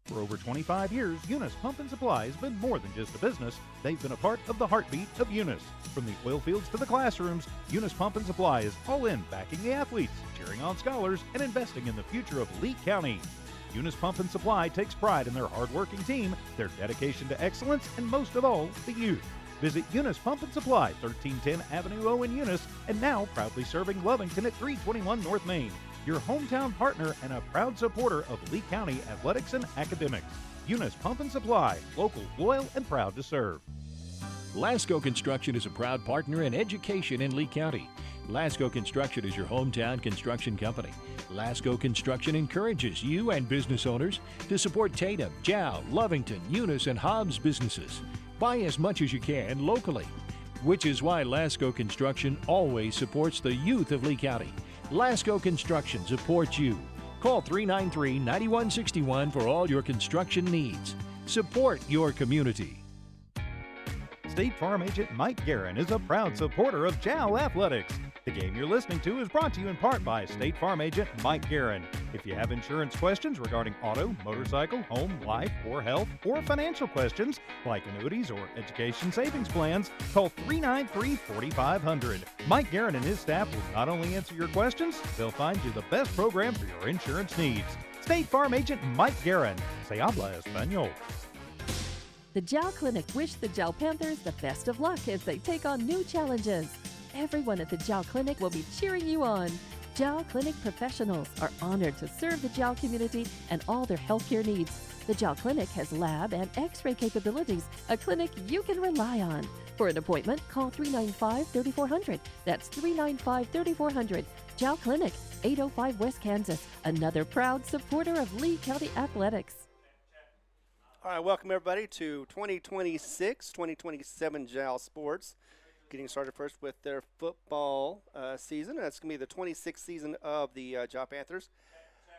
For over 25 years, Eunice Pump and Supply has been more than just a business. They've been a part of the heartbeat of Eunice. From the oil fields to the classrooms, Eunice Pump and Supply is all in backing the athletes, cheering on scholars, and investing in the future of Lee County. Eunice Pump and Supply takes pride in their hard-working team, their dedication to excellence, and most of all, the youth. Visit Eunice Pump and Supply, 1310 Avenue O in Eunice, and now proudly serving Lovington at 321 North Main. Your hometown partner and a proud supporter of Lee County athletics and academics. Eunice Pump and Supply, local, loyal, and proud to serve. Lasco Construction is a proud partner in education in Lee County. Lasco Construction is your hometown construction company. Lasco Construction encourages you and business owners to support Tatum, Jal, Lovington, Eunice, and Hobbs businesses. Buy as much as you can locally, which is why Lasco Construction always supports the youth of Lee County. Lasco Construction supports you. Call 393-9161 for all your construction needs. Support your community. State Farm agent Mike Guerin is a proud supporter of JAL Athletics. The game you're listening to is brought to you in part by State Farm agent Mike Guerin. If you have insurance questions regarding auto, motorcycle, home, life, or health, or financial questions like annuities or education savings plans, call 393-4500. Mike Guerin and his staff will not only answer your questions, they'll find you the best program for your insurance needs. State Farm agent Mike Guerin. Se habla español. The JAL Clinic wish the JAL Panthers the best of luck as they take on new challenges. Everyone at the JAL Clinic will be cheering you on. JAL Clinic professionals are honored to serve the JAL community and all their healthcare needs. The JAL Clinic has lab and x-ray capabilities, a clinic you can rely on. For an appointment, call 395-3400. That's 395-3400. JAL Clinic, 805 West Kansas, another proud supporter of Lee County Athletics. All right, welcome everybody to 2026-2027 JAL Sports. Getting started first with their football season. That's going to be the 26th season of the JAL Panthers.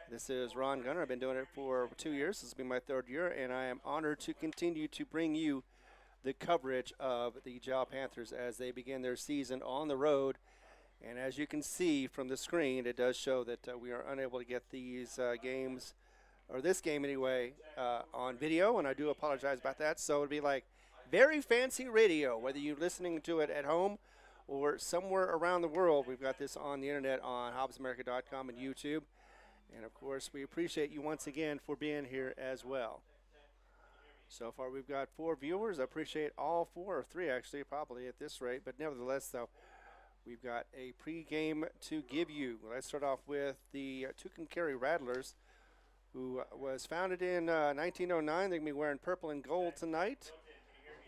This is Ron Gunner. I've been doing it for 2 years. This will be my third year, and I am honored to continue to bring you the coverage of the JAL Panthers as they begin their season on the road. And as you can see from the screen, it does show that we are unable to get these games, or this game anyway, on video, and I do apologize about that. So it'd be like very fancy radio, whether you're listening to it at home or somewhere around the world. We've got this on the internet on hobbsamerica.com and YouTube. And, of course, we appreciate you once again for being here as well. So far we've got 4 viewers. I appreciate all 4, or 3 actually, probably at this rate. But nevertheless, though, we've got a pregame to give you. Let's start off with the Tucumcari Rattlers, who was founded in 1909. They're going to be wearing purple and gold tonight,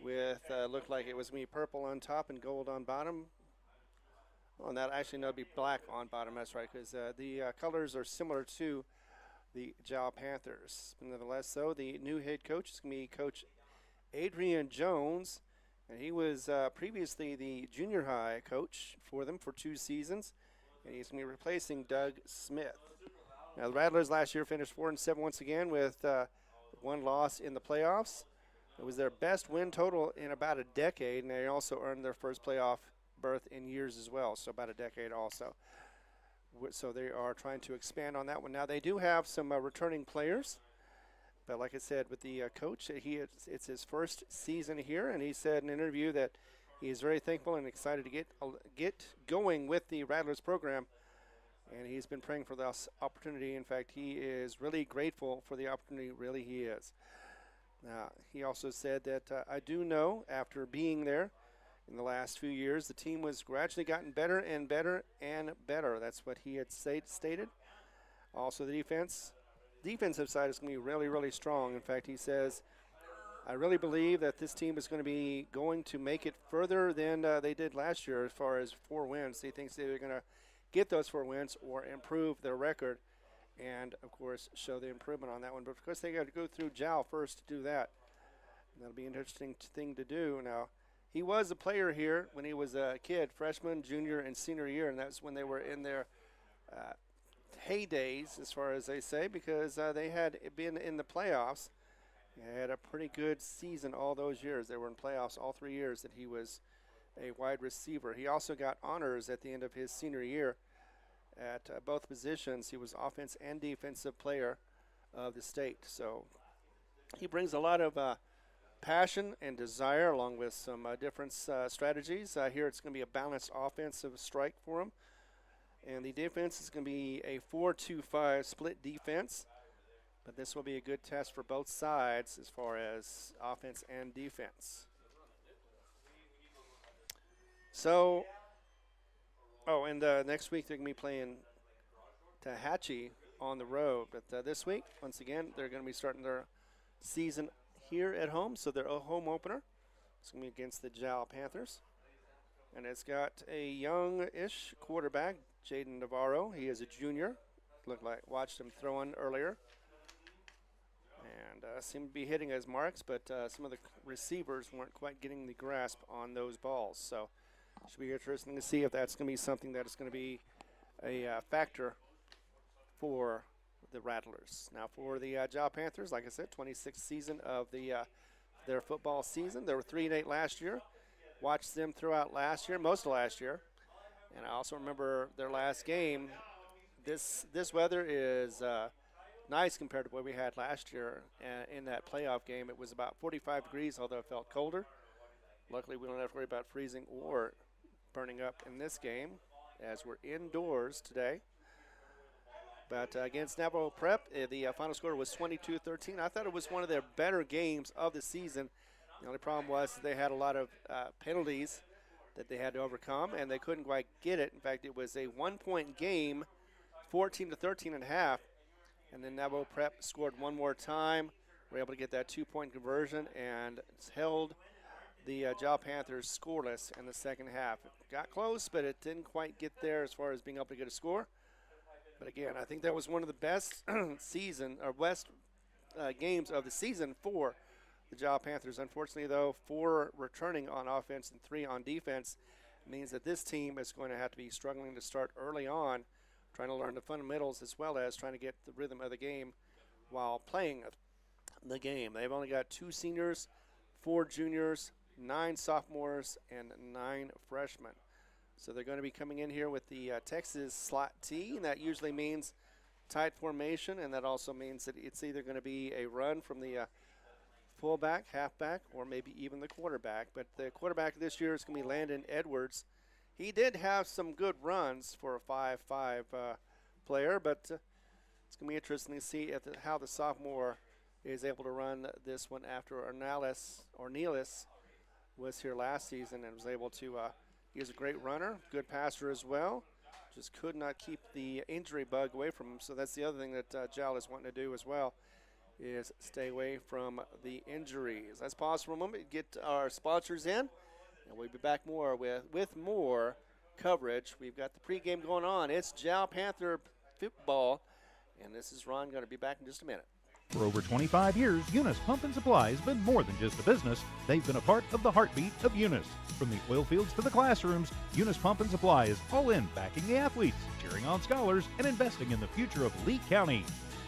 with looked like it was going to be purple on top and gold on bottom. On that, actually, no, it'd be black on bottom. That's right, because the colors are similar to the JAL Panthers. Nevertheless, though, the new head coach is going to be Coach Adrian Jones, and he was previously the junior high coach for them for 2 seasons, and he's going to be replacing Doug Smith. Now, the Rattlers last year finished 4-7 once again with 1 loss in the playoffs. It was their best win total in about a decade, and they also earned their first playoff berth in years as well, so about a decade also. So they are trying to expand on that one. Now, they do have some returning players, but like I said, with the coach, it's his first season here, and he said in an interview that he is very thankful and excited to get going with the Rattlers program, and he's been praying for this opportunity. In fact, he is really grateful for the opportunity, really he is. Now, he also said that I do know after being there in the last few years, the team was gradually gotten better and better and better. That's what he had stated. Also, the defensive side is going to be really, really strong. In fact, he says, I really believe that this team is going to make it further than they did last year as far as 4 wins. He thinks they're going to get those 4 wins or improve their record and, of course, show the improvement on that one. But, of course, they got to go through JAL first to do that. And that'll be an interesting thing to do. Now, he was a player here when he was a kid, freshman, junior, and senior year, and that's when they were in their heydays, as far as they say, because they had been in the playoffs. He had a pretty good season all those years. They were in playoffs all 3 years that he was a wide receiver. He also got honors at the end of his senior year at both positions. He was offense and defensive player of the state. So He brings a lot of passion and desire, along with some different strategies. Here it's going to be a balanced offensive strike for him. And the defense is going to be a 4-2-5 split defense. But this will be a good test for both sides as far as offense and defense. So, and next week they're going to be playing Tallahatchie on the road. But this week, once again, they're going to be starting their season here at home. So their home opener is going to be against the Jal Panthers. And it's got a young-ish quarterback, Jaden Navarro. He is a junior. Watched him throwing earlier. And seemed to be hitting his marks, but some of the receivers weren't quite getting the grasp on those balls. So it should be interesting to see if that's going to be something that is going to be a factor for the Rattlers. Now for the Jal Panthers, like I said, 26th season of their football season. They were 3-8 last year. Watched them throughout last year, most of last year. And I also remember their last game. This weather is nice compared to what we had last year. In that playoff game, it was about 45 degrees, although it felt colder. Luckily, we don't have to worry about freezing or burning up in this game, as we're indoors today. But against Navajo Prep, the final score was 22-13. I thought it was one of their better games of the season. The only problem was that they had a lot of penalties that they had to overcome, and they couldn't quite get it. In fact, it was a 1-point game, 14-13 and a half. And then Navajo Prep scored one more time. Were able to get that 2-point conversion and held the Jal Panthers scoreless in the second half. It got close, but it didn't quite get there as far as being able to get a score. But again, I think that was one of the best games of the season for the Jal Panthers. Unfortunately, though, 4 returning on offense and 3 on defense means that this team is going to have to be struggling to start early on, trying to learn the fundamentals as well as trying to get the rhythm of the game while playing the game. They've only got 2 seniors, 4 juniors, 9 sophomores, and 9 freshmen. So they're going to be coming in here with the Texas slot T, and that usually means tight formation, and that also means that it's either going to be a run from the fullback, halfback, or maybe even the quarterback. But the quarterback this year is going to be Landon Edwards. He did have some good runs for a 5'5" player, but it's going to be interesting to see how the sophomore is able to run this one after Ornelas was here last season and was able to he is a great runner, good passer as well. Just could not keep the injury bug away from him. So that's the other thing that Jal is wanting to do as well, is stay away from the injuries. Let's pause for a moment, get our sponsors in, and we'll be back more with more coverage. We've got the pregame going on. It's Jal Panther football, and this is Ron. Going to be back in just a minute. For over 25 years, Eunice Pump and Supply has been more than just a business. They've been a part of the heartbeat of Eunice. From the oil fields to the classrooms, Eunice Pump and Supply is all in backing the athletes, cheering on scholars, and investing in the future of Lee County.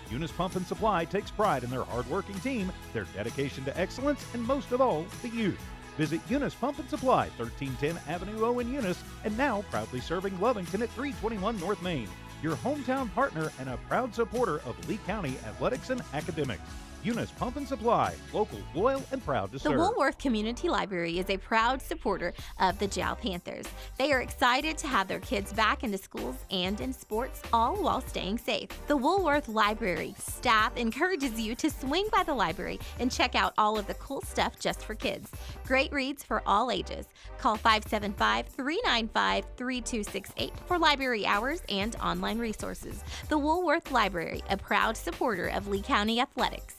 Eunice Pump and Supply takes pride in their hard-working team, their dedication to excellence, and most of all, the youth. Visit Eunice Pump and Supply, 1310 Avenue O in Eunice, and now proudly serving Lovington at 321 North Main. Your hometown partner and a proud supporter of Lee County athletics and academics. Eunice Pump and Supply, local, loyal, and proud to serve. The Woolworth Community Library is a proud supporter of the Jal Panthers. They are excited to have their kids back into schools and in sports, all while staying safe. The Woolworth Library staff encourages you to swing by the library and check out all of the cool stuff just for kids. Great reads for all ages. Call 575-395-3268 for library hours and online resources. The Woolworth Library, a proud supporter of Lee County athletics.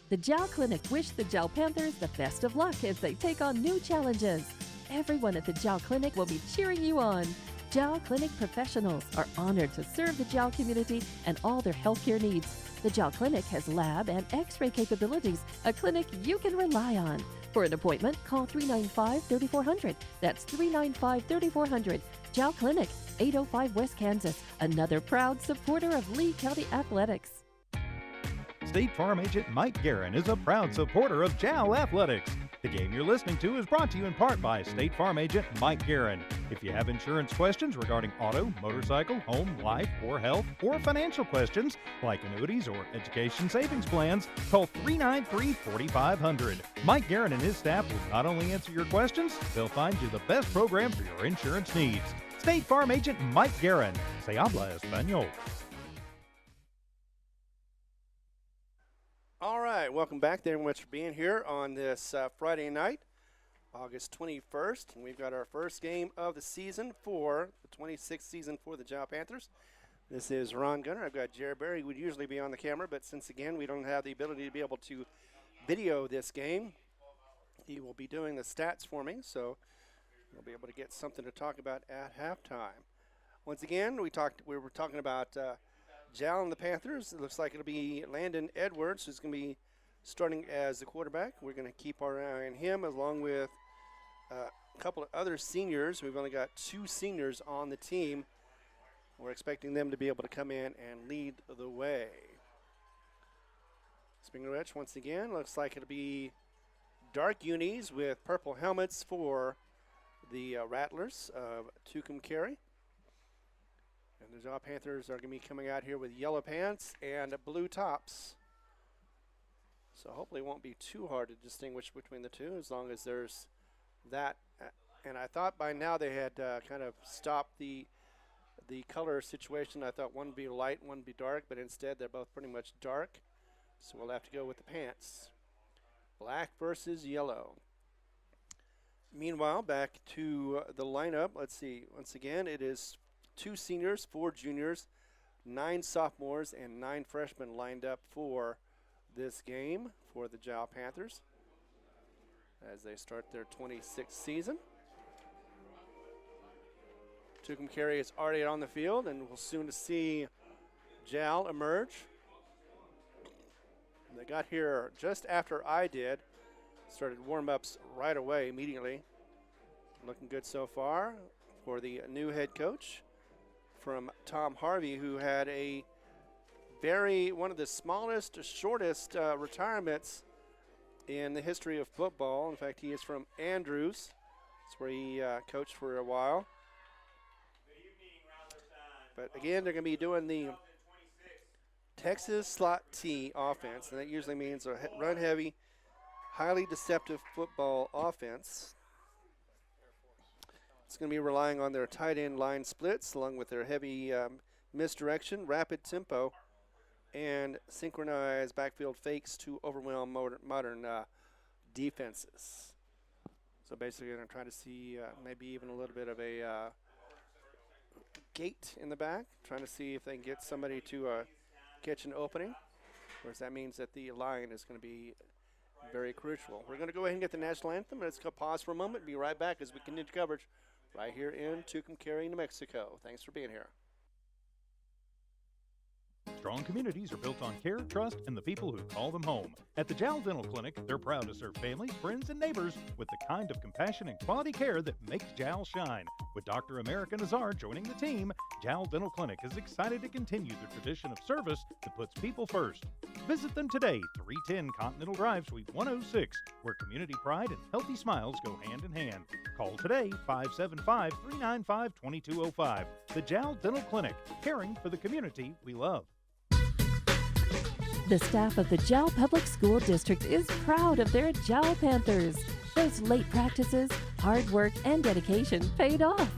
The Jal Clinic wish the Jal Panthers the best of luck as they take on new challenges. Everyone at the Jal Clinic will be cheering you on. Jal Clinic professionals are honored to serve the Jal community and all their healthcare needs. The Jal Clinic has lab and x-ray capabilities, a clinic you can rely on. For an appointment, call 395-3400. That's 395-3400. Jal Clinic, 805 West Kansas, another proud supporter of Lee County athletics. State Farm agent Mike Guerin is a proud supporter of Jal Athletics. The game you're listening to is brought to you in part by State Farm agent Mike Guerin. If you have insurance questions regarding auto, motorcycle, home, life, or health, or financial questions like annuities or education savings plans, call 393-4500. Mike Guerin and his staff will not only answer your questions, they'll find you the best program for your insurance needs. State Farm Agent Mike Guerin. Se habla español. All right, welcome back. Thank you very much for being here on this Friday night, August 21st. And we've got our first game of the season for the 26th season for the Jal Panthers. This is Ron Gunner. I've got Jared Berry, who would usually be on the camera, but since, again, we don't have the ability to be able to video this game, he will be doing the stats for me, so we'll be able to get something to talk about at halftime. Once again, we were talking about Jal and the Panthers. It looks like it'll be Landon Edwards who's going to be starting as the quarterback. We're going to keep our eye on him along with a couple of other seniors. We've only got 2 seniors on the team. We're expecting them to be able to come in and lead the way. Springer Rich, once again, looks like it'll be dark unis with purple helmets for the Rattlers of Tucumcari. And the Jal Panthers are going to be coming out here with yellow pants and blue tops. So hopefully it won't be too hard to distinguish between the two as long as there's that. And I thought by now they had kind of stopped the color situation. I thought one would be light, one would be dark, but instead they're both pretty much dark. So we'll have to go with the pants. Black versus yellow. Meanwhile, back to the lineup. Let's see. Once again, it is 2 seniors, 4 juniors, 9 sophomores, and 9 freshmen lined up for this game for the Jal Panthers as they start their 26th season. Tucumcari is already on the field, and we'll soon see Jal emerge. They got here just after I did. Started warm-ups right away, immediately. Looking good so far for the new head coach from Tom Harvey, who had one of the smallest, shortest retirements in the history of football. In fact, he is from Andrews. That's where he coached for a while. But again, they're going to be doing the Texas slot T offense, and that usually means a run-heavy, highly deceptive football offense. It's going to be relying on their tight end line splits along with their heavy misdirection, rapid tempo, and synchronized backfield fakes to overwhelm modern defenses. So basically they're trying to see maybe even a little bit of a gate in the back, trying to see if they can get somebody to catch an opening. Of course, that means that the line is going to be very crucial. We're going to go ahead and get the national anthem. Let's go pause for a moment. Be right back as we continue coverage right here in Tucumcari, New Mexico. Thanks for being here. Strong communities are built on care, trust, and the people who call them home. At the Jal Dental Clinic, they're proud to serve families, friends, and neighbors with the kind of compassion and quality care that makes Jal shine. With Dr. America Nazar joining the team, Jal Dental Clinic is excited to continue the tradition of service that puts people first. Visit them today, 310 Continental Drive, Suite 106, where community pride and healthy smiles go hand in hand. Call today, 575-395-2205. The Jal Dental Clinic, caring for the community we love. The staff of the Jal Public School District is proud of their Jal Panthers. Those late practices, hard work, and dedication paid off.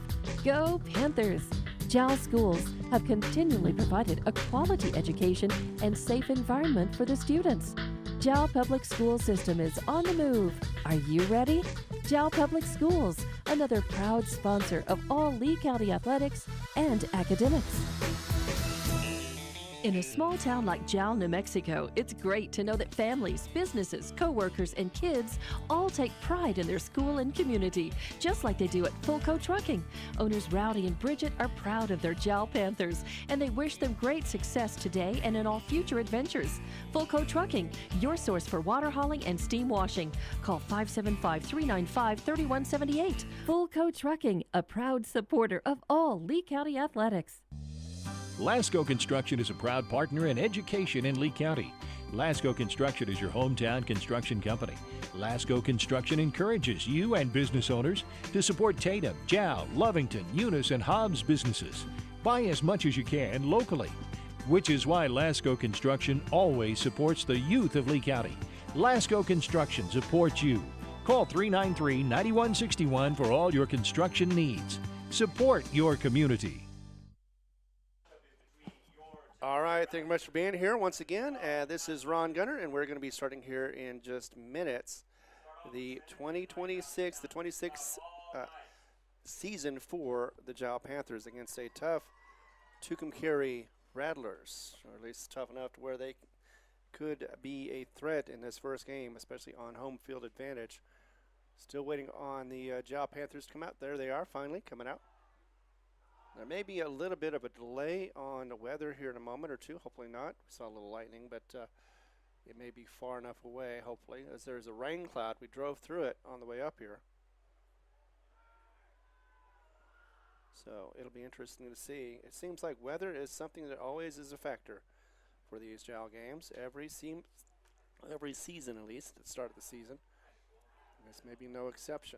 Go Panthers! Jal schools have continually provided a quality education and safe environment for the students. Jal Public School System is on the move. Are you ready? Jal Public Schools, another proud sponsor of all Lee County athletics and academics. In a small town like Jal, New Mexico, it's great to know that families, businesses, co-workers, and kids all take pride in their school and community, just like they do at Fulco Trucking. Owners Rowdy and Bridget are proud of their Jal Panthers, and they wish them great success today and in all future adventures. Fulco Trucking, your source for water hauling and steam washing. Call 575-395-3178. Fulco Trucking, a proud supporter of all Lee County athletics. Lasco Construction is a proud partner in education in Lee County. Lasco Construction is your hometown construction company. Lasco Construction encourages you and business owners to support Tatum, Jal, Lovington, Eunice, and Hobbs businesses. Buy as much as you can locally, which is why Lasco Construction always supports the youth of Lee County. Lasco Construction supports you. Call 393-9161 for all your construction needs. Support your community. All right, thank you much for being here once again. This is Ron Gunner, and we're going to be starting here in just minutes. The 26th season for the Jal Panthers against a tough Tucumcari Rattlers, or at least tough enough to where they could be a threat in this first game, especially on home field advantage. Still waiting on the Jal Panthers to come out. There they are, finally coming out. There may be a little bit of a delay on the weather here in a moment or two. Hopefully not. We saw a little lightning, but it may be far enough away, hopefully, as there's a rain cloud. We drove through it on the way up here. So it'll be interesting to see. It seems like weather is something that always is a factor for these Jal games. Every season, at least, at the start of the season. This may be no exception.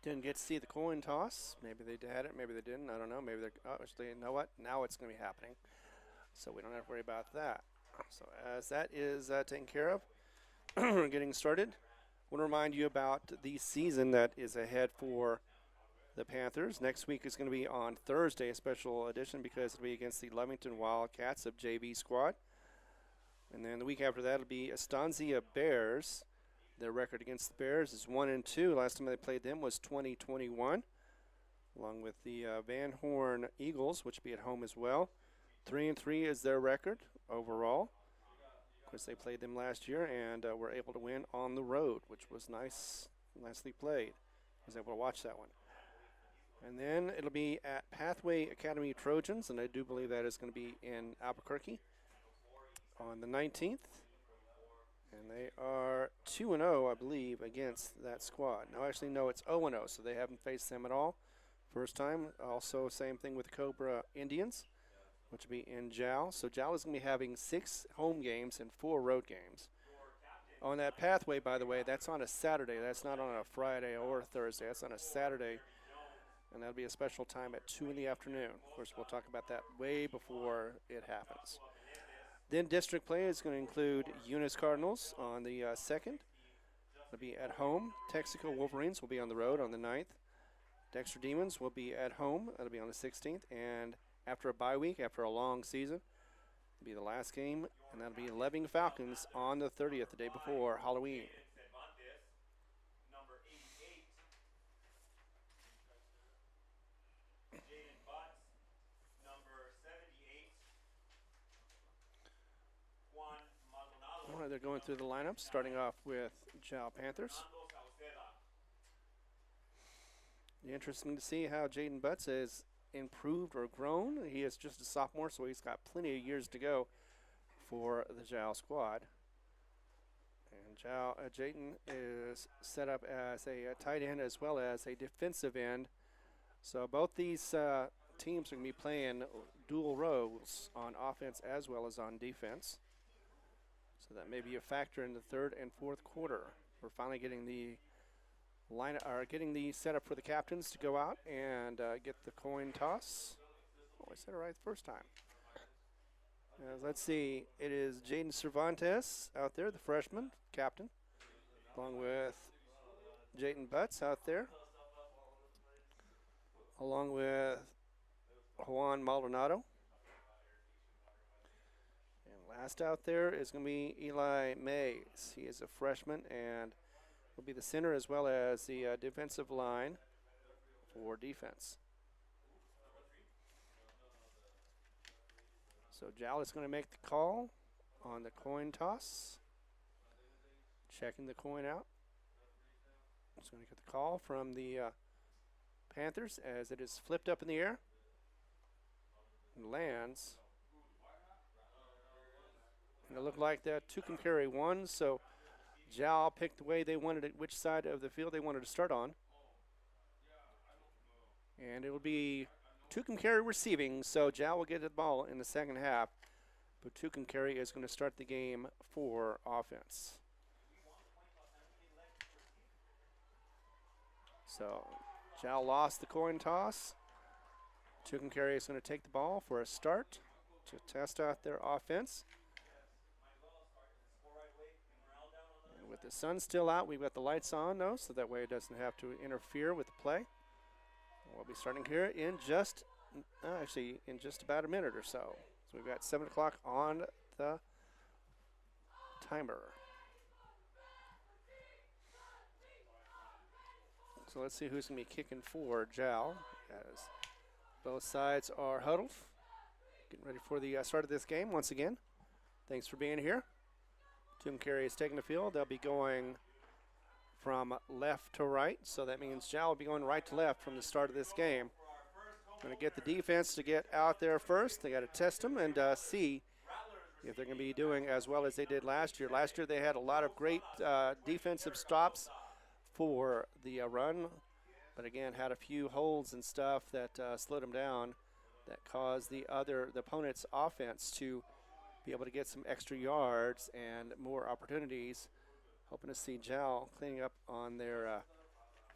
Didn't get to see the coin toss. Maybe they had it, maybe they didn't. I don't know. Maybe they're actually, you know what? Now it's going to be happening. So we don't have to worry about that. So as that is taken care of, we're getting started. I want to remind you about the season that is ahead for the Panthers. Next week is going to be on Thursday, a special edition, because it'll be against the Lovington Wildcats of JV squad. And then the week after that, it'll be Estancia Bears. Their record against the Bears is 1-2. Last time they played them was 2021, along with the Van Horn Eagles, which will be at home as well. 3-3 is their record overall. Of course, they played them last year and were able to win on the road, which was nicely played. I was able to watch that one. And then it'll be at Pathway Academy Trojans, and I do believe that is going to be in Albuquerque on the 19th. And they are 2-0, I believe, against that squad. No, actually, no, it's 0-0, so they haven't faced them at all. First time. Also, same thing with Cobra Indians, which will be in Jal. So Jal is going to be having 6 home games and 4 road games. On that Pathway, by the way, that's on a Saturday. That's not on a Friday or Thursday. That's on a Saturday, and that'll be a special time at 2 in the afternoon. Of course, we'll talk about that way before it happens. Then district play is going to include Eunice Cardinals on the 2nd. They'll be at home. Texaco Wolverines will be on the road on the 9th. Dexter Demons will be at home. That'll be on the 16th. And after a bye week, after a long season, it'll be the last game, and that'll be Loving Falcons on the 30th, the day before Halloween. They're going through the lineup, starting off with Jal Panthers. Interesting to see how Jaden Butts has improved or grown. He is just a sophomore, so he's got plenty of years to go for the Jal squad. And Jaden is set up as a tight end as well as a defensive end. So both these teams are going to be playing dual roles on offense as well as on defense. So that may be a factor in the third and fourth quarter. We're finally getting the setup for the captains to go out and get the coin toss. Oh, I said it right the first time. Let's see. It is Jaden Cervantes out there, the freshman captain, along with Jaden Butts out there, along with Juan Maldonado. Last out there is going to be Eli Mays. He is a freshman and will be the center as well as the defensive line for defense. So Jal is going to make the call on the coin toss. Checking the coin out. He's going to get the call from the Panthers as it is flipped up in the air and lands. And it looked like that Tucumcari won, so Jal picked the way they wanted it, which side of the field they wanted to start on. And it will be Tucumcari receiving, so Jal will get the ball in the second half. But Tucumcari is going to start the game for offense. So Jal lost the coin toss. Tucumcari is going to take the ball for a start to test out their offense. And with the sun still out, we've got the lights on, though, so that way it doesn't have to interfere with the play. We'll be starting here in just about a minute or so. So we've got 7 o'clock on the timer. So let's see who's going to be kicking for Jal, as both sides are huddled. Getting ready for the start of this game once again. Thanks for being here. Tucumcari is taking the field. They'll be going from left to right, so that means Jal will be going right to left from the start of this game. Going to get the defense to get out there first. They got to test them and see if they're going to be doing as well as they did last year. Last year they had a lot of great defensive stops for the run, but again had a few holds and stuff that slowed them down, that caused the opponent's offense to be able to get some extra yards and more opportunities. Hoping to see Jal cleaning up on their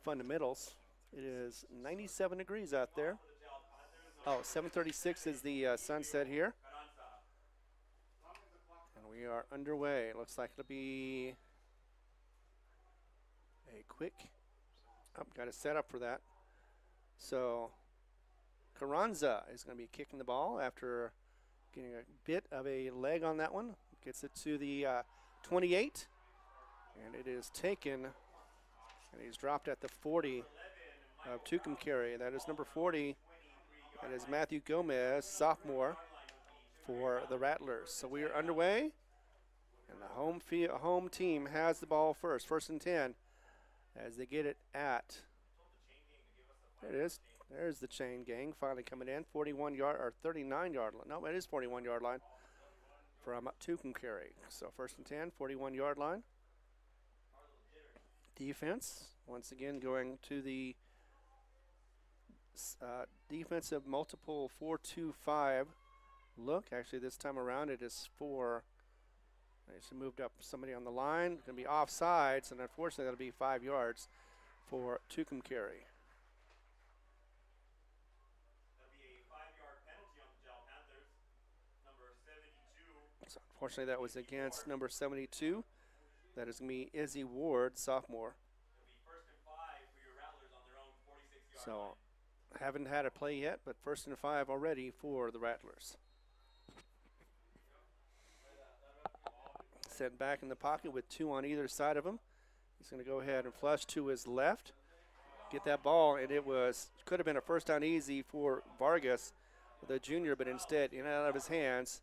fundamentals. It is 97 degrees out there. Oh, 7:36 is the sunset here. And we are underway. It looks like it'll be a quick, got a setup for that. So Carranza is going to be kicking the ball after getting a bit of a leg on that one. Gets it to the 28. And it is taken, and he's dropped at the 40 of Tucumcari. That is number 40. That is Matthew Gomez, sophomore, for the Rattlers. So we are underway, and the home team has the ball first. 1st and 10, as they get it at. There it is. There's the chain gang finally coming in. 39-yard line. No, it is 41-yard line from Tucumcari. So 1st and 10, 41-yard line. Defense, once again, going to the defensive multiple 4-2-5 look. Actually, this time around it is 4. They just moved up somebody on the line. Going to be offsides, and unfortunately that'll be 5 yards for Tucumcari. So unfortunately that was against number 72. That is going to be Izzy Ward, sophomore. So haven't had a play yet, but 1st and 5 already for the Rattlers. Set back in the pocket with 2 on either side of him. He's going to go ahead and flush to his left. Get that ball, and it could have been a first down easy for Vargas, the junior, but instead in and out of his hands.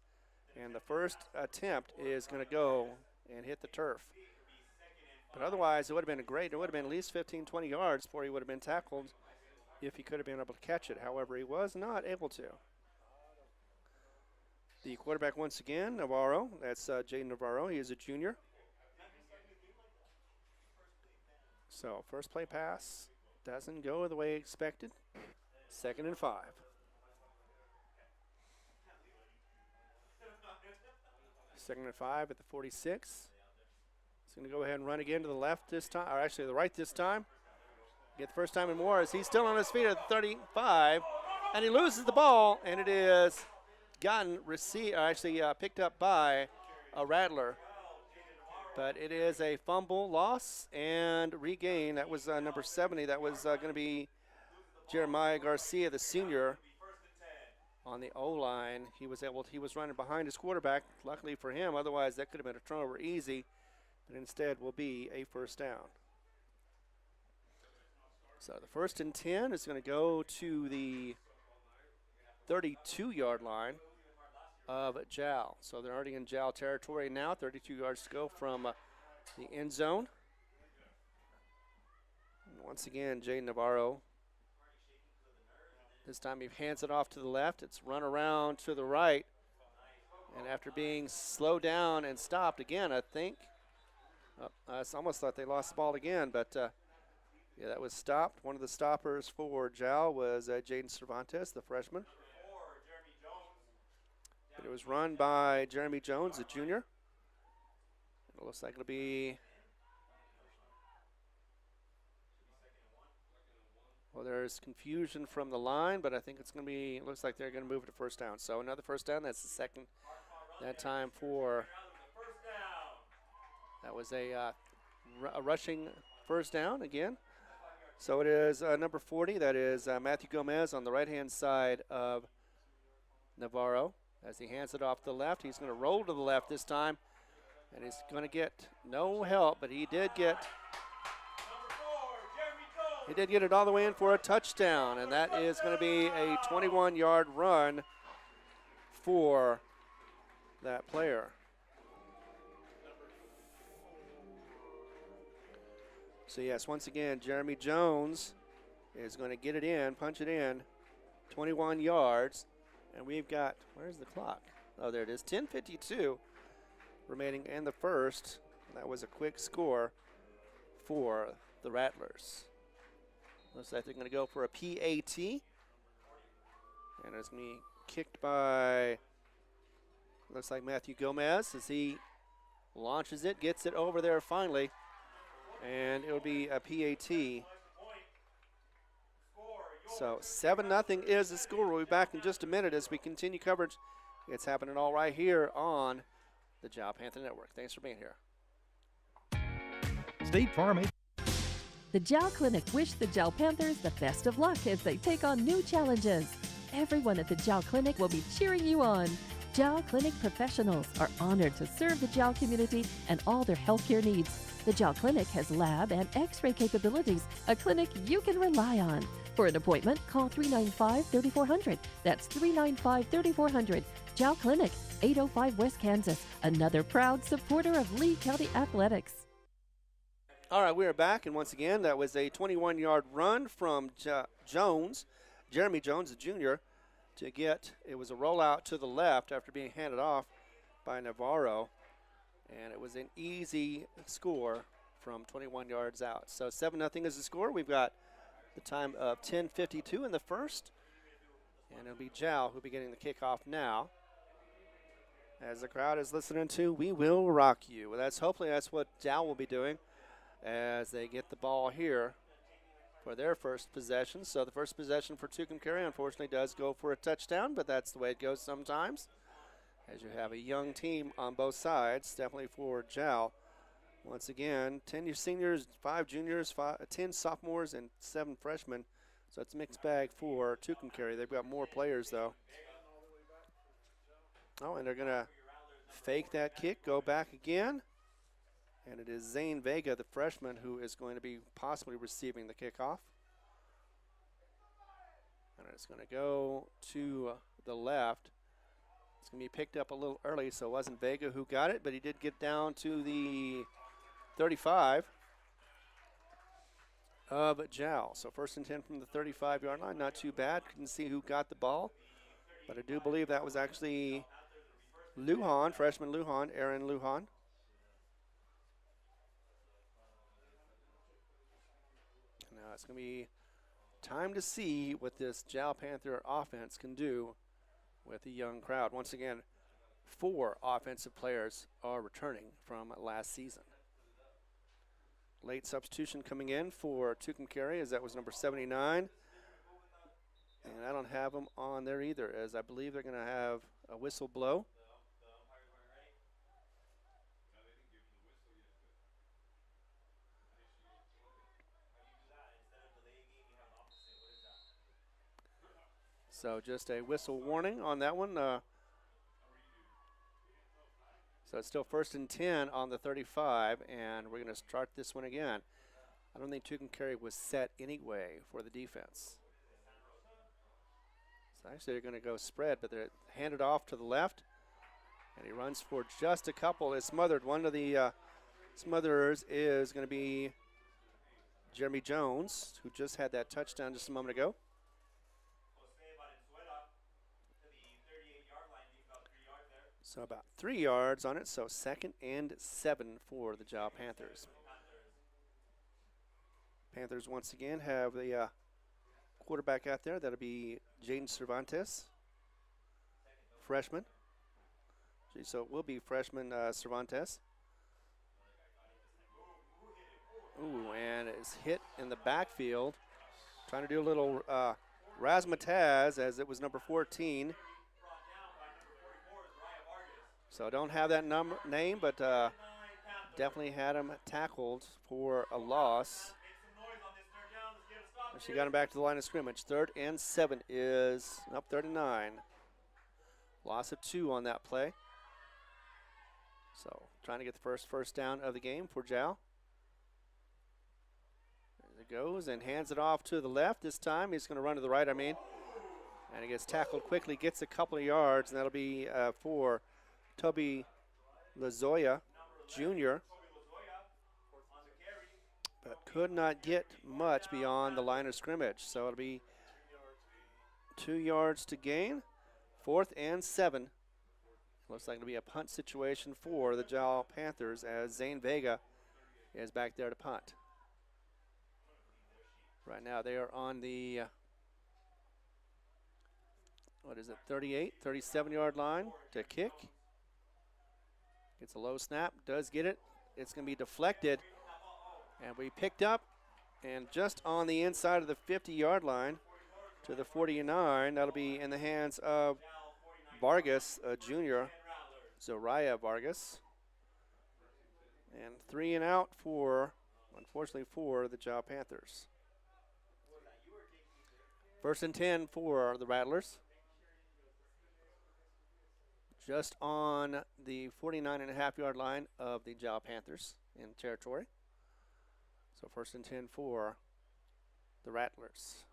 And the first attempt is going to go and hit the turf. But otherwise, it would have been great. It would have been at least 15, 20 yards before he would have been tackled if he could have been able to catch it. However, he was not able to. The quarterback once again, Navarro. That's Jaden Navarro. He is a junior. So first play pass doesn't go the way expected. 2nd and 5. Second and 5 at the 46. He's going to go ahead and run again to the left this time, or actually the right this time. Get the first time and more as he's still on his feet at the 35. And he loses the ball, and it is picked up by a Rattler. But it is a fumble loss and regain. That was number 70. That was going to be Jeremiah Garcia, the senior, on the O-line. He was running behind his quarterback. Luckily for him, otherwise that could have been a turnover easy. But instead will be a first down. So the 1st and 10 is going to go to the 32-yard line of Jal. So they're already in Jal territory now. 32 yards to go from the end zone. And once again, Jay Navarro. This time he hands it off to the left. It's run around to the right. And after being slowed down and stopped again, I think, I almost thought they lost the ball again, but Yeah, that was stopped. One of the stoppers for Jal was Jaden Cervantes, the freshman. But it was run by Jeremy Jones, the junior. It looks like it'll be... Well, there's confusion from the line, but I think it's going to be... It looks like they're going to move it to first down. So another first down. That's the second that time for... That was a rushing first down again. So it is number 40. That is Matthew Gomez on the right-hand side of Navarro. As he hands it off to the left, he's going to roll to the left this time. And he's going to get no help, but he did get it all the way in for a touchdown. And that is going to be a 21-yard run for that player. So yes, once again, Jeremy Jones is going to get it in, punch it in, 21 yards. And we've got, where's the clock? Oh, there it is, 10:52 remaining in the first. That was a quick score for the Rattlers. Looks like they're going to go for a PAT. And it's going to be kicked by, looks like Matthew Gomez as he launches it, gets it over there finally. And it'll be a PAT. So 7-0 is the score. We'll be back in just a minute as we continue coverage. It's happening all right here on the Jal Panther Network. Thanks for being here. State Farm. The Jal Clinic wish the Jal Panthers the best of luck as they take on new challenges. Everyone at the Jal Clinic will be cheering you on. Jal Clinic professionals are honored to serve the Jal community and all their healthcare needs. The Jal Clinic has lab and x-ray capabilities, a clinic you can rely on. For an appointment, call 395-3400. That's 395-3400. Jal Clinic, 805 West Kansas, another proud supporter of Lee County Athletics. All right, we are back, and once again, that was a 21-yard run from Jeremy Jones, the junior, to get, it was a rollout to the left after being handed off by Navarro. And it was an easy score from 21 yards out. So 7-0 is the score. We've got the time of 10:52 in the first. And it'll be Jal who'll be getting the kickoff now. As the crowd is listening to We Will Rock You. Well, hopefully that's what Jal will be doing as they get the ball here for their first possession. So the first possession for Tucumcari unfortunately does go for a touchdown, but that's the way it goes sometimes. As you have a young team on both sides, definitely for Jal. Once again, 10 seniors, 5 juniors, 10 sophomores, and 7 freshmen. So it's a mixed bag for Tucumcari. They've got more players, though. Oh, and they're going to fake that kick, go back again. And it is Zane Vega, the freshman, who is going to be possibly receiving the kickoff. And it's going to go to the left. It's going to be picked up a little early, so it wasn't Vega who got it, but he did get down to the 35 of Jal. So 1st and 10 from the 35-yard line, not too bad. Couldn't see who got the ball, but I do believe that was actually Lujan, freshman Lujan, Aaron Lujan. Now it's going to be time to see what this Jal Panther offense can do with a young crowd. Once again, 4 offensive players are returning from last season. Late substitution coming in for Tucumcari, as that was number 79. And I don't have them on there either, as I believe they're going to have a whistle blow. So just a whistle warning on that one. So it's still 1st and 10 on the 35, and we're going to start this one again. I don't think Tucumcari was set anyway for the defense. So actually they're going to go spread, but they're handed off to the left, and he runs for just a couple. Is smothered. One of the smotherers is going to be Jeremy Jones, who just had that touchdown just a moment ago. So about 3 yards on it, so 2nd and 7 for the Jal Panthers. Panthers once again have the quarterback out there. That'll be Jaden Cervantes, freshman. So it will be freshman Cervantes. Ooh, and it's hit in the backfield. Trying to do a little razzmatazz as it was number 14. So I don't have that name, but definitely had him tackled for a loss. She got him back to the line of scrimmage. 3rd and 7 is up 39. Loss of 2 on that play. So trying to get the first down of the game for Jal. There it goes and hands it off to the left. This time he's going to run to the right, And he gets tackled quickly, gets a couple of yards, and that'll be for Toby Lazoya Jr. But could not get much beyond the line of scrimmage. So it'll be 2 yards to gain. 4th and 7. Looks like it'll be a punt situation for the Jal Panthers as Zane Vega is back there to punt. Right now they are on the 37-yard line to kick. Gets a low snap, does get it. It's going to be deflected and we picked up and just on the inside of the 50-yard line to the 49. That'll be in the hands of Vargas Jr., Zariah Vargas. And 3 and out unfortunately for the Jal Panthers. 1st and 10 for the Rattlers. Just on the 49.5-yard line of the Jal Panthers in territory. So 1st and 10 for the Rattlers.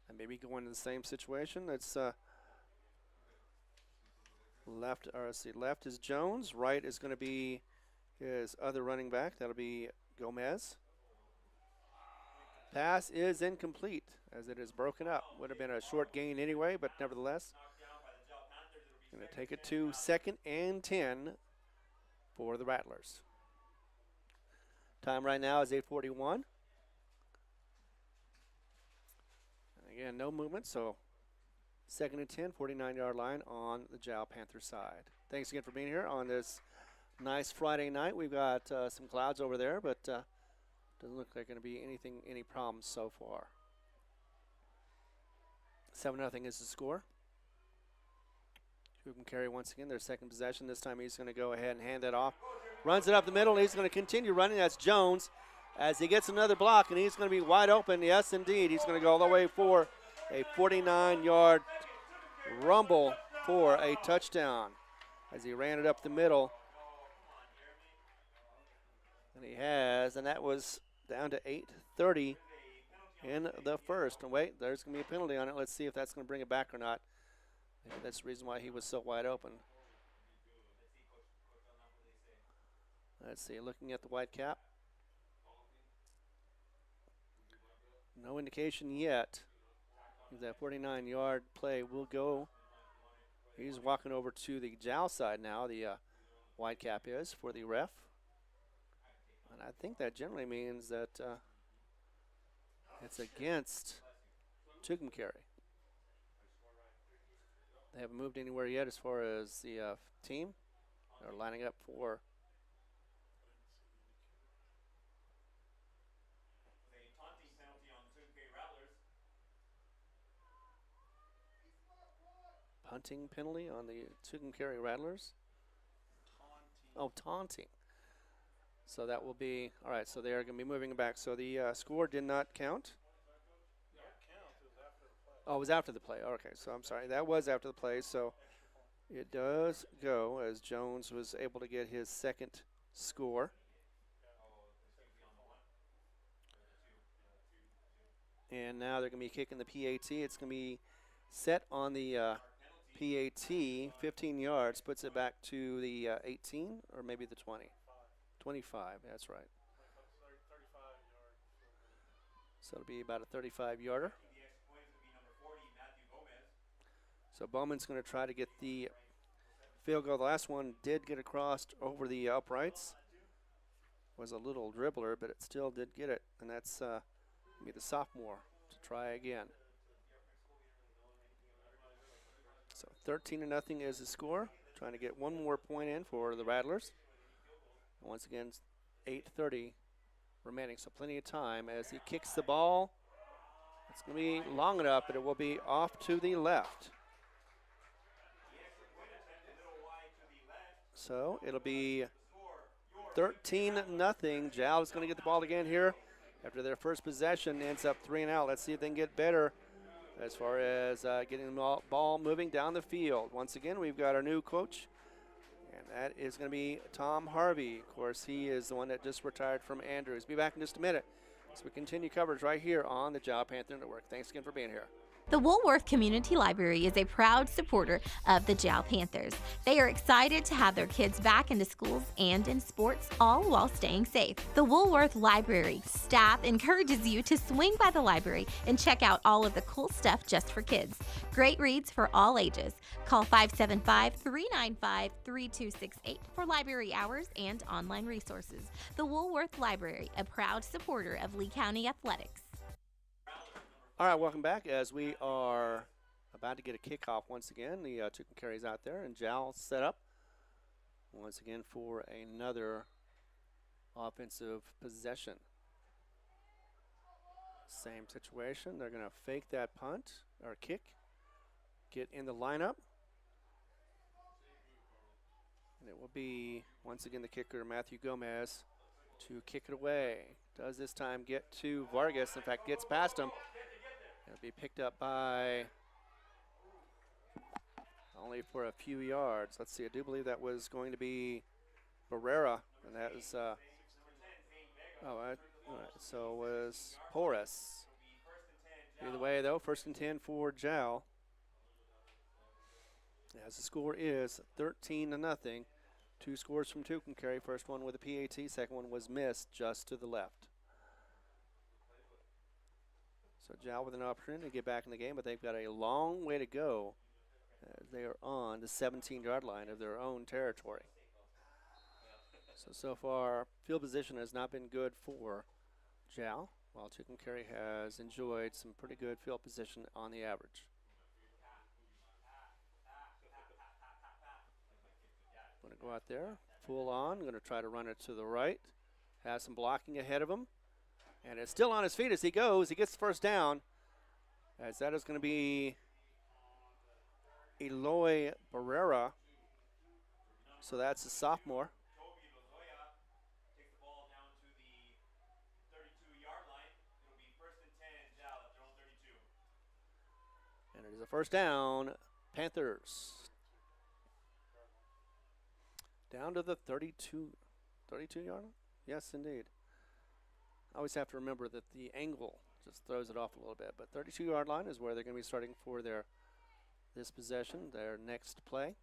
And maybe going to the same situation. It's left is Jones. Right is going to be his other running back. That'll be Gomez. Pass is incomplete as it is broken up. Would have been a short gain anyway, but nevertheless. Going to take it to 2nd and 10 for the Rattlers. Time right now is 8:41. And again, no movement, so 2nd and 10, 49-yard line on the Jal Panther side. Thanks again for being here on this nice Friday night. We've got some clouds over there, but doesn't look like going to be any problems so far. 7-0 is the score. Tucumcari once again, their second possession. This time he's going to go ahead and hand that off. Runs it up the middle, and he's going to continue running. That's Jones as he gets another block, and he's going to be wide open. Yes, indeed. He's going to go all the way for a 49-yard rumble for a touchdown as he ran it up the middle. And that was down to 8:30 in the first. And wait, there's going to be a penalty on it. Let's see if that's going to bring it back or not. Maybe that's the reason why he was so wide open. Let's see, looking at the white cap. No indication yet. That 49-yard play will go. He's walking over to the Jal side now, the white cap is, for the ref. And I think that generally means that it's against Tucumcari. They haven't moved anywhere yet as far as the team. They're lining up for punting penalty on the Tucumcari Rattlers. Oh, taunting. So that will be, all right, so they are going to be moving it back. So the score did not count. Oh, it was after the play. Okay, so I'm sorry. That was after the play. So it does go as Jones was able to get his second score. And now they're going to be kicking the PAT. It's going to be set on the PAT, 15 yards, puts it back to the 18 or maybe the 20. 25, that's right. So it'll be about a 35-yarder. So Bowman's going to try to get the field goal. The last one did get across over the uprights. was a little dribbler, but it still did get it, and that's be the sophomore to try again. So 13-0 is the score. Trying to get one more point in for the Rattlers. Once again, 8:30 remaining, so plenty of time as he kicks the ball. It's going to be long enough, but it will be off to the left. So it'll be 13-0. Jal is going to get the ball again here after their first possession. Ends up 3 and out. Let's see if they can get better as far as getting the ball moving down the field. Once again, we've got our new coach, and that is going to be Tom Harvey. Of course, he is the one that just retired from Andrews. Be back in just a minute as we continue coverage right here on the Jal Panther Network. Thanks again for being here. The Woolworth Community Library is a proud supporter of the Jal Panthers. They are excited to have their kids back into schools and in sports, all while staying safe. The Woolworth Library staff encourages you to swing by the library and check out all of the cool stuff just for kids. Great reads for all ages. Call 575-395-3268 for library hours and online resources. The Woolworth Library, a proud supporter of Lee County Athletics. All right, welcome back as we are about to get a kickoff once again. The Tucumcari's out there, and Jal set up once again for another offensive possession. Same situation. They're going to fake that punt or kick, get in the lineup. And it will be, once again, the kicker, Matthew Gomez, to kick it away. Does this time get to Vargas. In fact, gets past him. It'll be picked up by only for a few yards. Let's see, I do believe that was going to be Barrera, and that was, so it was Porras. Either way, though, 1st and 10 for Jal. As the score is 13-0. 2 scores from Tucumcari. First one with a PAT, second one was missed just to the left. So Jal with an opportunity to get back in the game, but they've got a long way to go. They are on the 17-yard line of their own territory. So far, field position has not been good for Jal, while Tucumcari has enjoyed some pretty good field position on the average. Going to go out there, full on, going to try to run it to the right. Has some blocking ahead of him. And it's still on his feet as he goes. He gets the first down, as that is going to be Eloy Barrera. So that's a sophomore. And it is a first down, Panthers. Down to the 32-yard line? Yes, indeed. I always have to remember that the angle just throws it off a little bit. But 32-yard line is where they're going to be starting for this possession, their next play.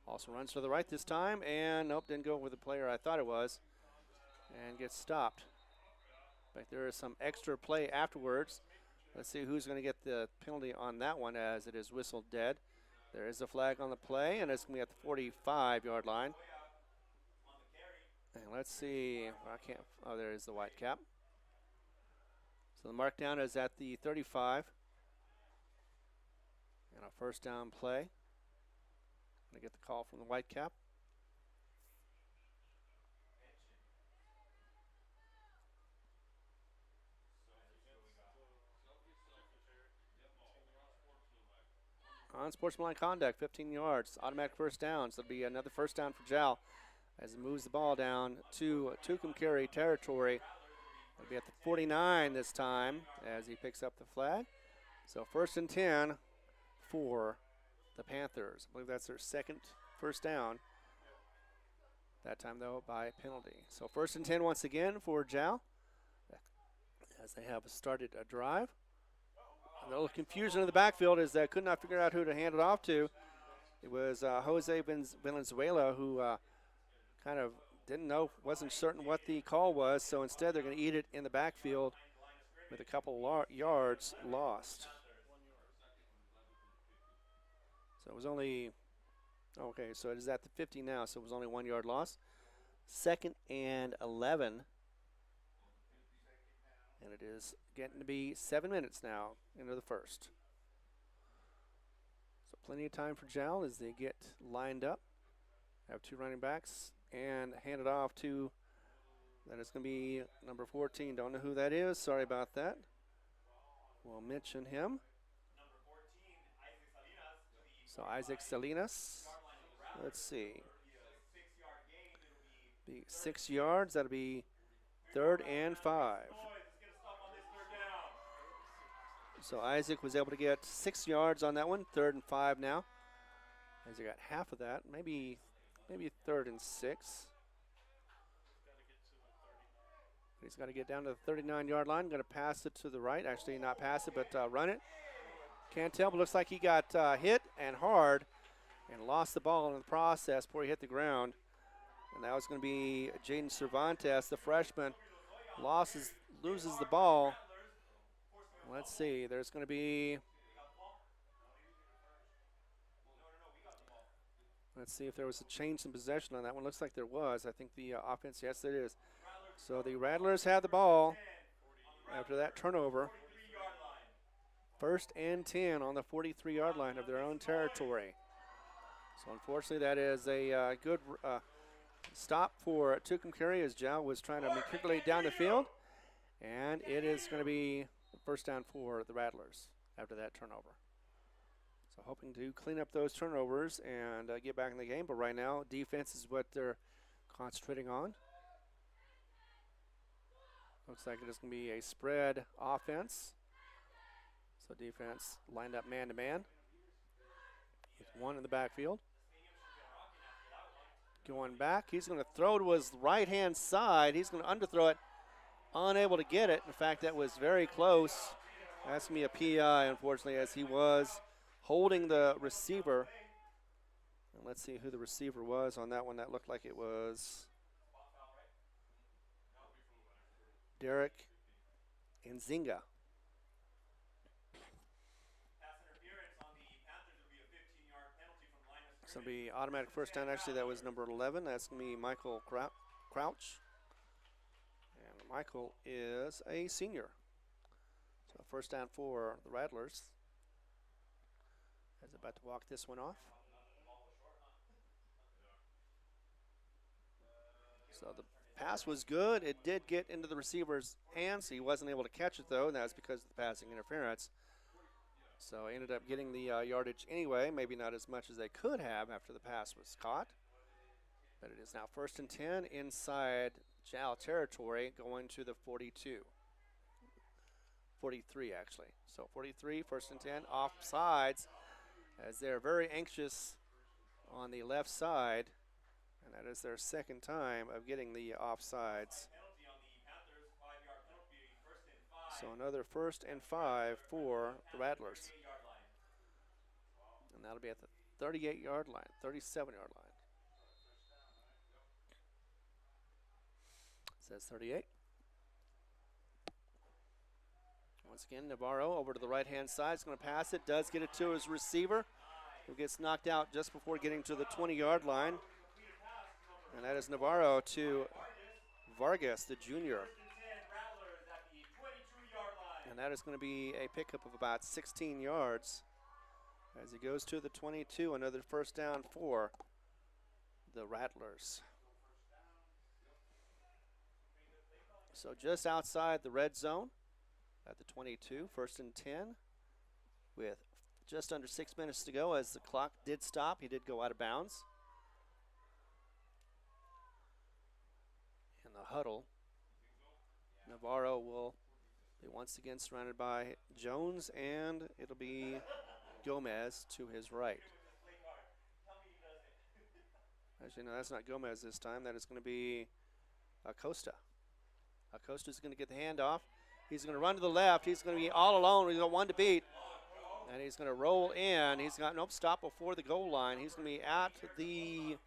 Also runs to the right this time, and nope, didn't go with the player I thought it was, and gets stopped. In fact, there is some extra play afterwards. Let's see who's going to get the penalty on that one, as it is whistled dead. There is a flag on the play, and it's going to be at the 45-yard line. And let's see, there is the white cap. So the mark down is at the 35. And a first down play. Going to get the call from the white cap. Unsportsmanlike conduct, 15 yards, automatic first down. So it'll be another first down for Jal as he moves the ball down to Tucumcari territory. It'll be at the 49 this time as he picks up the flag. So 1st and 10 for the Panthers. I believe that's their second first down. That time, though, by penalty. So 1st and 10 once again for Jal as they have started a drive. A little confusion in the backfield as they could not figure out who to hand it off to. It was Jose Valenzuela who kind of wasn't certain what the call was, so instead they're going to eat it in the backfield with a couple yards lost. So it was only, okay, so it is at the 50 now, so it was only 1 yard loss. 2nd and 11. And it is getting to be 7 minutes now into the first. So plenty of time for Jal as they get lined up. Have 2 running backs and hand it off to, that is going to be number 14. Don't know who that is. Sorry about that. We'll mention him. So Isaac Salinas. Let's see. Be 6 yards. That'll be 3rd and 5. So Isaac was able to get 6 yards on that one. 3rd and 5 now. As he got half of that. Maybe 3rd and 6. He's got to get down to the 39-yard line. Going to pass it to the right. Actually, not pass it, but run it. Can't tell, but looks like he got hit and hard and lost the ball in the process before he hit the ground. And that was going to be Jaden Cervantes, the freshman. Loses the ball. Let's see. There's going to be... Let's see if there was a change in possession on that one. Looks like there was. I think the offense, yes, there is. So the Rattlers have the ball after that turnover. 1st and 10 on the 43-yard line of their own territory. So unfortunately, that is a good stop for Tucumcari as Jal was trying to matriculate down the field. And it is going to be first down for the Rattlers after that turnover. So hoping to clean up those turnovers and get back in the game. But right now, defense is what they're concentrating on. Looks like it is going to be a spread offense. So defense lined up man-to-man. With 1 in the backfield. Going back, he's going to throw to his right-hand side. He's going to underthrow it. Unable to get it. In fact, that was very close. That's going to be a PI, unfortunately, as he was holding the receiver. And let's see who the receiver was on that one. That looked like it was Derek Nzinga. It's going to be automatic first down. Actually, that was number 11. That's going to be Michael Crouch. And Michael is a senior. So first down for the Rattlers. Is about to walk this one off. So the pass was good. It did get into the receiver's hands. He wasn't able to catch it, though, and that's because of the passing interference. So he ended up getting the yardage anyway, maybe not as much as they could have after the pass was caught. But it is now 1st and 10 inside Jal territory going to the 42. 43, actually. So 43, 1st and 10, offsides, as they're very anxious on the left side. And that is their 2nd time of getting the offsides. So another 1st and 5 for the Rattlers. And that'll be at the 38-yard line, 37-yard line. It says 38. Once again, Navarro over to the right-hand side. Is going to pass it. Does get it to his receiver, who gets knocked out just before getting to the 20-yard line. And that is Navarro to Vargas, the junior. And that is going to be a pickup of about 16 yards as he goes to the 22. Another first down for the Rattlers. So just outside the red zone at the 22, 1st and 10, with just under 6 minutes to go as the clock did stop. He did go out of bounds. In the huddle, Navarro will be once again surrounded by Jones, and it'll be Gomez to his right. Actually, no, that's not Gomez this time. That is going to be Acosta. Acosta's going to get the handoff. He's going to run to the left. He's going to be all alone. He's got 1 to beat. And he's going to roll in. He's got no stop before the goal line. He's going to be at the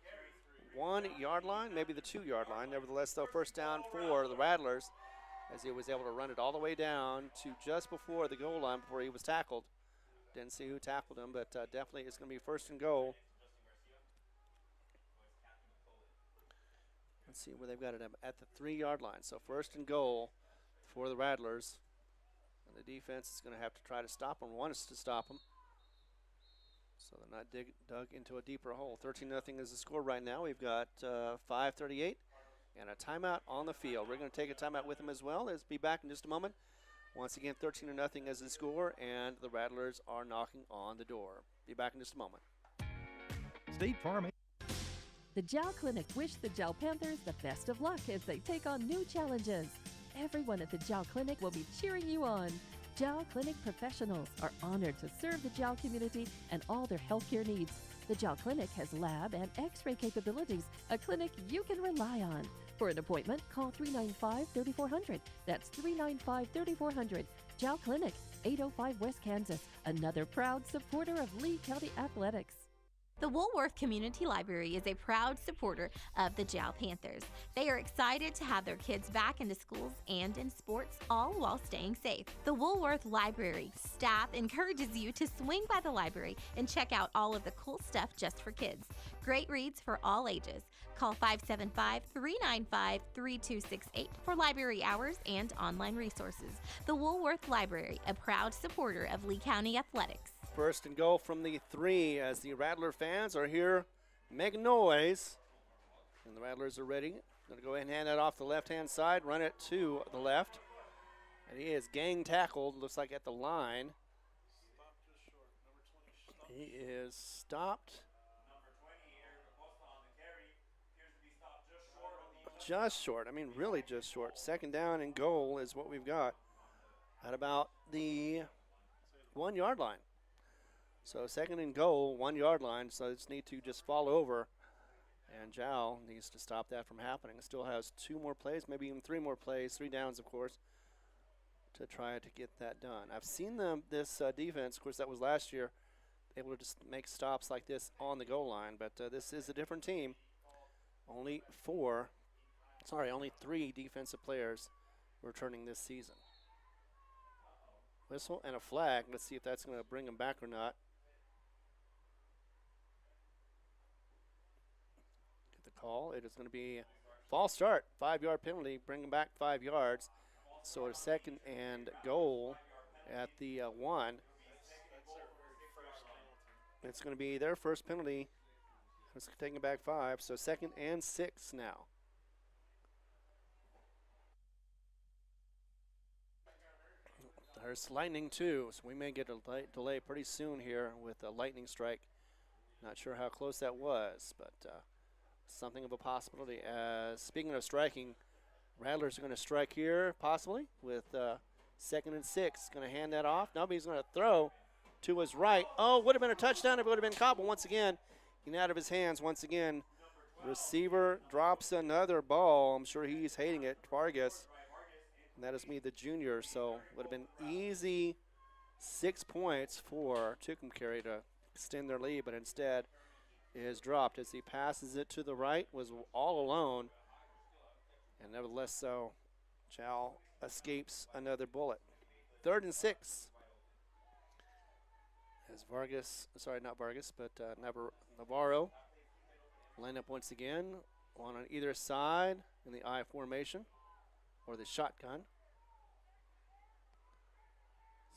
1-yard line, maybe the 2-yard line. Nevertheless, though, first down for the Rattlers as he was able to run it all the way down to just before the goal line before he was tackled. Didn't see who tackled him, but definitely it's going to be 1st and goal Let's see where they've got it at the 3-yard line. So first and goal for the Rattlers. And the defense is going to have to try to stop them, wants to stop them. So they're not dug into a deeper hole. 13-0 is the score right now. We've got 5:38 and a timeout on the field. We're going to take a timeout with them as well. Let's be back in just a moment. Once again, 13-0 is the score, and the Rattlers are knocking on the door. Be back in just a moment. State Farm. The Jal Clinic wish the Jal Panthers the best of luck as they take on new challenges. Everyone at the Jal Clinic will be cheering you on. Jal Clinic professionals are honored to serve the Jal community and all their healthcare needs. The Jal Clinic has lab and x-ray capabilities, a clinic you can rely on. For an appointment, call 395-3400. That's 395-3400. Jal Clinic, 805 West Kansas, another proud supporter of Lee County Athletics. The Woolworth Community Library is a proud supporter of the Jal Panthers. They are excited to have their kids back into schools and in sports, all while staying safe. The Woolworth Library staff encourages you to swing by the library and check out all of the cool stuff just for kids. Great reads for all ages. Call 575-395-3268 for library hours and online resources. The Woolworth Library, a proud supporter of Lee County Athletics. First and goal from the 3 as the Rattler fans are here making noise. And the Rattlers are ready. Going to go ahead and hand that off the left-hand side, run it to the left. And he is gang tackled, looks like at the line. He is stopped. Just short. I mean, really just short. Second down and goal is what we've got at about the 1-yard line. So second and goal, 1-yard line. So it's need to just fall over. And Jal needs to stop that from happening. Still has 2 more plays, maybe even 3 more plays, 3 downs, of course, to try to get that done. I've seen them, this defense, of course, that was last year, able to just make stops like this on the goal line. But this is a different team. Only 3 defensive players returning this season. Whistle and a flag. Let's see if that's going to bring them back or not. Get the call. It is going to be false start. 5-yard penalty. Bring them back 5 yards. So a second and goal at the 1. It's going to be their first penalty. It's taking back 5. So second and 6 now. There's lightning too, so we may get a delay pretty soon here with a lightning strike. Not sure how close that was, but something of a possibility. Speaking of striking, Rattlers are going to strike here, possibly, with second and 6. Going to hand that off. Nobody's going to throw to his right. Oh, would have been a touchdown if it would have been caught, but once again, getting out of his hands once again. Receiver drops another ball. I'm sure he's hating it, Vargas. And that is me, the junior, so would have been easy 6 points for Tucumcari to extend their lead, but instead is dropped as he passes it to the right, was all alone. And nevertheless, so Jal escapes another bullet. 3rd and 6. As Navarro line up once again, one on either side in the I formation. Or the shotgun.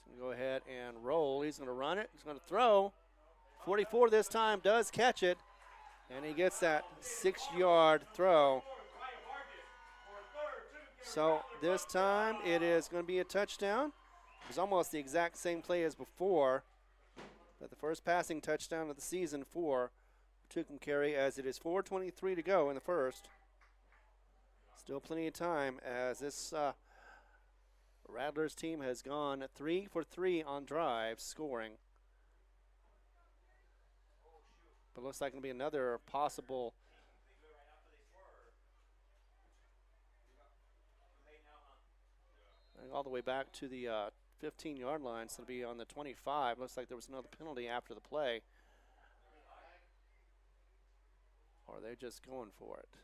He's going to go ahead and roll. He's going to run it. He's going to throw. 44 this time, does catch it. And he gets that 6-yard throw. So this time it is going to be a touchdown. It was almost the exact same play as before. But the first passing touchdown of the season for Tucumcari, as it is 4:23 to go in the first. Still plenty of time as this Rattlers team has gone 3 for 3 on drives scoring. But looks like it'll be another possible all the way back to the 15-yard line. So it'll be on the 25. Looks like there was another penalty after the play. Or are they just going for it?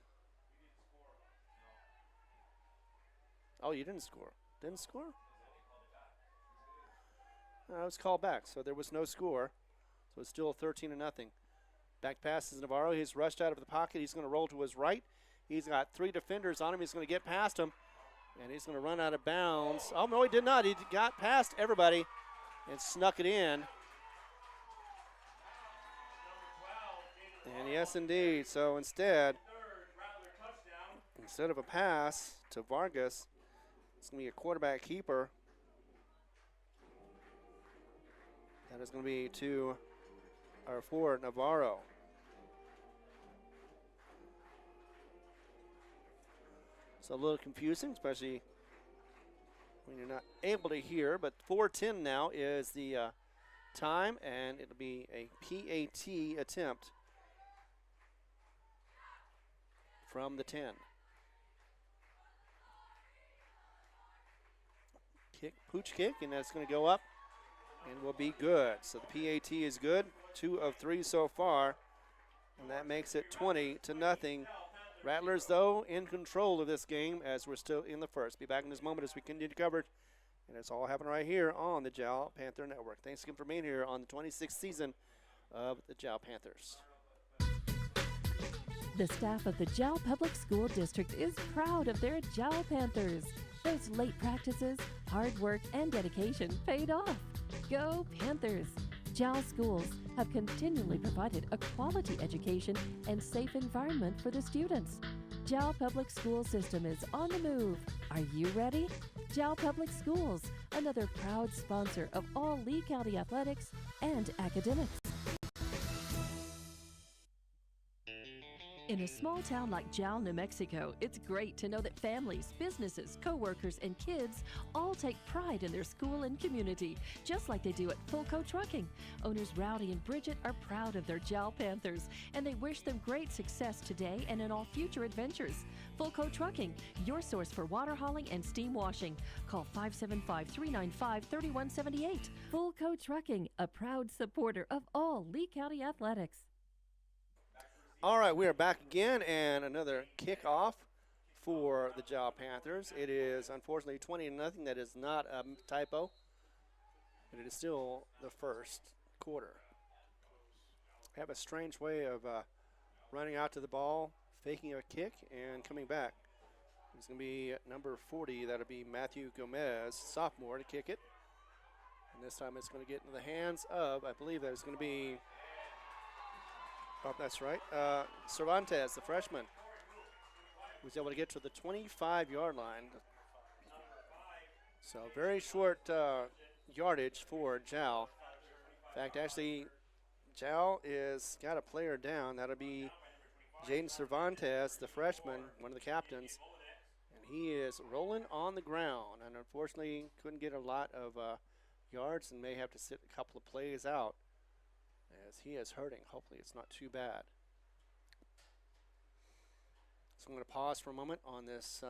Oh, you didn't score. Didn't score? No, it was called back, so there was no score. So it's still 13-0. Back passes Navarro. He's rushed out of the pocket. He's going to roll to his right. He's got 3 defenders on him. He's going to get past him, and he's going to run out of bounds. Oh, no, he did not. He got past everybody and snuck it in. And yes, indeed. So instead of a pass to Vargas, it's going to be a quarterback keeper. That is going to be to our forward, Navarro. So a little confusing, especially when you're not able to hear, but 4:10 now is the time, and it'll be a PAT attempt from the 10. Pooch kick, and that's going to go up and will be good. So the PAT is good, 2 of 3 so far, and that makes it 20-0. Rattlers, though, in control of this game as we're still in the first. Be back in this moment as we continue coverage, and it's all happening right here on the Jal Panther Network. Thanks again for being here on the 26th season of the Jal Panthers. The staff of the Jal Public School District is proud of their Jal Panthers. Those late practices, hard work, and dedication paid off. Go Panthers! Jal schools have continually provided a quality education and safe environment for the students. Jal Public School System is on the move. Are you ready? Jal Public Schools, another proud sponsor of all Lee County athletics and academics. In a small town like Jal, New Mexico, it's great to know that families, businesses, co-workers, and kids all take pride in their school and community, just like they do at Fulco Trucking. Owners Rowdy and Bridget are proud of their Jal Panthers, and they wish them great success today and in all future adventures. Fulco Trucking, your source for water hauling and steam washing. Call 575-395-3178. Fulco Trucking, a proud supporter of all Lee County athletics. All right, we are back again, and another kickoff for the Jal Panthers. It is unfortunately 20-0. That is not a typo, but it is still the first quarter. They have a strange way of running out to the ball, faking a kick, and coming back. It's going to be number 40. That'll be Matthew Gomez, sophomore, to kick it. And this time it's going to get into the hands of, I believe that is going to be, oh, that's right, Cervantes, the freshman, was able to get to the 25-yard line. So very short yardage for Jal. In fact, actually, Jal is got a player down. That'll be Jaden Cervantes, the freshman, one of the captains. And he is rolling on the ground, and unfortunately couldn't get a lot of yards and may have to sit a couple of plays out, as he is hurting. Hopefully it's not too bad. So I'm going to pause for a moment on this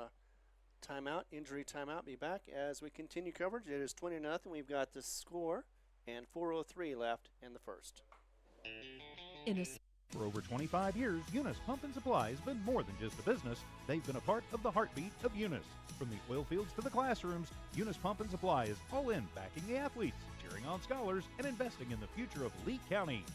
timeout, injury timeout. Be back as we continue coverage. It is 20-0. We've got the score and 4:03 left in the first. For over 25 years, Eunice Pump and Supply has been more than just a business. They've been a part of the heartbeat of Eunice. From the oil fields to the classrooms, Eunice Pump and Supply is all in backing the athletes, cheering on scholars, and investing in the future of Lee County.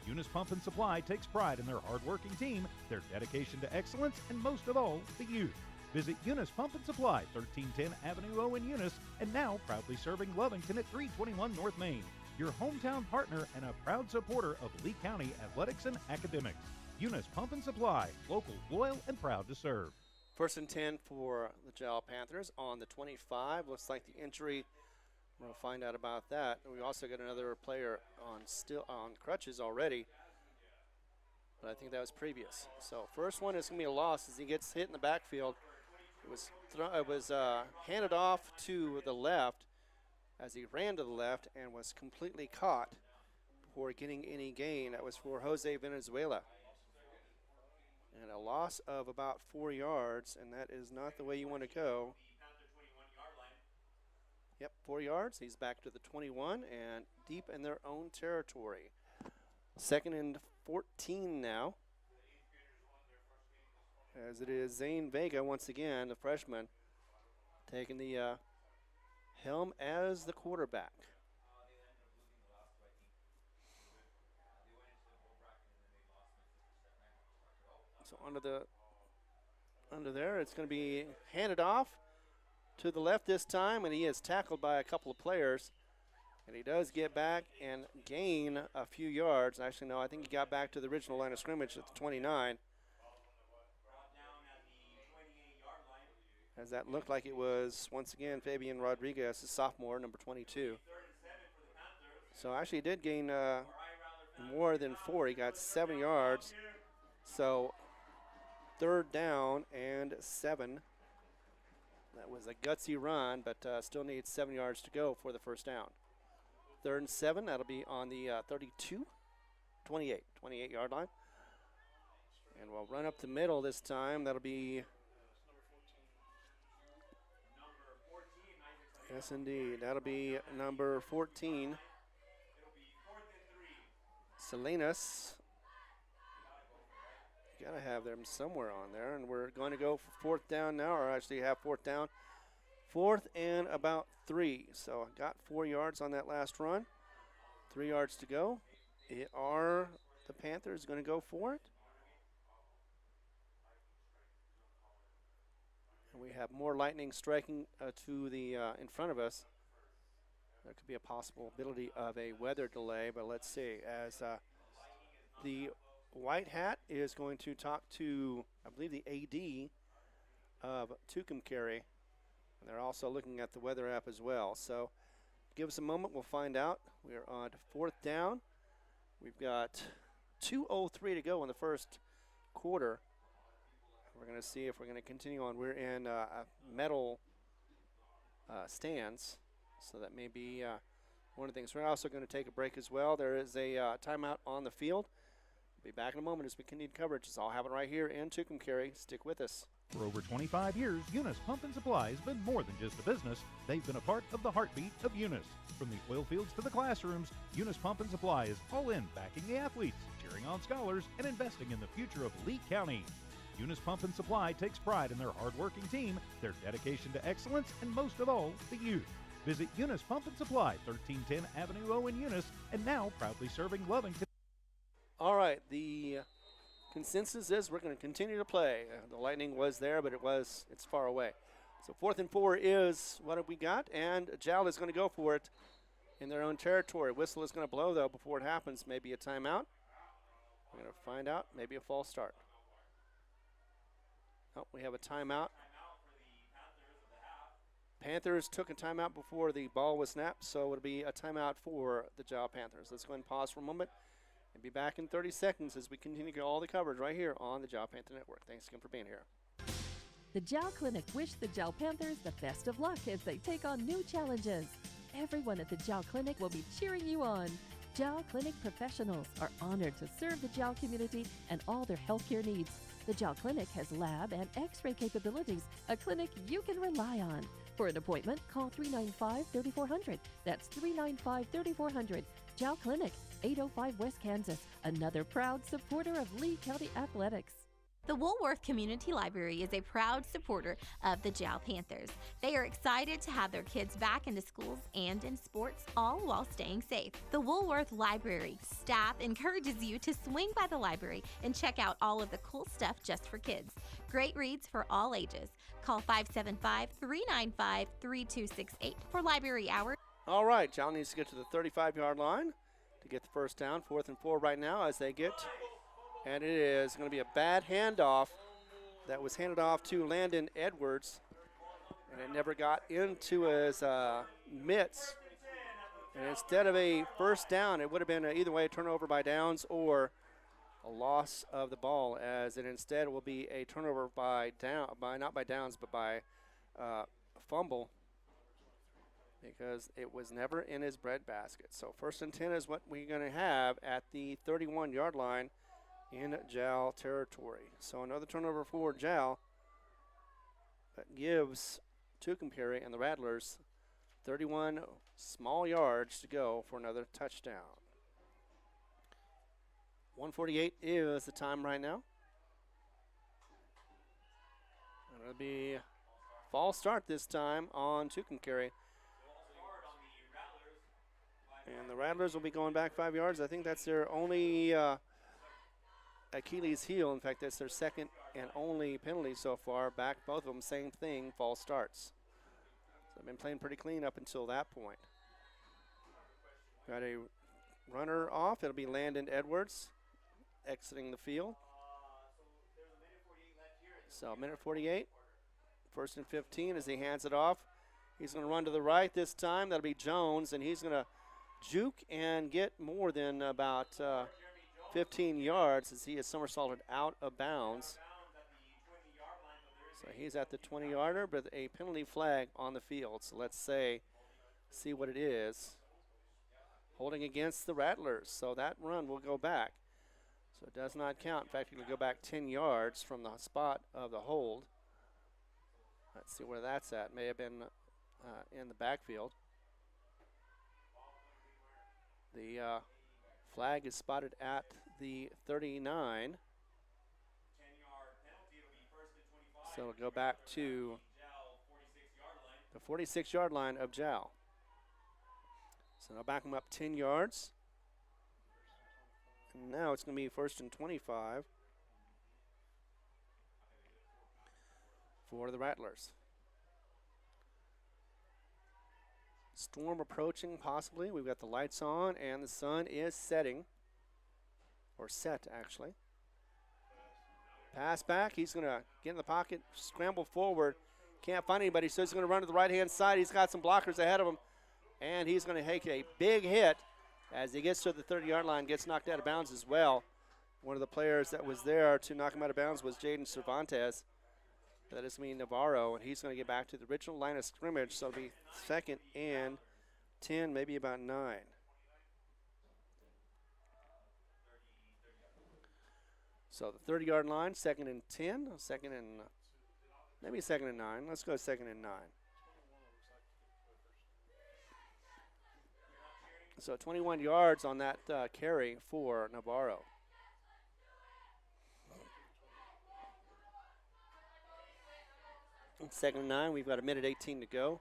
Eunice Pump and Supply takes pride in their hard-working team, their dedication to excellence, and most of all, the youth. Visit Eunice Pump and Supply, 1310 Avenue O in Eunice, and now proudly serving Lovington at 321 North Main. Your hometown partner and a proud supporter of Lee County athletics and academics. Eunice Pump and Supply, local, loyal, and proud to serve. 1st and 10 for the Jal Panthers on the 25. Looks like the injury, we'll find out about that. We also got another player on crutches already, but I think that was previous. So first one is going to be a loss as he gets hit in the backfield. It was handed off to the left as he ran to the left and was completely caught before getting any gain. That was for Jose Venezuela. And a loss of about 4 yards, and that is not the way you want to go. Yep, 4 yards. He's back to the 21 and deep in their own territory. 2nd and 14 now, as it is Zane Vega once again, the freshman, taking the helm as the quarterback. So under the under there. It's going to be handed off to the left this time, and he is tackled by a couple of players. And he does get back and gain a few yards. Actually, no, I think he got back to the original line of scrimmage at the 29. As that looked like it was, once again, Fabian Rodriguez, a sophomore, number 22. So actually he did gain more than 4. He got 7 yards. So 3rd down and 7. That was a gutsy run, but still needs 7 yards to go for the first down. 3rd and 7, that'll be on the 28-yard line. And we'll run up the middle this time. That'll be, yes indeed, that'll be number 14. Salinas. Gotta have them somewhere on there, and we're going to go for 4th down now, or actually have 4th down. 4th and about 3. So got 4 yards on that last run. 3 yards to go. Are the Panthers going to go for it? And we have more lightning striking to the in front of us. There could be a possibility of a weather delay, but let's see. As the White Hat is going to talk to, I believe, the AD of Tucumcari. And they're also looking at the weather app as well. So give us a moment, we'll find out. We're on 4th down. We've got 2:03 to go in the first quarter. We're going to see if we're going to continue on. We're in metal stands, so that may be one of the things. We're also going to take a break as well. There is a timeout on the field. We'll be back in a moment as we continue coverage. It's all happening right here in Tucumcari. Stick with us. For over 25 years, Eunice Pump and Supply has been more than just a business. They've been a part of the heartbeat of Eunice. From the oil fields to the classrooms, Eunice Pump and Supply is all in backing the athletes, cheering on scholars, and investing in the future of Lee County. Eunice Pump and Supply takes pride in their hard-working team, their dedication to excellence, and most of all, the youth. Visit Eunice Pump and Supply, 1310 Avenue O in Eunice, and now proudly serving Lovington. All right, the consensus is we're going to continue to play. The lightning was there, but it's far away. So 4th and 4 is what have we got, and Jal is going to go for it in their own territory. Whistle is going to blow, though, before it happens. Maybe a timeout. We're going to find out. Maybe a false start. Oh, we have a timeout. Panthers took a timeout before the ball was snapped, so it'll be a timeout for the Jal Panthers. Let's go ahead and pause for a moment and be back in 30 seconds as we continue to get all the coverage right here on the Jal Panther Network. Thanks again for being here. The Jal Clinic wish the Jal Panthers the best of luck as they take on new challenges. Everyone at the Jal Clinic will be cheering you on. Jal Clinic professionals are honored to serve the Jal community and all their healthcare needs. The Jal Clinic has lab and x-ray capabilities, a clinic you can rely on. For an appointment, call 395-3400. That's 395-3400. Jal Clinic, 805 West Kansas, another proud supporter of Lee County Athletics. The Woolworth Community Library is a proud supporter of the Jal Panthers. They are excited to have their kids back into schools and in sports, all while staying safe. The Woolworth Library staff encourages you to swing by the library and check out all of the cool stuff just for kids. Great reads for all ages. Call 575-395-3268 for library hours. All right, Jal needs to get to the 35-yard line to get the first down. 4th and 4 right now as they get. And it is going to be a bad handoff that was handed off to Landon Edwards. And it never got into his mitts. And instead of a first down, it would have been either way a turnover by downs or a loss of the ball, as it instead will be a turnover by not by downs, but by fumble, because it was never in his breadbasket. So 1st and 10 is what we're going to have at the 31-yard line in Jal territory. So another turnover for Jal that gives Tucumcari and the Rattlers 31 small yards to go for another touchdown. 1:48 is the time right now. And it'll be false start this time on Tucumcari. And the Rattlers will be going back 5 yards. I think that's their only Achilles heel. In fact, that's their second and only penalty so far. Back, both of them, same thing, false starts. So they've been playing pretty clean up until that point. Got a runner off. It'll be Landon Edwards exiting the field. So minute 48, 1st and 15 as he hands it off. He's going to run to the right this time. That'll be Jones, and he's going to juke and get more than about 15 yards as he is somersaulted out of bounds. So he's at the 20-yarder, but a penalty flag on the field. So let's see what it is. Holding against the Rattlers, so that run will go back. So it does not count. In fact, it will go back 10 yards from the spot of the hold. Let's see where that's at. May have been in the backfield. The flag is spotted at the 39. So it'll go back to the 46-yard line of Jal. So they'll back him up 10 yards. And now it's going to be 1st and 25 for the Rattlers. Storm approaching, possibly. We've got the lights on, and the sun is setting. Or set, actually. Pass back. He's going to get in the pocket, scramble forward. Can't find anybody, so he's going to run to the right-hand side. He's got some blockers ahead of him. And he's going to take a big hit as he gets to the 30-yard line, gets knocked out of bounds as well. One of the players that was there to knock him out of bounds was Jaden Cervantes. That is me, Navarro, and he's going to get back to the original line of scrimmage, so it'll be 2nd and 10, maybe about 9. So the 30-yard line, 2nd and 10, 2nd and maybe 2nd and 9. Let's go 2nd and 9. So 21 yards on that carry for Navarro. Second and 9, we've got a minute 18 to go.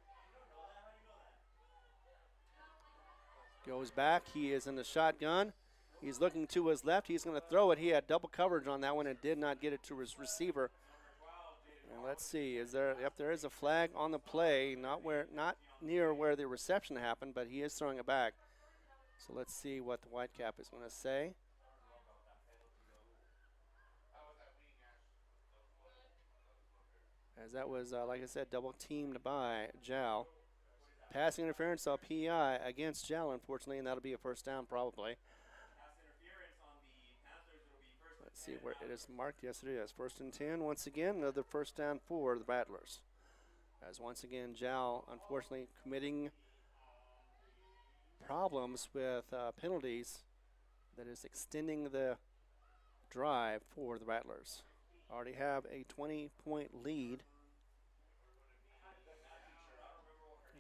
Goes back, he is in the shotgun. He's looking to his left, he's going to throw it. He had double coverage on that one and did not get it to his receiver. And let's see, there is a flag on the play, not near where the reception happened, but he is throwing it back. So let's see what the Whitecap is going to say. As that was, like I said, double teamed by Jal. Passing interference, so PI against Jal, unfortunately, and that'll be a first down probably. Let's see where it is marked. Yes, it is. 1st and 10. Once again, another first down for the Rattlers. As once again, Jal, unfortunately, committing problems with penalties that is extending the drive for the Rattlers. Already have a 20-point lead.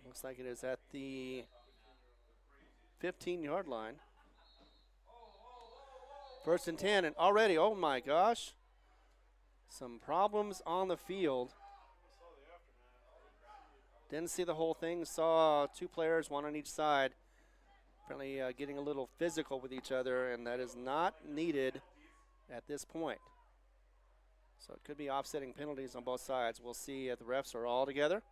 Looks like it is at the 15-yard line. 1st and 10, and already, oh my gosh, some problems on the field. Didn't see the whole thing, saw 2 players, 1 on each side, apparently getting a little physical with each other, and that is not needed at this point. So it could be offsetting penalties on both sides. We'll see if the refs are all together.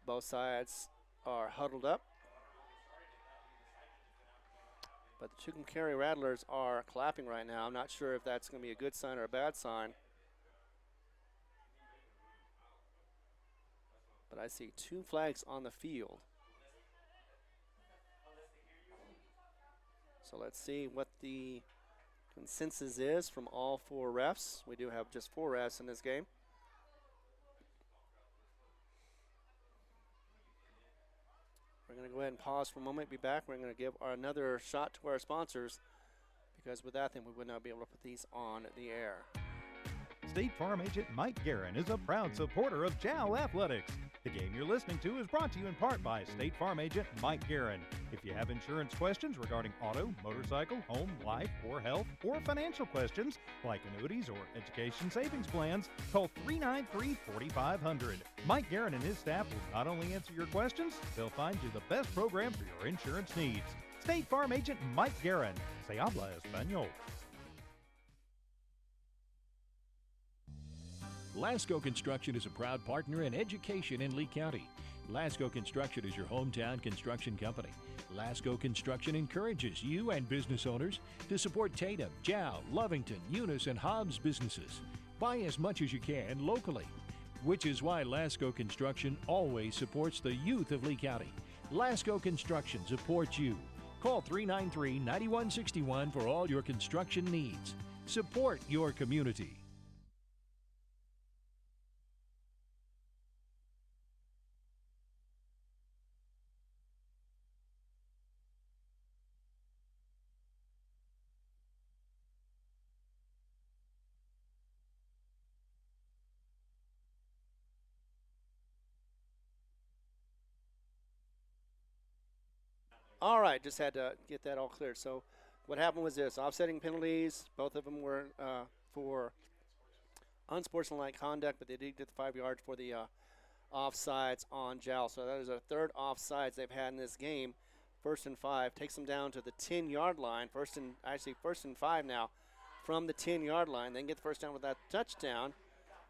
Both sides are huddled up. But the Tucumcari Rattlers are clapping right now. I'm not sure if that's going to be a good sign or a bad sign. But I see 2 flags on the field. So let's see what the consensus is from all 4 refs. We do have just 4 refs in this game. We're going to go ahead and pause for a moment, be back. We're going to give another shot to our sponsors, because without them we would not be able to put these on the air. State Farm agent Mike Guerin is a proud supporter of Jal Athletics. The game you're listening to is brought to you in part by State Farm agent Mike Guerin. If you have insurance questions regarding auto, motorcycle, home, life, or health, or financial questions like annuities or education savings plans, call 393-4500. Mike Guerin and his staff will not only answer your questions, they'll find you the best program for your insurance needs. State Farm agent Mike Guerin. Se habla español. Lasco Construction is a proud partner in education in Lee County. Lasco Construction is your hometown construction company. Lasco Construction encourages you and business owners to support Tatum, Jal, Lovington, Eunice, and Hobbs businesses. Buy as much as you can locally, which is why Lasco Construction always supports the youth of Lee County. Lasco Construction supports you. Call 393-9161 for all your construction needs. Support your community. All right, just had to get that all cleared. So what happened was this: offsetting penalties. Both of them were for unsportsmanlike conduct, but they did get the 5 yards for the offsides on Jal. So that is our third offsides they've had in this game. 1st and 5 takes them down to the 10-yard line. First and 5 now from the 10-yard line. They can get the first down with that touchdown,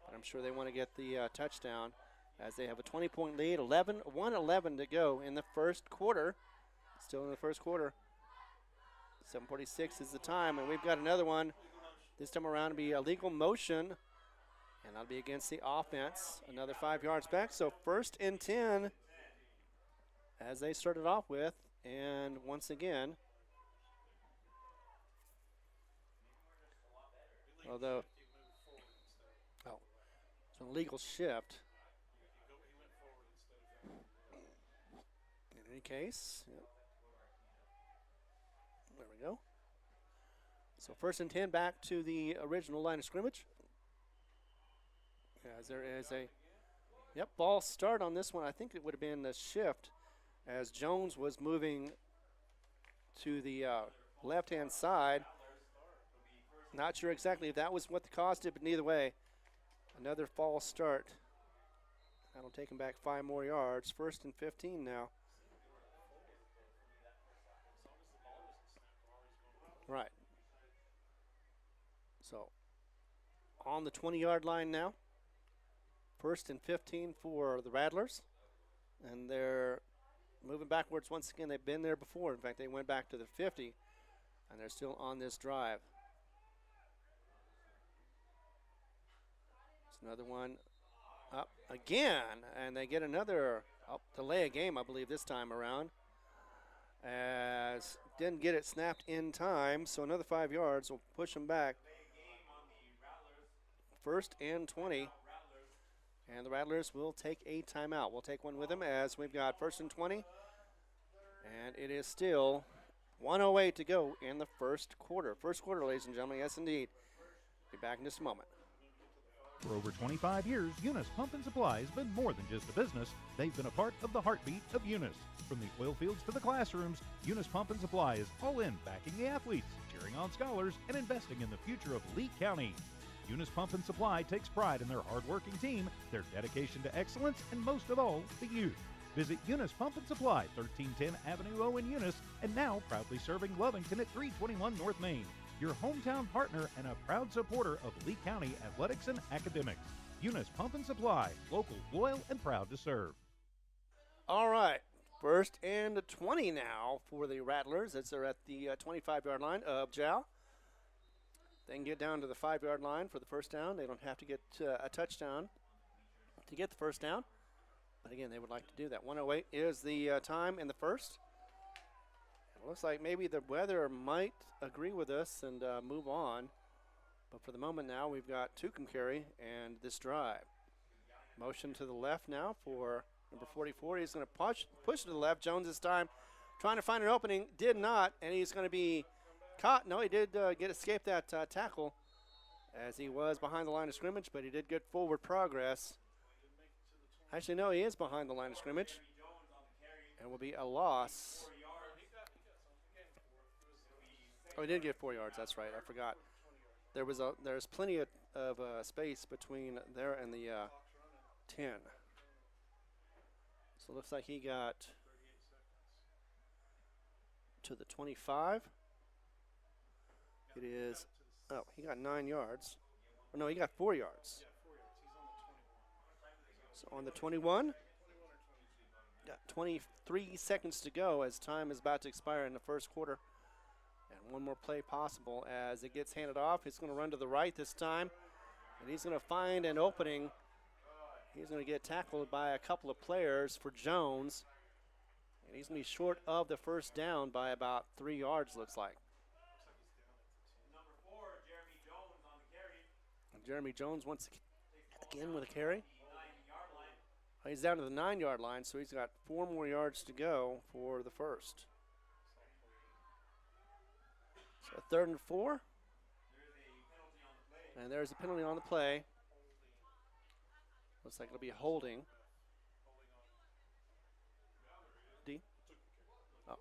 but I'm sure they want to get the touchdown as they have a 20-point lead. 1:11 to go in the first quarter. Still in the first quarter. 7:46 is the time, and we've got another one. This time around to be a legal motion, and that'll be against the offense. Another 5 yards back. So 1st and 10 as they started off with. And once again, although, it's an illegal shift. In any case, yep. There we go. So 1st and 10 back to the original line of scrimmage. As there is a, ball start on this one. I think it would have been the shift as Jones was moving to the left-hand side. Not sure exactly if that was what caused it, but neither way, another false start. That'll take him back 5 more yards. 1st and 15 now. Right. So, on the 20-yard line now. 1st and 15 for the Rattlers. And they're moving backwards once again. They've been there before. In fact, they went back to the 50, and they're still on this drive. It's another one up again, and they get another delay a game, I believe, this time around. As didn't get it snapped in time, so another 5 yards will push them back. 1st and 20. And the Rattlers will take a timeout. We'll take one with them as we've got 1st and 20. And it is still 1:08 to go in the first quarter. First quarter, ladies and gentlemen, yes indeed. Be back in just a moment. For over 25 years, Eunice Pump and Supply has been more than just a business. They've been a part of the heartbeat of Eunice. From the oil fields to the classrooms, Eunice Pump and Supply is all in backing the athletes, cheering on scholars, and investing in the future of Lee County. Eunice Pump and Supply takes pride in their hard-working team, their dedication to excellence, and most of all, the youth. Visit Eunice Pump and Supply, 1310 Avenue O in Eunice, and now proudly serving Lovington at 321 North Main. Your hometown partner and a proud supporter of Lee County athletics and academics. Eunice Pump and Supply, local, loyal, and proud to serve. All right, 1st and 20 now for the Rattlers as they're at the 25-yard line of Jal. They can get down to the 5-yard line for the first down. They don't have to get a touchdown to get the first down. But again, they would like to do that. 1:08 is the time in the first. It looks like maybe the weather might agree with us and move on. But for the moment now, we've got Tucumcari and this drive. Motion to the left now for number 44. He's going to push to the left. Jones this time trying to find an opening. Did not, and he's going to be caught. No, he did escape that tackle as he was behind the line of scrimmage, but he did good forward progress. Actually, no, he is behind the line of scrimmage. And will be a loss. Oh, he did get 4 yards. That's right. I forgot. There's plenty of space between there and the 10. So it looks like he got to the 25. It is, he got 9 yards. Oh, no, he got 4 yards. So on the 21, got 23 seconds to go as time is about to expire in the first quarter. And one more play possible as it gets handed off. He's going to run to the right this time, and he's going to find an opening. He's going to get tackled by a couple of players for Jones, and he's going to be short of the first down by about 3 yards, looks like. And Jeremy Jones once again with a carry. He's down to the 9-yard line, so he's got 4 more yards to go for the first. So 3rd and 4. And there's a penalty on the play. Looks like it'll be a holding. D. Oh.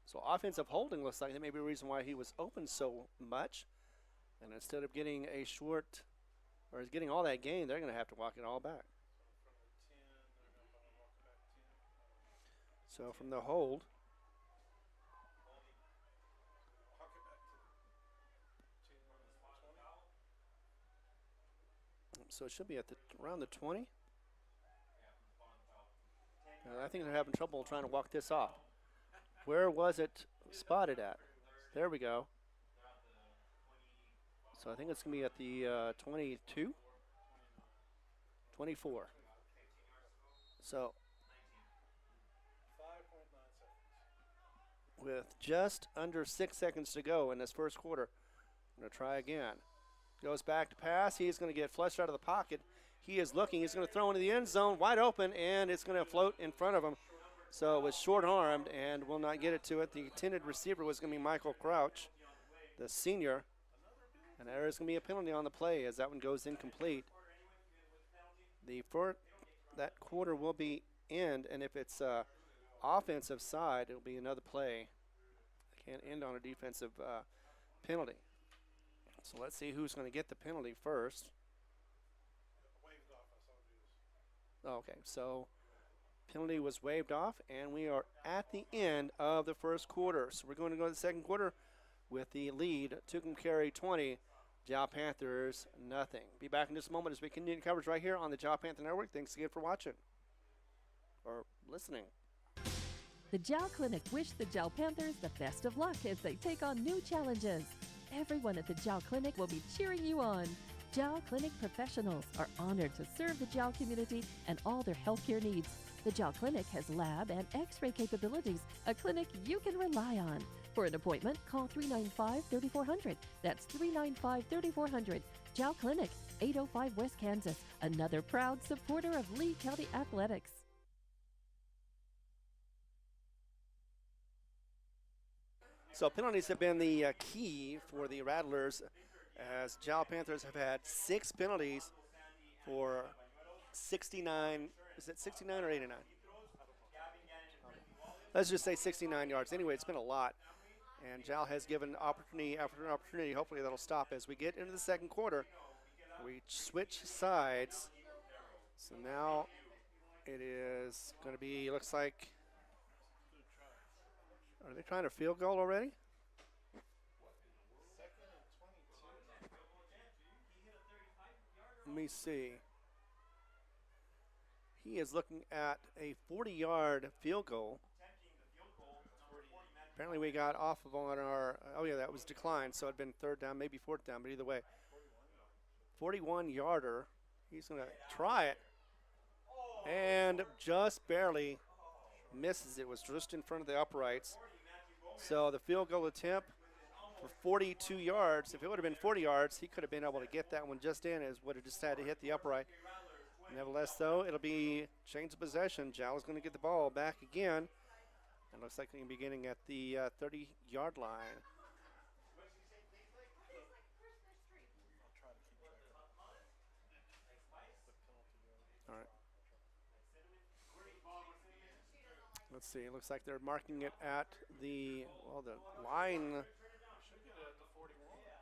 So offensive holding looks like that may be a reason why he was open so much. And instead of getting a short, or getting all that gain, they're going to have to walk it all back. So from the hold, so it should be at around the 20. I think they're having trouble trying to walk this off. Where was it spotted at? There we go. So I think it's going to be at the 22, 24. So with just under 6 seconds to go in this first quarter, I'm going to try again. Goes back to pass. He's going to get flushed out of the pocket. He is looking. He's going to throw into the end zone, wide open, and it's going to float in front of him. So it was short-armed and will not get it to it. The intended receiver was going to be Michael Crouch, the senior. And there is going to be a penalty on the play as that one goes incomplete. That quarter will be end, and if it's offensive side, it'll be another play. Can't end on a defensive penalty. So let's see who's going to get the penalty first. Okay, so penalty was waved off, and we are at the end of the first quarter. So we're going to go to the second quarter with the lead, Tucumcari 20, Jal Panthers nothing. Be back in just a moment as we continue coverage right here on the Jal Panther Network. Thanks again for watching or listening. The Jal Clinic wish the Jal Panthers the best of luck as they take on new challenges. Everyone at the Jal Clinic will be cheering you on. Jal Clinic professionals are honored to serve the Jal community and all their healthcare needs. The Jal Clinic has lab and x-ray capabilities, a clinic you can rely on. For an appointment, call 395-3400. That's 395-3400. Jal Clinic, 805 West Kansas, another proud supporter of Lee County Athletics. So penalties have been the key for the Rattlers, as Jal Panthers have had 6 penalties for 69. Is it 69 or 89? Let's just say 69 yards. Anyway, it's been a lot. And Jal has given opportunity after opportunity. Hopefully that'll stop as we get into the second quarter. We switch sides. So now it is going to be, looks like, are they trying a field goal already? Let me see. He is looking at a 40-yard field goal. Apparently we got off of on our, oh yeah, that was declined, so it had been 3rd down, maybe 4th down, but either way. 41-yarder. He's going to try it. And just barely misses. It was just in front of the uprights. So the field goal attempt for 42 yards. If it would have been 40 yards, he could have been able to get that one just in, as would have just had to hit the upright. Nevertheless, though, it'll be change of possession. Jal is going to get the ball back again. It looks like he'll be beginning at the 30-yard line. All right. Let's see. It looks like they're marking it at the line.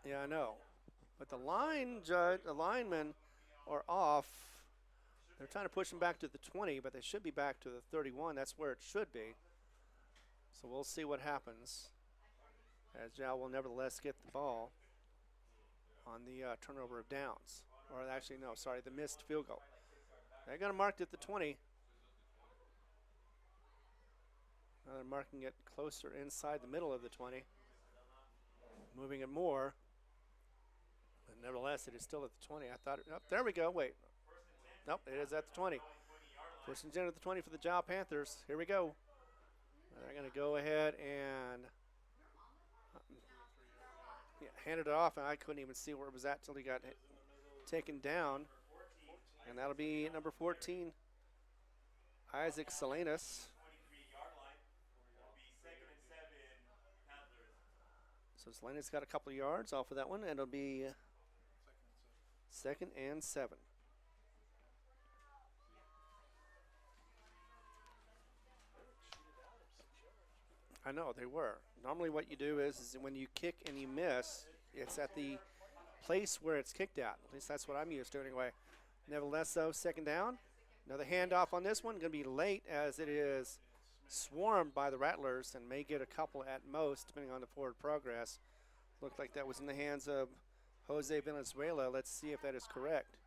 Yeah, I know. But the linemen are off. They're trying to push them back to the 20, but they should be back to the 31. That's where it should be. So we'll see what happens, as Jal will nevertheless get the ball on the turnover of downs. Or actually, no, sorry, the missed field goal. They're going to mark it at the 20. Now they're marking it closer inside the middle of the 20. Moving it more. But nevertheless, it is still at the 20. I thought, oh, there we go. Wait. Nope, it is at the 20. First and 10 at the 20 for the Jal Panthers. Here we go. They're going to go ahead and handed it off, and I couldn't even see where it was at till he got taken down. And that'll be number 14, Isaac Salinas. So Salinas got a couple of yards off of that one, and it'll be 2nd and 7. I know, they were. Normally what you do is when you kick and you miss, it's at the place where it's kicked at. At least that's what I'm used to anyway. Nevertheless, though, 2nd down. Another handoff on this one. Going to be late as it is swarmed by the Rattlers and may get a couple at most, depending on the forward progress. Looked like that was in the hands of Jose Venezuela. Let's see if that is correct.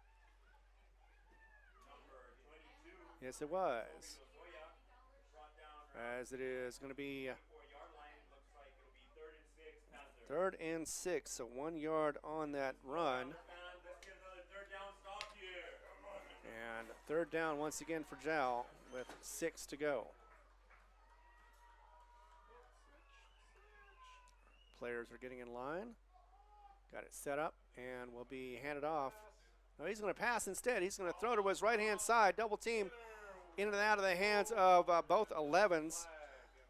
Yes, it was. As it is going to be 3rd and 6, so 1 yard on that run. And 3rd down once again for Jal with 6 to go. Players are getting in line. Got it set up and will be handed off. No, he's going to pass instead. He's going to throw to his right-hand side. Double team in and out of the hands of both 11s.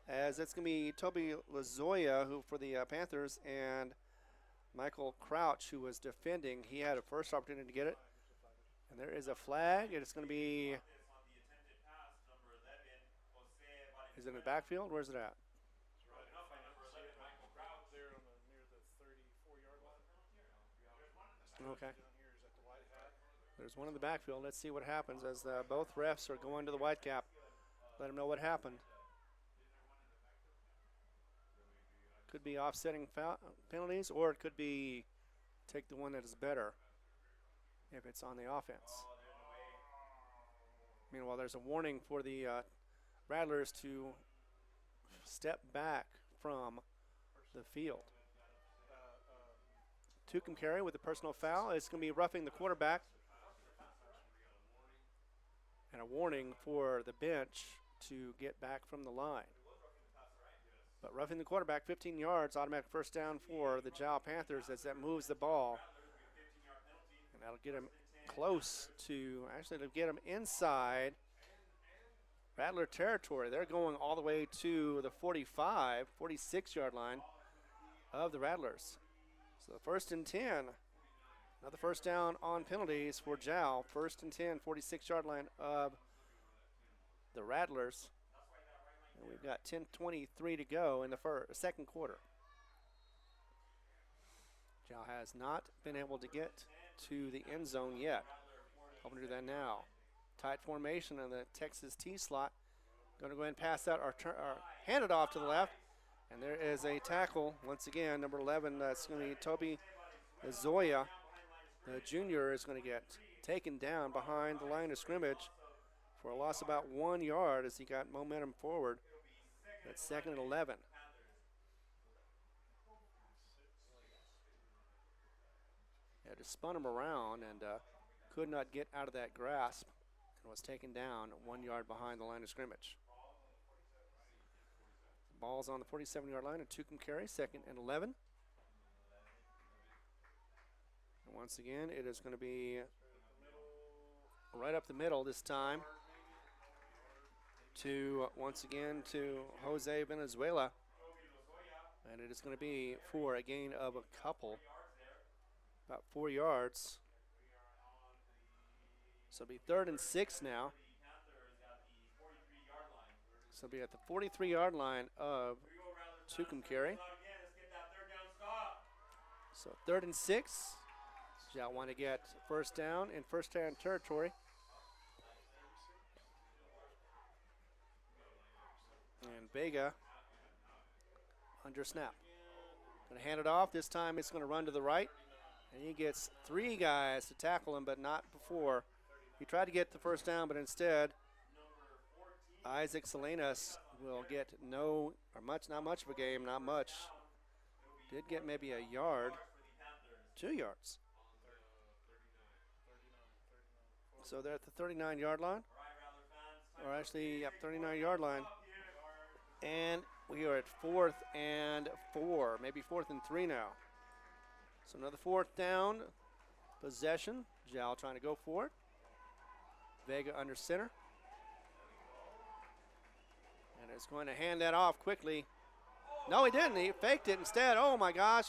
As it's going to be Toby Lazoya, who for the Panthers, and Michael Crouch, who was defending. He had a first opportunity to get it. And there is a flag. It's going to be, is it in the backfield? Where's it at? Okay. There's one in the backfield. Let's see what happens as both refs are going to the white cap. Let them know what happened. Could be offsetting penalties, or it could be take the one that is better if it's on the offense. Meanwhile, there's a warning for the Rattlers to step back from the field. Tucumcari with a personal foul. It's going to be roughing the quarterback. And a warning for the bench to get back from the line. But roughing the quarterback, 15 yards, automatic first down for the Jal Panthers as that moves the ball. And that'll get him close to, actually it'll get him inside Rattler territory. They're going all the way to the 45, 46-yard line of the Rattlers. So 1st and 10. Another first down on penalties for Jal. 1st and 10, 46-yard line of the Rattlers. And we've got 10:23 to go in the second quarter. Jal has not been able to get to the end zone yet. Hoping to do that now. Tight formation in the Texas T slot. Going to go ahead and pass out or hand it off to the left. And there is a tackle. Once again, number 11, that's going to be Toby Zoya. The junior is going to get taken down behind the line of scrimmage for a loss of about 1 yard as he got momentum forward. That's 2nd and 11. Yeah, just spun him around and could not get out of that grasp and was taken down 1 yard behind the line of scrimmage. Ball's on the 47-yard line of Tucumcari, 2nd and 11. And once again, it is going to be right up the middle this time to, once again, to Jose Venezuela. And it is going to be for a gain of a couple, about 4 yards. So it'll be 3rd and 6 now. So it'll be at the 43-yard line of Tucumcari. So 3rd and 6. Jal want to get first down in first down territory. And Vega under snap. Going to hand it off. This time it's going to run to the right. And he gets 3 guys to tackle him, but not before He tried to get the first down, but instead Isaac Salinas will get not much of a game, not much. Did get maybe a yard, 2 yards. So they're at the 39-yard line. Or actually, yep, 39-yard line. And we are at 4th and 4, maybe 4th and 3 now. So another 4th down possession. Jal trying to go for it. Vega under center. And is going to hand that off quickly. No, he didn't. He faked it instead. Oh, my gosh.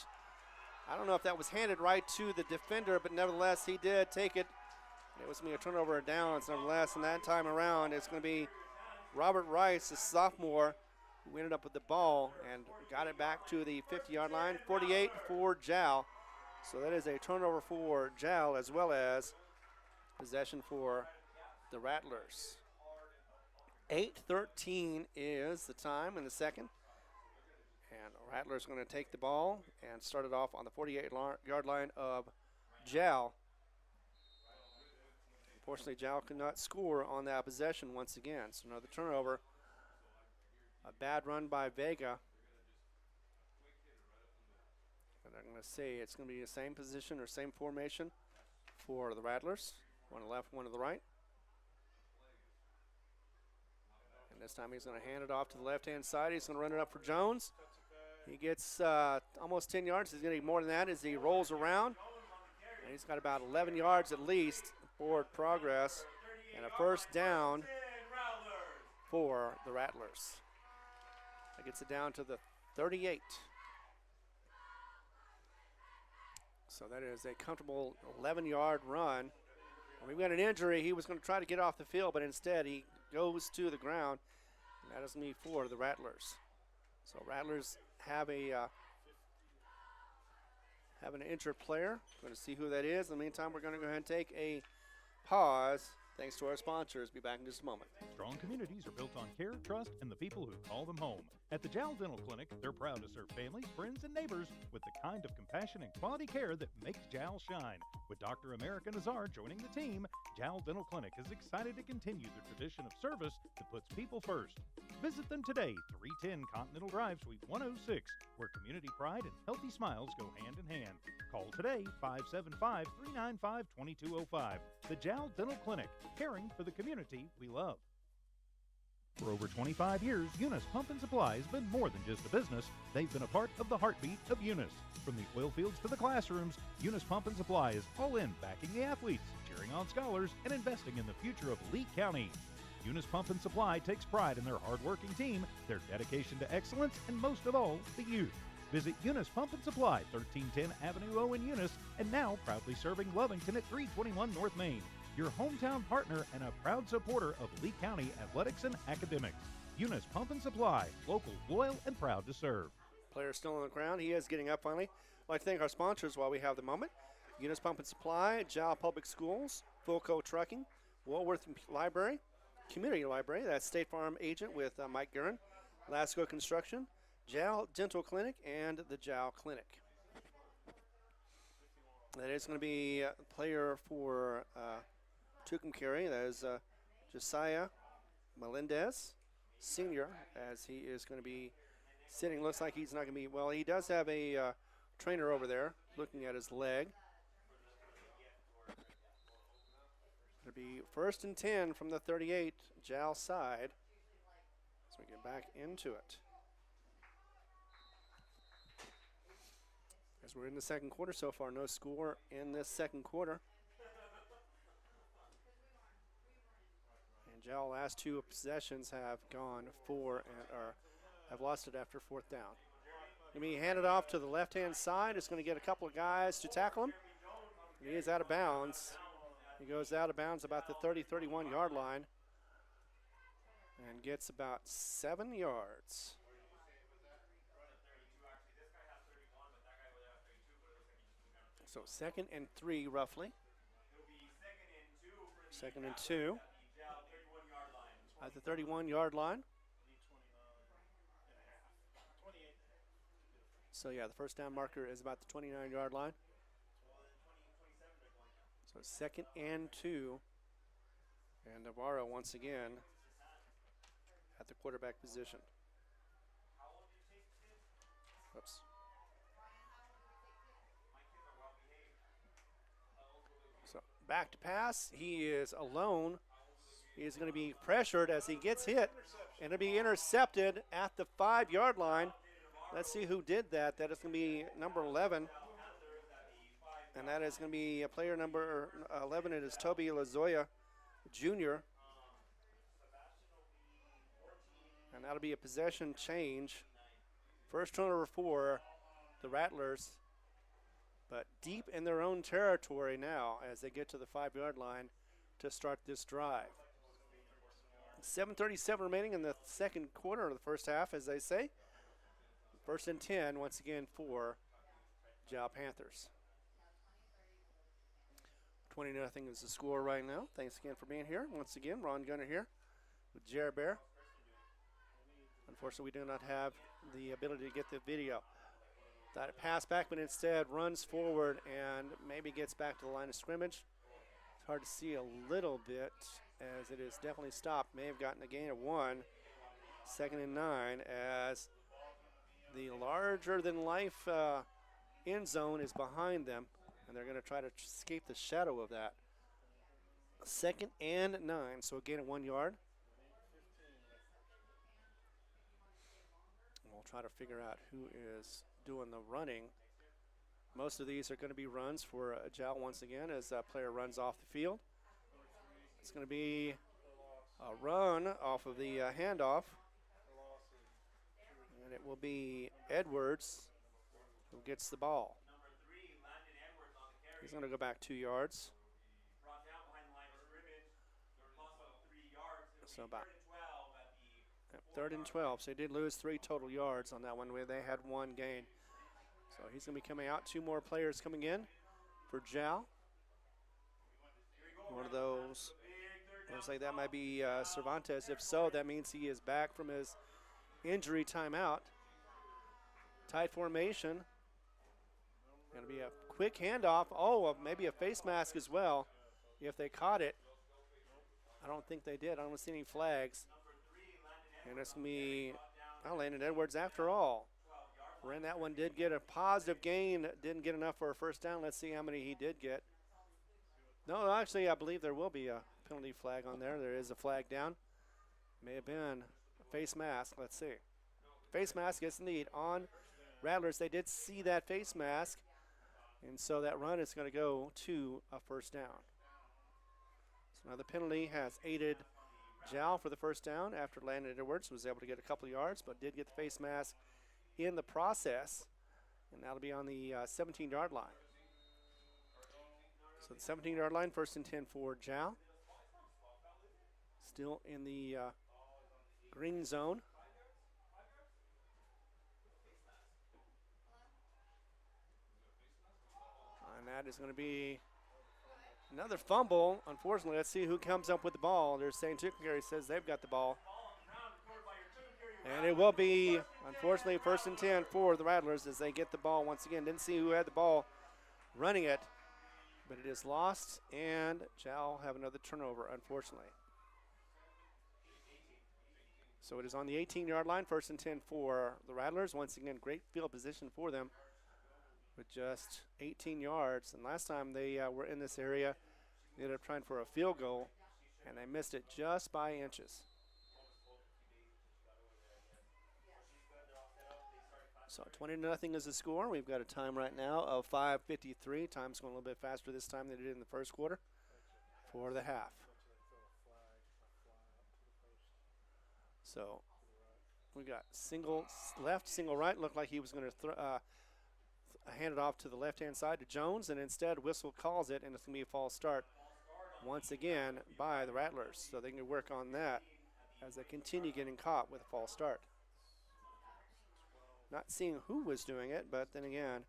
I don't know if that was handed right to the defender, but nevertheless, he did take it. It was going to be a turnover down, nevertheless, and that time around, it's going to be Robert Rice, a sophomore, who ended up with the ball and got it back to the 50-yard line. 48 for Jal. So that is a turnover for Jal as well as possession for the Rattlers. 8:13 is the time in the second. And Rattlers going to take the ball and start it off on the 48-yard line of Jal. Unfortunately, Jal could not score on that possession once again. So another turnover. A bad run by Vega. And I'm going to say it's going to be the same position or same formation for the Rattlers. One to the left, one to the right. And this time he's going to hand it off to the left-hand side. He's going to run it up for Jones. He gets almost 10 yards. He's going to get more than that as he rolls around. And he's got about 11 yards at least forward progress. And a first down for the Rattlers. That gets it down to the 38. So that is a comfortable 11-yard run. We've got an injury. He was going to try to get off the field, but instead he goes to the ground. And that is me for the Rattlers. So Rattlers have an injured player. Going to see who that is. In the meantime, we're going to go ahead and take a pause. Thanks to our sponsors. Be back in just a moment. Strong communities are built on care, trust, and the people who call them home. At the Jal Dental Clinic, they're proud to serve families, friends, and neighbors with the kind of compassion and quality care that makes Jal shine. With Dr. America Nazar joining the team, Jal Dental Clinic is excited to continue the tradition of service that puts people first. Visit them today, 310 Continental Drive, Suite 106, where community pride and healthy smiles go hand in hand. Call today, 575-395-2205. The Jal Dental Clinic, caring for the community we love. For over 25 years, Eunice Pump and Supply has been more than just a business. They've been a part of the heartbeat of Eunice. From the oil fields to the classrooms, Eunice Pump and Supply is all in backing the athletes, cheering on scholars, and investing in the future of Lee County. Eunice Pump and Supply takes pride in their hard-working team, their dedication to excellence, and most of all, the youth. Visit Eunice Pump and Supply, 1310 Avenue O in Eunice, and now proudly serving Lovington at 321 North Main. Your hometown partner and a proud supporter of Lee County athletics and academics. Eunice Pump and Supply, local, loyal, and proud to serve. Player still on the ground. He is getting up finally. I'd like to thank our sponsors while we have the moment. Eunice Pump and Supply, Jal Public Schools, Fulco Trucking, Woolworth Library, Community Library, that's State Farm agent with Mike Guerin, Lasco Construction, Jal Dental Clinic, and the Jal Clinic. That is going to be a player for Tucumcari. That is Josiah Melendez, senior, as he is going to be sitting. Looks like he's not going to be, well, he does have a trainer over there looking at his leg. It'll be 1st and 10 from the 38, Jal side, as we get back into it. As we're in the second quarter so far, no score in this second quarter. And Jal last 2 possessions have gone have lost it after 4th down. Going to be handed off to the left-hand side. It's going to get a couple of guys to tackle him. He is out of bounds. He goes out of bounds about the 30-31 yard line and gets about 7 yards. So 2nd and 3 roughly. 2nd and 2 at the 31 yard line. So yeah, the first down marker is about the 29 yard line. So 2nd and 2 And Navarro once again at the quarterback position. Oops. So back to pass. He is alone. He is going to be pressured as he gets hit, and it'll be intercepted at the 5-yard line. Let's see who did that. That is going to be number 11. And that is going to be player number 11. It is Toby Lazoya Jr. And that'll be a possession change. First turnover for the Rattlers, but deep in their own territory now as they get to the 5-yard line to start this drive. 7:37 remaining in the second quarter of the first half, as they say. First and 10 once again for Jal Panthers. 20-0 is the score right now. Thanks again for being here. Once again, Ron Gunner here with Jared Bear. Unfortunately, we do not have the ability to get the video. That pass back, but instead runs forward and maybe gets back to the line of scrimmage. It's hard to see a little bit as it is definitely stopped. May have gotten a gain of 1. 2nd and 9 as the larger-than-life end zone is behind them, and they're going to try to escape the shadow of that. 2nd and 9, so a gain of 1 yard. We'll try to figure out who is doing the running. Most of these are going to be runs for Jal once again as that player runs off the field. It's going to be a run off of the handoff. And it will be Edwards who gets the ball. He's going to go back 2 yards. So about 3rd and 12. So he did lose 3 total yards on that one where they had 1 gain. So he's going to be coming out. 2 more players coming in for Jal. One of those, looks like that might be Cervantes. If so, that means he is back from his injury timeout. Tight formation. Going to be a quick handoff. Oh, maybe a face mask as well if they caught it. I don't think they did. I don't see any flags. And it's going to be Landon Edwards after all. Ran that one, did get a positive gain, didn't get enough for a first down. Let's see how many he did get. No, actually, I believe there will be a penalty flag on there. There is a flag down. May have been a face mask. Let's see. Face mask is indeed on Rattlers. They did see that face mask, and so that run is going to go to a first down. So now the penalty has aided Jal for the first down after Landon Edwards was able to get a couple of yards, but did get the face mask in the process, and that'll be on the 17-yard line. So the 17-yard line, 1st and 10 for Jal. Still in the green zone. And that is going to be another fumble. Unfortunately, let's see who comes up with the ball. They're saying Tucumcari says they've got the ball. And it will be, unfortunately, 1st and 10 for the Rattlers as they get the ball once again. Didn't see who had the ball running it, but it is lost, and Jal have another turnover, unfortunately. So it is on the 18-yard line, 1st and 10 for the Rattlers. Once again, great field position for them with just 18 yards. And last time they were in this area, they ended up trying for a field goal, and they missed it just by inches. So 20-0 is the score. We've got a time right now of 5:53. Time's going a little bit faster this time than it did in the first quarter for the half. So we got single left, single right. Looked like he was going to hand it off to the left-hand side to Jones, and instead whistle calls it, and it's going to be a false start once again by the Rattlers. So they can work on that as they continue getting caught with a false start. Not seeing who was doing it, but then again,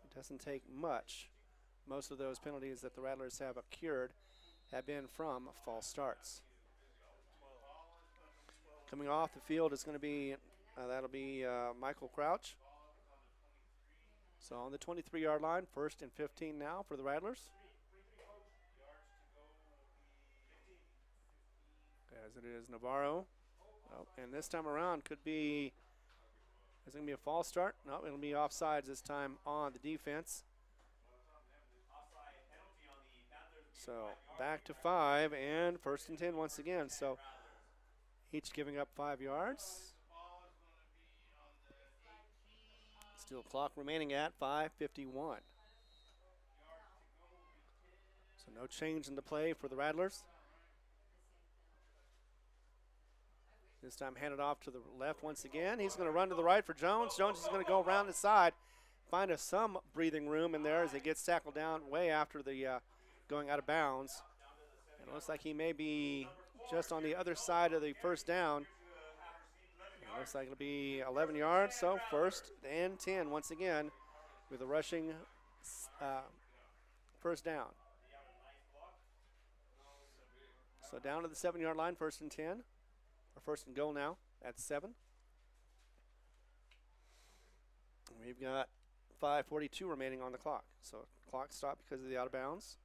it doesn't take much. Most of those penalties that the Rattlers have accrued have been from false starts. Coming off the field is going to be, that'll be Michael Crouch. So on the 23-yard line, 1st and 15 now for the Rattlers. as it is Navarro. Oh, and this time around could be, is it going to be a false start? No, it'll be offsides this time on the defense. So back to 5 and 1st and 10 once again. So each giving up 5 yards. Still clock remaining at 5:51. So no change in the play for the Rattlers. This time handed off to the left once again. He's going to run to the right for Jones. Jones is going to go around the side, find some breathing room in there as he gets tackled down way after the going out of bounds. And it looks like he may be just on the other side of the first down. It looks like it'll be 11 yards, so 1st and 10 once again with a rushing first down. So down to the 7-yard line, 1st and 10. Or 1st and goal now at 7. We've got 5:42 remaining on the clock. So clock stopped because of the out of bounds.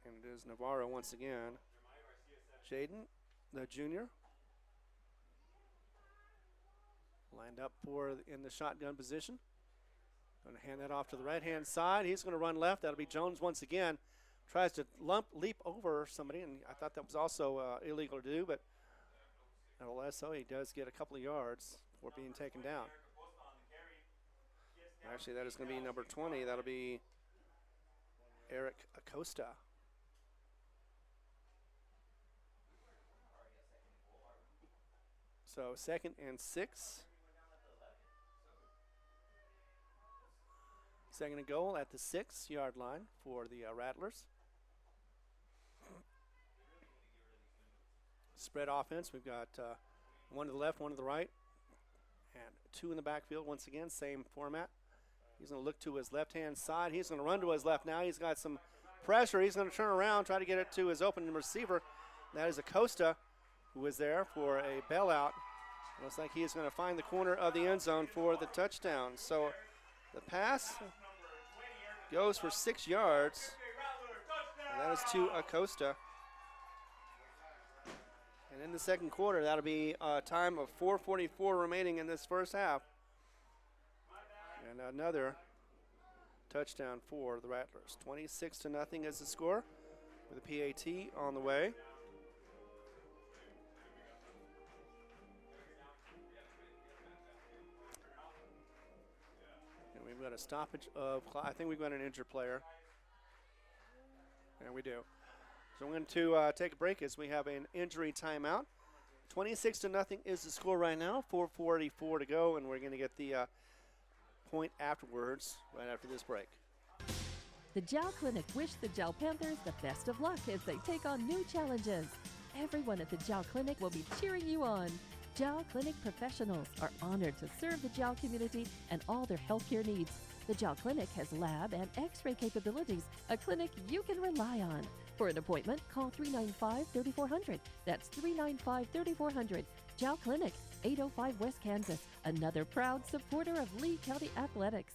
And it is Navarro once again. Jaden, the junior, lined up in the shotgun position. Going to hand that off to the right-hand side. He's going to run left. That'll be Jones once again. Tries to leap over somebody, and I thought that was also illegal to do, but nevertheless, so he does get a couple of yards before being taken down. Actually, that is going to be number 20. That'll be Eric Acosta. So 2nd and 6. 2nd and goal at the 6-yard line for the Rattlers. Spread offense. We've got 1 to the left, 1 to the right, and 2 in the backfield. Once again, same format. He's going to look to his left-hand side. He's going to run to his left now. He's got some pressure. He's going to turn around, try to get it to his open receiver. That is Acosta, who is there for a bailout. Looks like he is going to find the corner of the end zone for the touchdown. So the pass goes for 6 yards. And that is to Acosta. And in the second quarter, that'll be a time of 4:44 remaining in this first half. And another touchdown for the Rattlers. 26-0 is the score with a PAT on the way. And we've got a stoppage of, I think we've got an injured player. And we do. So we're going to take a break as we have an injury timeout. 26-0 is the score right now. 4:44 to go, and we're going to get the point afterwards, right after this break. The Jal Clinic wish the Jal Panthers the best of luck as they take on new challenges. Everyone at the Jal Clinic will be cheering you on. Jal Clinic professionals are honored to serve the Jal community and all their healthcare needs. The Jal Clinic has lab and x-ray capabilities, a clinic you can rely on. For an appointment, call 395-3400. That's 395-3400. Jal Clinic, 805 West Kansas, another proud supporter of Lee County Athletics.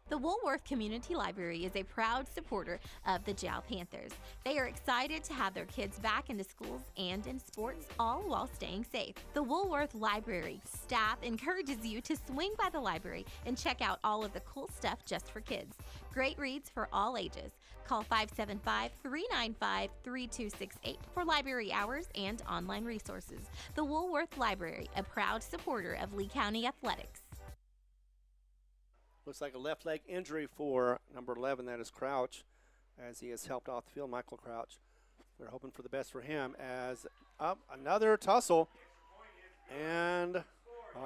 The Woolworth Community Library is a proud supporter of the Jal Panthers. They are excited to have their kids back into schools and in sports, all while staying safe. The Woolworth Library staff encourages you to swing by the library and check out all of the cool stuff just for kids. Great reads for all ages. Call 575-395-3268 for library hours and online resources. The Woolworth Library, a proud supporter of Lee County Athletics. Looks like a left leg injury for number 11, that is Crouch, as he is helped off the field, Michael Crouch. We're hoping for the best for him as up another tussle. And,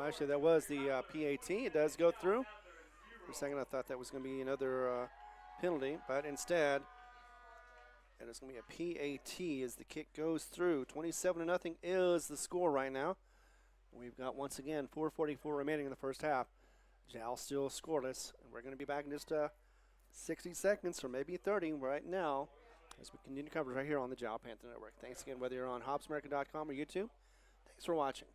actually that was the PAT. It does go through. For a second I thought that was going to be another penalty, but instead it is going to be a PAT as the kick goes through. 27-0 is the score right now. We've got, once again, 4:44 remaining in the first half. Jal still scoreless, and we're going to be back in just 60 seconds or maybe 30 right now as we continue coverage right here on the Jal Panther Network. Thanks again, whether you're on HobsAmerica.com or YouTube. Thanks for watching.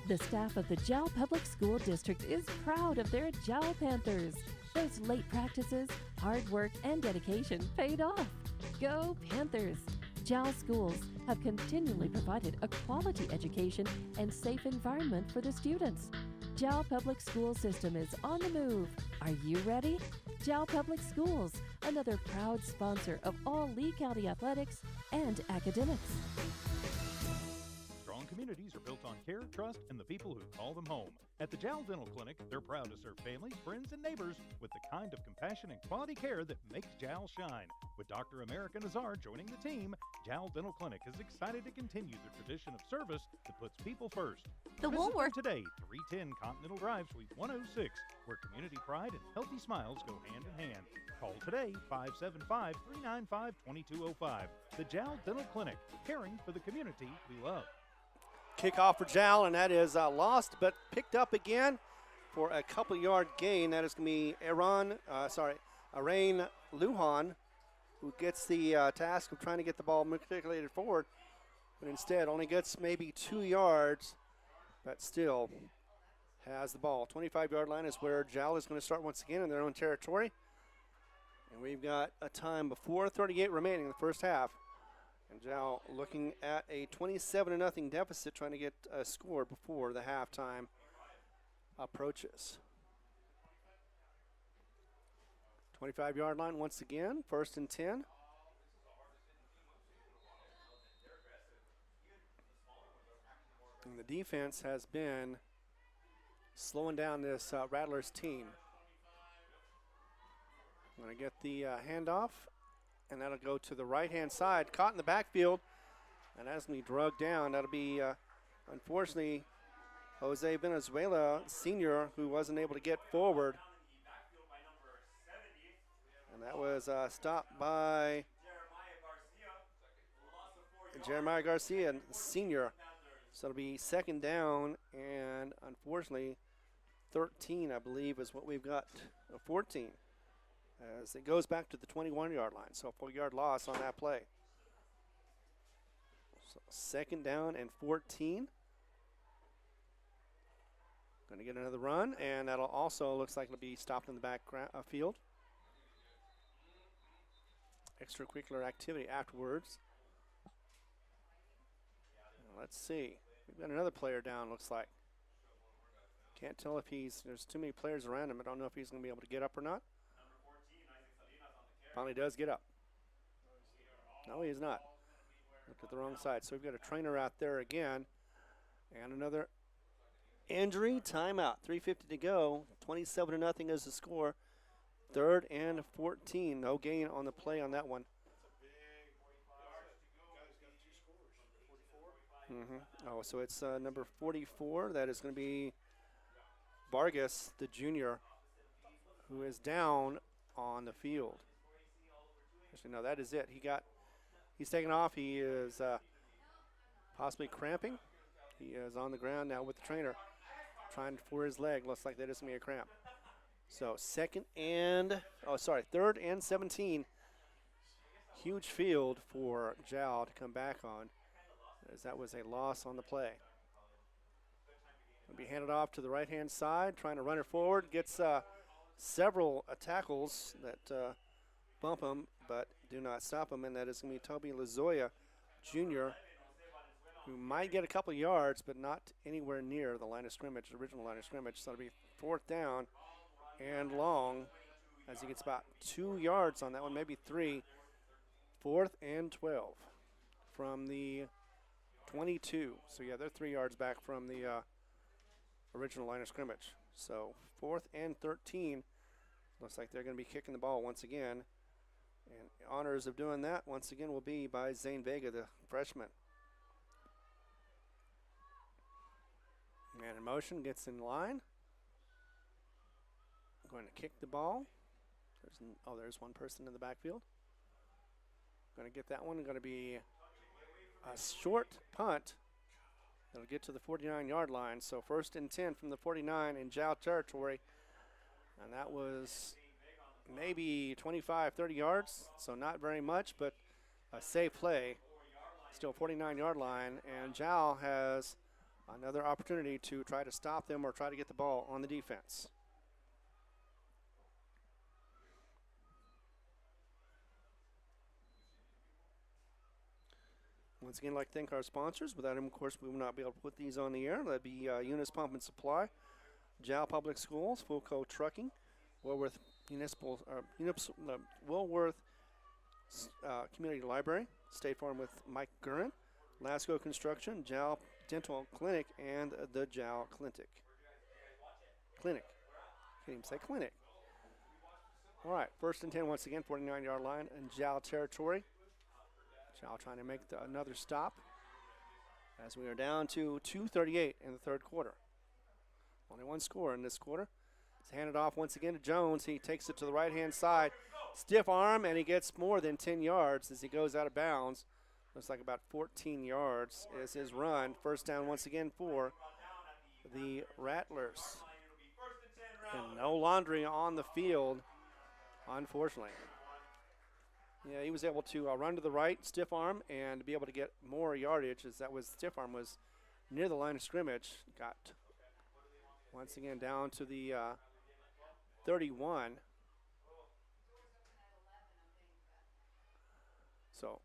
The staff of the Jal Public School District is proud of their Jal Panthers. Those late practices, hard work, and dedication paid off. Go Panthers! Jal Schools have continually provided a quality education and safe environment for the students. Jal Public School System is on the move. Are you ready? Jal Public Schools, another proud sponsor of all Lee County athletics and academics. Strong communities are built on care, trust, and the people who call them home. At the Jal Dental Clinic, they're proud to serve families, friends, and neighbors with the kind of compassion and quality care that makes Jal shine. With Dr. America Nazar joining the team, Jal Dental Clinic is excited to continue the tradition of service that puts people first. The Visit them Woolworth today, 310 Continental Drive, Suite 106, where community pride and healthy smiles go hand in hand. Call today, 575-395-2205. The Jal Dental Clinic, caring for the community we love. Kickoff for Jal, and that is lost but picked up again for a couple-yard gain. That is going to be Arain Lujan, who gets the task of trying to get the ball matriculated forward, but instead only gets maybe 2 yards, but still has the ball. 25-yard line is where Jal is going to start once again in their own territory. And we've got a time before 38 remaining in the first half. And Jal looking at a 27-0 deficit, trying to get a score before the halftime approaches. 25-yard line once again, 1st and 10. And the defense has been slowing down this Rattlers team. Going to get the handoff. And that'll go to the right-hand side. Caught in the backfield. And that's going to be drugged down. That'll be, unfortunately, Jose Venezuela, senior, who wasn't able to get forward. And that was stopped by Jeremiah Garcia, senior. So it'll be 2nd down. And unfortunately, 13, I believe, is what we've got, 14. As it goes back to the 21-yard line. So a 4-yard loss on that play. So 2nd down and 14. Going to get another run, and that'll also looks like it'll be stopped in the back field. Extracurricular activity afterwards. Let's see. We've got another player down, looks like. Can't tell if there's too many players around him. I don't know if he's going to be able to get up or not. Finally does get up. No, he is not. Looked at the wrong side. So we've got a trainer out there again. And another injury. Timeout. 3:50 to go. 27-0 is the score. 3rd and 14. No gain on the play on that one. Oh, so it's number 44. That is going to be Vargas, the junior, who is down on the field. Actually, no, that is it. He's taken off. He is possibly cramping. He is on the ground now with the trainer, trying for his leg. Looks like that is going to be a cramp. So 3rd and 17. Huge field for Jal to come back on, as that was a loss on the play. Will be handed off to the right-hand side, trying to run it forward. Gets several tackles that bump him, but do not stop him, and that is going to be Toby Lazoya, Jr., who might get a couple yards, but not anywhere near the line of scrimmage, the original line of scrimmage. So it'll be 4th down and long, as he gets about 2 yards on that one, maybe 3. 4th and 12 from the 22. So yeah, they're 3 yards back from the original line of scrimmage. So 4th and 13. Looks like they're going to be kicking the ball once again. And honors of doing that once again will be by Zane Vega, the freshman. Man in motion, gets in line. Going to kick the ball. There's one person in the backfield. Going to get that one. Going to be a short punt. That'll get to the 49-yard line. So 1st and 10 from the 49 in Jal territory. And that was maybe 25, 30 yards. So not very much, but a safe play. Still 49-yard line. And Jal has another opportunity to try to stop them or try to get the ball on the defense. Once again, I'd like to thank our sponsors. Without them, of course, we would not be able to put these on the air. That'd be Eunice Pump and Supply, Jal Public Schools, Fulco Trucking, Woolworth Woolworth Community Library, State Farm with Mike Gurin, Lasco Construction, Jal Dental Clinic, and the Jal Clinic. Can't even say clinic. All right, 1st and 10 once again, 49-yard line in Jal territory. Jal trying to make another stop as we are down to 2:38 in the third quarter. Only one score in this quarter. It's handed off once again to Jones. He takes it to the right-hand side. Stiff arm, and he gets more than 10 yards as he goes out of bounds. Looks like about 14 yards is his run. First down once again for the Rattlers. And no Laundry on the field, unfortunately. Yeah, he was able to run to the right, stiff arm, and be able to get more yardage as that was stiff arm was near the line of scrimmage. Got once again down to the 31. So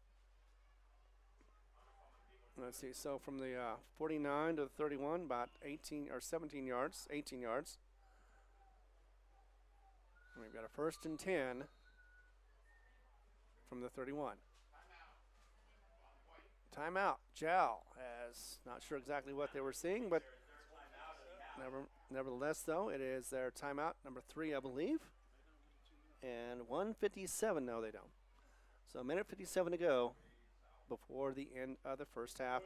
let's see. So from the 49 to the 31, about 18 or 17 yards, 18 yards. And we've got a 1st and 10 from the 31. Timeout. Jal, as not sure exactly what they were seeing, but nevertheless, though, it is their timeout, number 3, I believe. And 1:57, no, they don't. So a minute 57 to go before the end of the first half.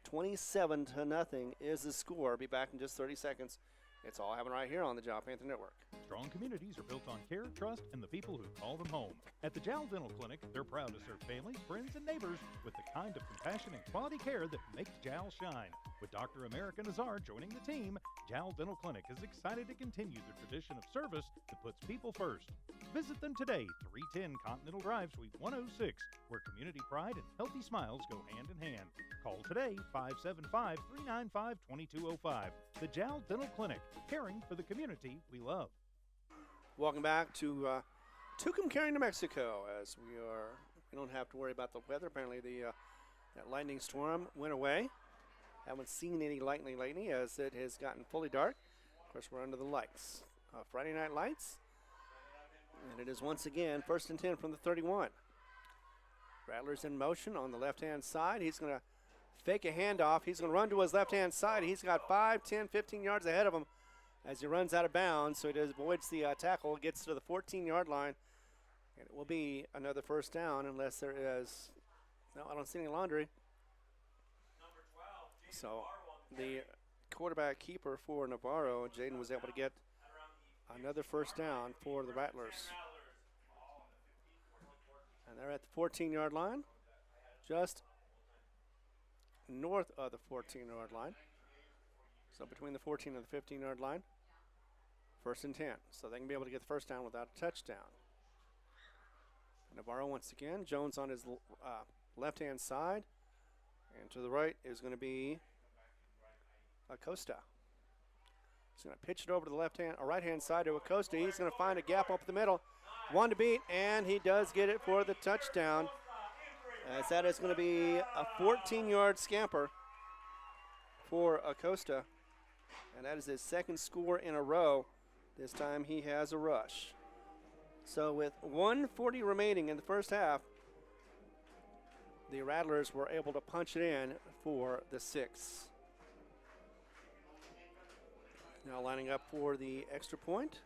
27-0 is the score. Be back in just 30 seconds. It's all happening right here on the Jal Panther Network. Strong communities are built on care, trust, and the people who call them home. At the Jal Dental Clinic, they're proud to serve families, friends, and neighbors with the kind of compassion and quality care that makes Jal shine. With Dr. America Nazar joining the team, Jal Dental Clinic is excited to continue the tradition of service that puts people first. Visit them today, 310 Continental Drive, Suite 106, where community pride and healthy smiles go hand in hand. Call today, 575-395-2205. The Jal Dental Clinic, caring for the community we love. Welcome back to Tucumcari, New Mexico, as we don't have to worry about the weather. Apparently that lightning storm went away. Haven't seen any lightning lately as it has gotten fully dark. Of course, we're under the lights. Friday night lights. And it is once again 1st and 10 from the 31. Rattlers in motion on the left-hand side. He's going to fake a handoff. He's going to run to his left-hand side. He's got 5, 10, 15 yards ahead of him as he runs out of bounds. So he avoids the tackle, gets to the 14-yard line. And it will be another first down unless there is, no, I don't see any Laundry. So the quarterback keeper for Navarro, Jaden, was able to get another first down for the Rattlers. And they're at the 14-yard line, just north of the 14-yard line. So between the 14 and the 15-yard line, 1st and 10. So they can be able to get the first down without a touchdown. Navarro once again. Jones on his left-hand side. And to the right is going to be Acosta. He's going to pitch it over to the right-hand side to Acosta. He's going to find a gap up the middle. One to beat, and he does get it for the touchdown. As that is going to be a 14-yard scamper for Acosta. And that is his second score in a row. This time he has a rush. So with 1:40 remaining in the first half, the Rattlers were able to punch it in for the 6. Now lining up for the extra point,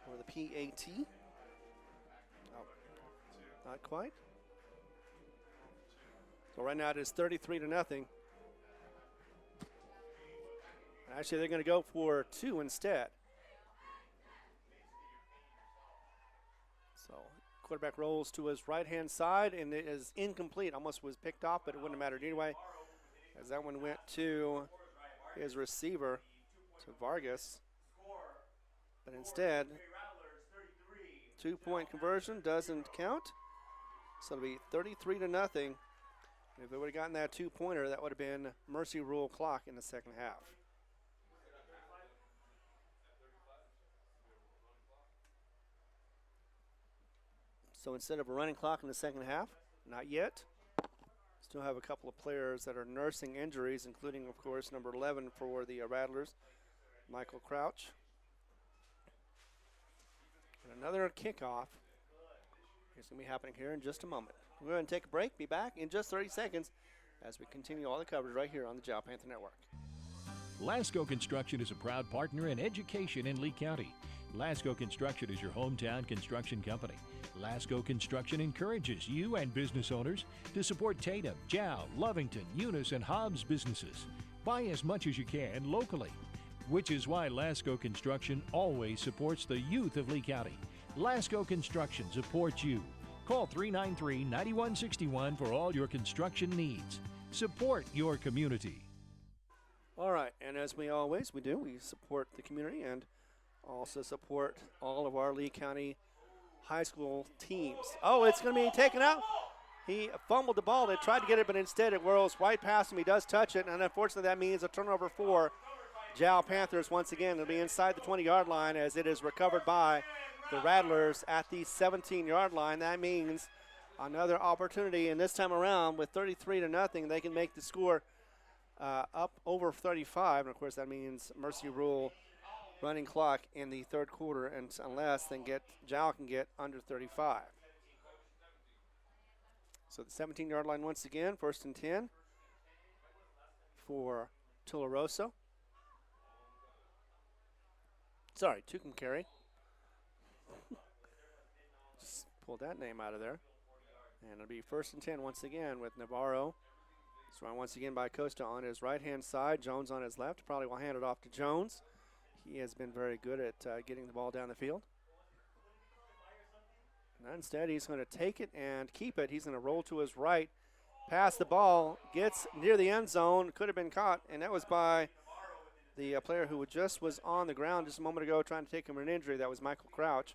or the PAT. Oh, not quite. So right now it is 33-0. Actually, they're going to go for 2 instead. So quarterback rolls to his right-hand side, and it is incomplete. Almost was picked off, but it wouldn't have mattered anyway, as that one went to his receiver, to Vargas. But instead, 2-point conversion doesn't count. So it'll be 33-0. If they would have gotten that 2-pointer, that would have been mercy rule clock in the second half. So instead of a running clock in the second half, not yet. Still have a couple of players that are nursing injuries, including, of course, number 11 for the Rattlers, Michael Crouch. And another kickoff is going to be happening here in just a moment. We're going to take a break, be back in just 30 seconds as we continue all the coverage right here on the Jal Panther Network. Lasco Construction is a proud partner in education in Lee County. Lasco Construction is your hometown construction company. Lasco Construction encourages you and business owners to support Tatum, Jal, Lovington, Eunice, and Hobbs businesses. Buy as much as you can locally, which is why Lasco Construction always supports the youth of Lee County. Lasco Construction supports you. Call 393-9161 for all your construction needs. Support your community. All right, and as we do, we support the community and also support all of our Lee County high school teams. Oh, it's going to be taken out. He fumbled the ball. They tried to get it, but instead it whirls right past him. He does touch it, and unfortunately that means a turnover for Jal Panthers once again. It'll be inside the 20-yard line as it is recovered by the Rattlers at the 17-yard line. That means another opportunity, and this time around with 33-0, they can make the score up over 35. And, of course, that means mercy rule running clock in the third quarter, and unless Jal can get under 35. So the 17-yard line once again, 1st and 10 for Tularosa. Sorry, Tucumcari. Just pulled that name out of there. And it'll be 1st and 10 once again with Navarro. It's run once again by Costa on his right-hand side. Jones on his left. Probably will hand it off to Jones. He has been very good at getting the ball down the field. And instead, he's going to take it and keep it. He's going to roll to his right, pass the ball, gets near the end zone, could have been caught, and that was by the player who just was on the ground just a moment ago trying to take him an injury. That was Michael Crouch.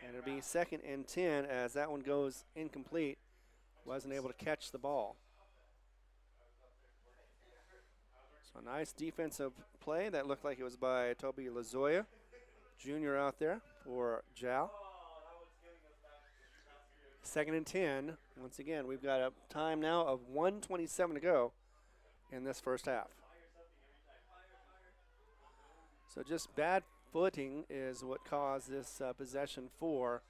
And it'll be 2nd and 10 as that one goes incomplete. Wasn't able to catch the ball. So a nice defensive play. That looked like it was by Toby Lazoya, Jr. out there for Jal. 2nd and 10. Once again, we've got a time now of 1:27 to go in this first half. So just bad footing is what caused this possession for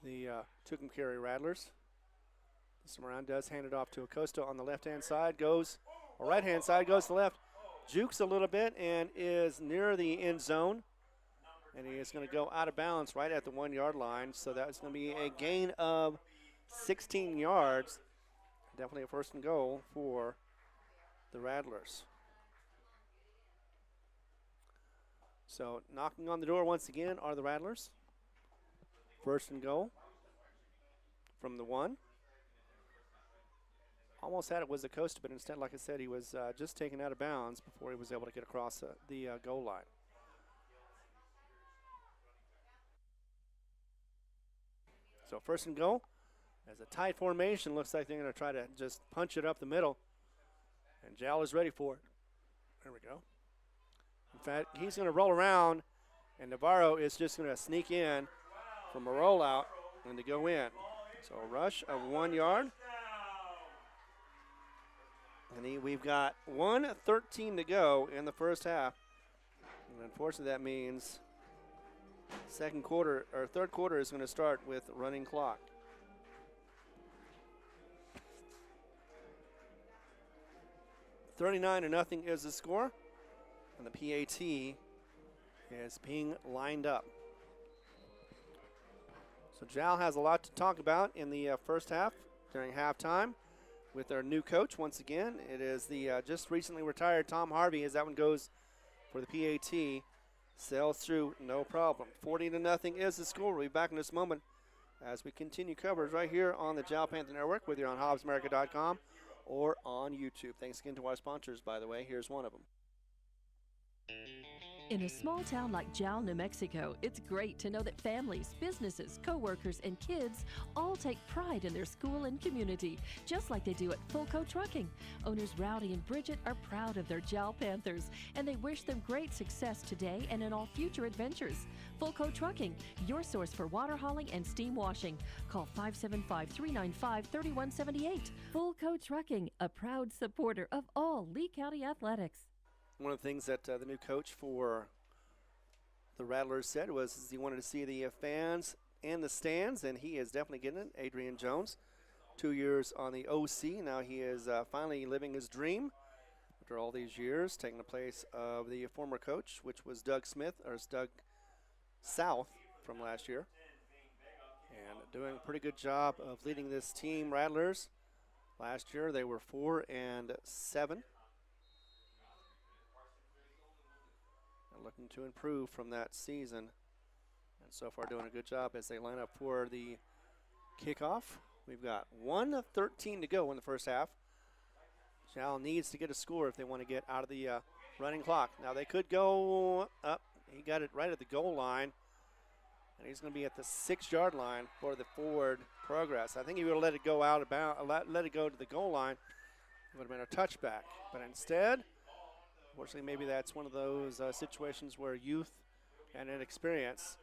the Tucumcari Rattlers. This time around does hand it off to Acosta on the left-hand side. Right-hand side goes to the left. Jukes a little bit and is near the end zone. And he is going to go out of bounds right at the 1-yard line. So that's going to be a gain of 16 yards. Definitely a 1st and goal for the Rattlers. So knocking on the door once again are the Rattlers. 1st and goal from the 1. Almost had it was Acosta, but instead, like I said, he was just taken out of bounds before he was able to get across the goal line. So 1st and goal. As a tight formation, looks like they're going to try to just punch it up the middle. And Jal is ready for it. There we go. In fact, he's going to roll around, and Navarro is just going to sneak in from a rollout and to go in. So a rush of 1 yard. And we've got 1:13 to go in the first half. And unfortunately, that means third quarter is going to start with running clock. $39-0 is the score. And the PAT is being lined up. So Jal has a lot to talk about in the first half during halftime with our new coach once again. It is the just recently retired Tom Harvey as that one goes for the PAT. Sails through, no problem. 40-0 is the score. We'll be back in this moment as we continue coverage right here on the Jal Panther Network, whether you're on HobbsAmerica.com or on YouTube. Thanks again to our sponsors, by the way. Here's one of them. In a small town like Jal, New Mexico, it's great to know that families, businesses, co-workers, and kids all take pride in their school and community, just like they do at Fulco Trucking. Owners Rowdy and Bridget are proud of their Jal Panthers, and they wish them great success today and in all future adventures. Fulco Trucking, your source for water hauling and steam washing. Call 575-395-3178. Fulco Trucking, a proud supporter of all Lee County athletics. One of the things that the new coach for the Rattlers said was he wanted to see the fans in the stands, and he is definitely getting it. Adrian Jones, 2 years on the OC. Now he is finally living his dream after all these years, taking the place of the former coach, which was Doug South from last year. And doing a pretty good job of leading this team, Rattlers. Last year they were 4-7. Looking to improve from that season, and so far doing a good job as they line up for the kickoff. We've got 1:13 to go in the first half. Jal needs to get a score if they want to get out of the running clock. Now they could go up. He got it right at the goal line, and he's going to be at the 6-yard line for the forward progress. I think he would have let it go out about, let it go to the goal line. It would have been a touchback, but instead, unfortunately, maybe that's one of those situations where youth and inexperience,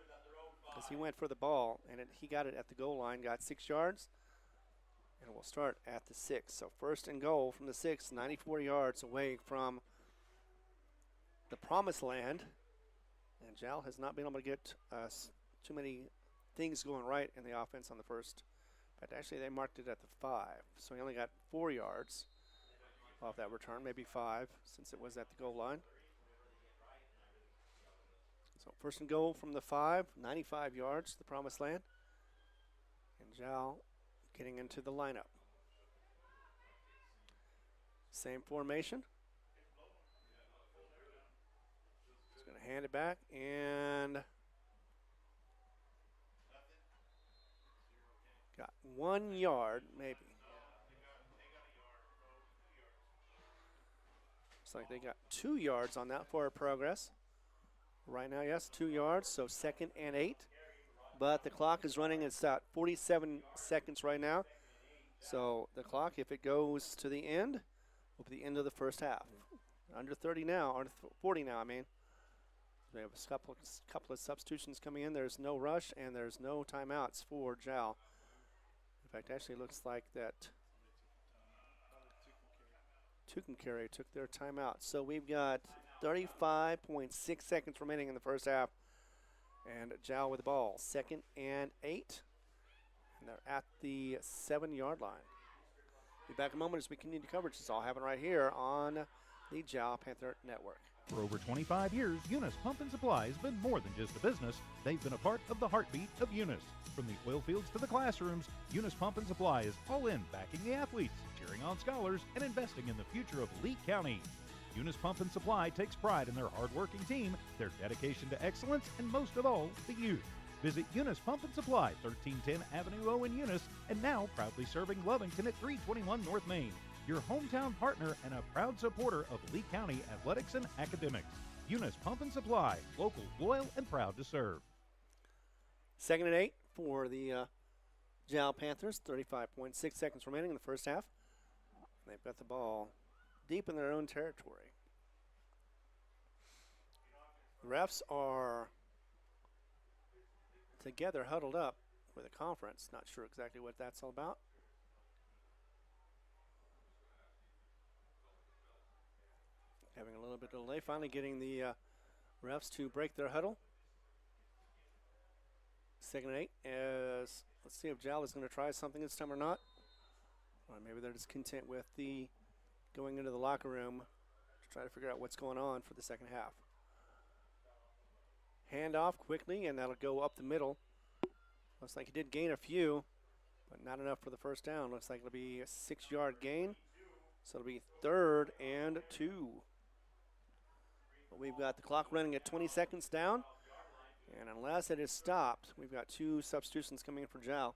because he went for the ball and he got it at the goal line, got 6 yards, and we'll start at the 6. So first and goal from the 6, 94 yards away from the promised land. And Jal has not been able to get too many things going right in the offense on the first. But actually, they marked it at the 5, so he only got 4 yards off that return, maybe 5 since it was at the goal line. So first and goal from the 5, 95 yards to the promised land. And Jal getting into the lineup. Same formation. He's going to hand it back and got 1 yard maybe. Looks like they got 2 yards on that for progress. Right now, yes, 2 yards, so 2nd and 8. But the clock is running. It's at 47 seconds right now. So the clock, if it goes to the end, will be the end of the first half. Under 30 now, or 40 now, I mean. We have a couple of substitutions coming in. There's no rush, and there's no timeouts for Jal. In fact, actually looks like that Tucumcari took their timeout. So we've got 35.6 seconds remaining in the first half. And Jal with the ball. 2nd and 8. And they're at the 7-yard line. Be back in a moment as we continue coverage. It's all happening right here on the Jal Panther Network. For over 25 years, Eunice Pump and Supply has been more than just a business. They've been a part of the heartbeat of Eunice. From the oil fields to the classrooms, Eunice Pump and Supply is all in backing the athletes, cheering on scholars, and investing in the future of Lee County. Eunice Pump and Supply takes pride in their hard-working team, their dedication to excellence, and most of all, the youth. Visit Eunice Pump and Supply, 1310 Avenue O in Eunice, and now proudly serving Lovington at 321 North Main. Your hometown partner and a proud supporter of Lee County athletics and academics. Eunice Pump and Supply, local, loyal, and proud to serve. 2nd and 8 for the Jal Panthers. 35.6 seconds remaining in the first half. They've got the ball deep in their own territory. The refs are together, huddled up with a conference. Not sure exactly what that's all about. Having a little bit of delay, finally getting the refs to break their huddle. 2nd and 8 as let's see if Jal is going to try something this time or not. Or maybe they're just content with the going into the locker room to try to figure out what's going on for the second half. Hand off quickly, and that'll go up the middle. Looks like he did gain a few, but not enough for the first down. Looks like it'll be a 6-yard gain. So it'll be 3rd and 2. But we've got the clock running at 20 seconds down. And unless it is stopped, we've got 2 substitutions coming in for Jal.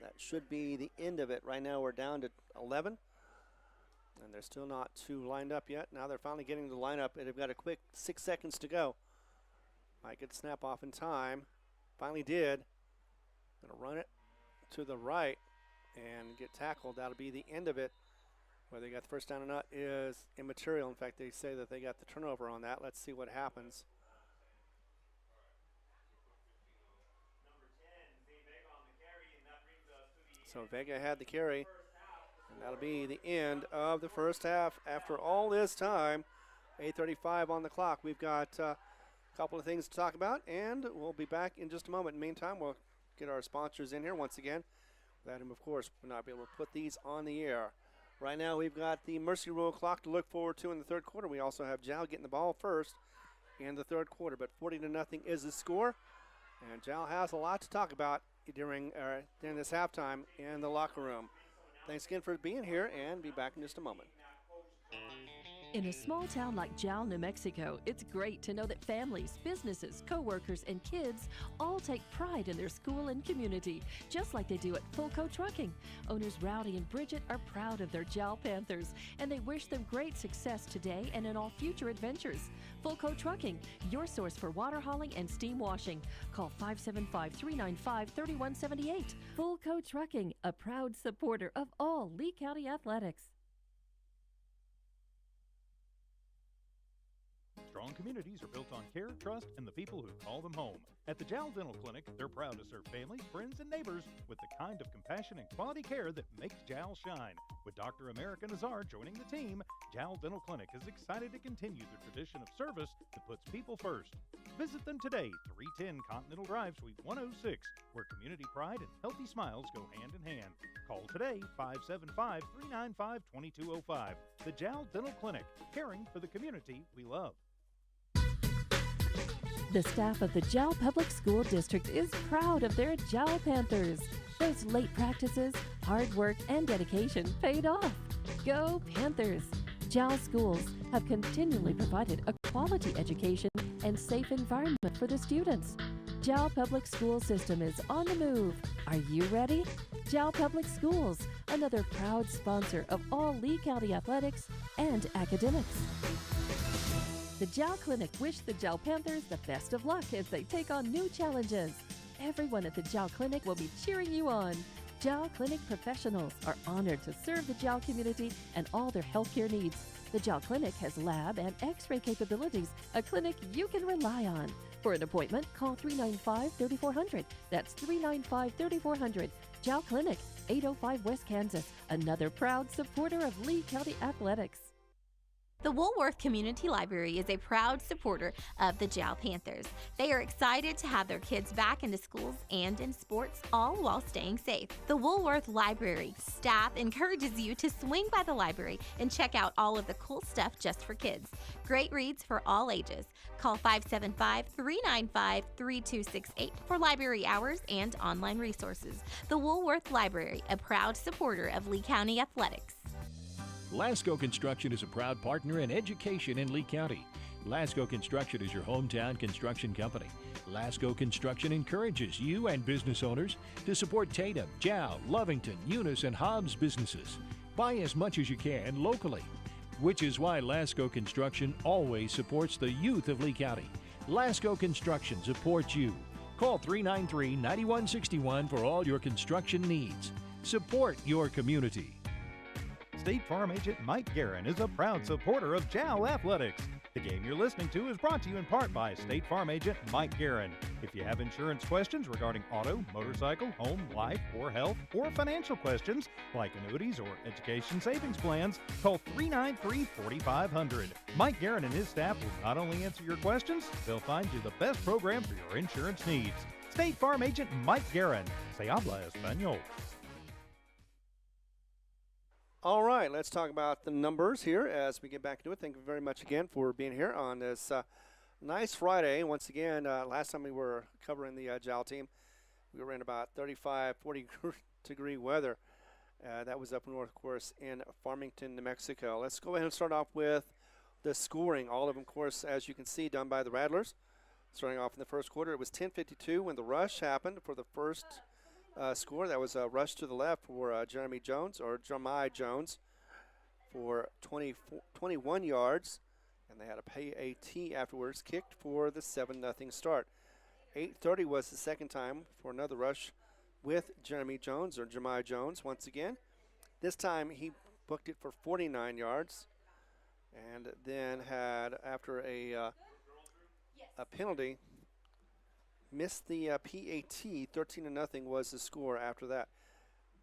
That should be the end of it. Right now we're down to 11. And they're still not 2 lined up yet. Now they're finally getting the lineup, and they've got a quick 6 seconds to go. Might get snap off in time. Finally did. Going to run it to the right and get tackled. That'll be the end of it. Whether they got the first down or not is immaterial. In fact, they say that they got the turnover on that. Let's see what happens. So Vega had the carry, and that'll be the end of the first half. After all this time, 8:35 on the clock. We've got a couple of things to talk about, and we'll be back in just a moment. In the meantime, we'll get our sponsors in here once again. Without him, of course, we'll not be able to put these on the air. Right now, we've got the Mercy Rule clock to look forward to in the third quarter. We also have Jal getting the ball first in the third quarter, but 40-0 is the score, and Jal has a lot to talk about during this halftime in the locker room. Thanks again for being here, and be back in just a moment. In a small town like Jal, New Mexico, it's great to know that families, businesses, co-workers, and kids all take pride in their school and community, just like they do at Fulco Trucking. Owners Rowdy and Bridget are proud of their Jal Panthers, and they wish them great success today and in all future adventures. Fulco Trucking, your source for water hauling and steam washing. Call 575-395-3178. Fulco Trucking, a proud supporter of all Lee County athletics. Strong communities are built on care, trust, and the people who call them home. At the Jal Dental Clinic, they're proud to serve families, friends, and neighbors with the kind of compassion and quality care that makes Jal shine. With Dr. America Nazar joining the team, Jal Dental Clinic is excited to continue the tradition of service that puts people first. Visit them today, 310 Continental Drive, Suite 106, where community pride and healthy smiles go hand in hand. Call today, 575-395-2205. The Jal Dental Clinic, caring for the community we love. The staff of the Jal Public School District is proud of their Jal Panthers. Those late practices, hard work, and dedication paid off. Go Panthers! Jal schools have continually provided a quality education and safe environment for the students. Jal Public School System is on the move. Are you ready? Jal Public Schools, another proud sponsor of all Lee County athletics and academics. The Jal Clinic wish the Jal Panthers the best of luck as they take on new challenges. Everyone at the Jal Clinic will be cheering you on. Jal Clinic professionals are honored to serve the Jal community and all their healthcare needs. The Jal Clinic has lab and x-ray capabilities, a clinic you can rely on. For an appointment, call 395-3400. That's 395-3400. Jal Clinic, 805 West Kansas, another proud supporter of Lee County athletics. The Woolworth Community Library is a proud supporter of the Jal Panthers. They are excited to have their kids back into schools and in sports, all while staying safe. The Woolworth Library staff encourages you to swing by the library and check out all of the cool stuff just for kids. Great reads for all ages. Call 575-395-3268 for library hours and online resources. The Woolworth Library, a proud supporter of Lee County athletics. Lasco Construction is a proud partner in education in Lee County. Lasco Construction is your hometown construction company. Lasco Construction encourages you and business owners to support Tatum, Jal, Lovington, Eunice, and Hobbs businesses. Buy as much as you can locally, which is why Lasco Construction always supports the youth of Lee County. Lasco Construction supports you. Call 393-9161 for all your construction needs. Support your community. State Farm agent Mike Guerin is a proud supporter of Jal Athletics. The game you're listening to is brought to you in part by State Farm agent Mike Guerin. If you have insurance questions regarding auto, motorcycle, home, life, or health, or financial questions like annuities or education savings plans, call 393-4500. Mike Guerin and his staff will not only answer your questions, they'll find you the best program for your insurance needs. State Farm agent Mike Guerin. Se habla español. All right, let's talk about the numbers here as we get back into it. Thank you very much again for being here on this nice Friday. Once again, last time we were covering the Jal team, we were in about 35, 40 degree weather. That was up north, of course, in Farmington, New Mexico. Let's go ahead and start off with the scoring. All of them, of course, as you can see, done by the Rattlers. Starting off in the first quarter, it was 10:52 when the rush happened for the first score. That was a rush to the left for Jeremy Jones, or Jeremiah Jones, for 21 yards. and they had a PAT afterwards, kicked for the 7-0 start. 8:30 was the second time for another rush with Jemai Jones once again. This time he booked it for 49 yards, and then had, after a penalty, missed the PAT. 13-0 was the score after that.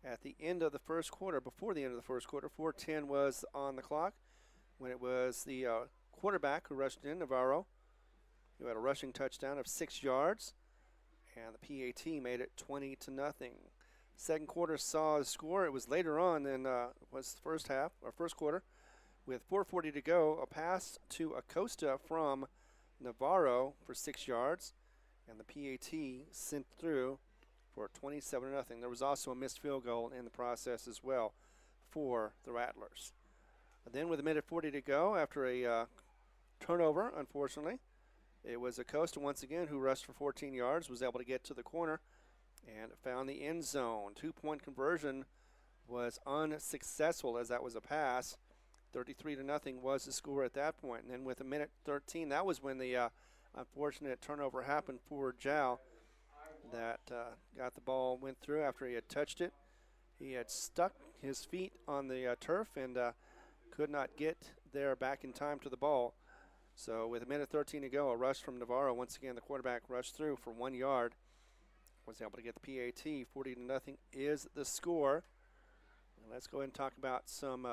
At the end of the first quarter, before the end of the first quarter, 4:10 was on the clock when it was the quarterback who rushed in, Navarro, who had a rushing touchdown of 6 yards, and the PAT made it 20-0. Second quarter saw a score. It was later on than was the first quarter, with 4:40 to go. A pass to Acosta from Navarro for 6 yards, and the PAT sent through for 27-0. There was also a missed field goal in the process as well for the Rattlers. And then with 1:40 to go, after a turnover, unfortunately, it was Acosta once again who rushed for 14 yards, was able to get to the corner, and found the end zone. 2-point conversion was unsuccessful as that was a pass. 33-0 was the score at that point. And then with 1:13, that was when the unfortunate turnover happened for Jal. That got the ball, went through after he had touched it. He had stuck his feet on the turf and could not get there back in time to the ball. So with 1:13 to go, a rush from Navarro. Once again, the quarterback rushed through for 1 yard. Was able to get the PAT. 40-0 is the score. And let's go ahead and talk about some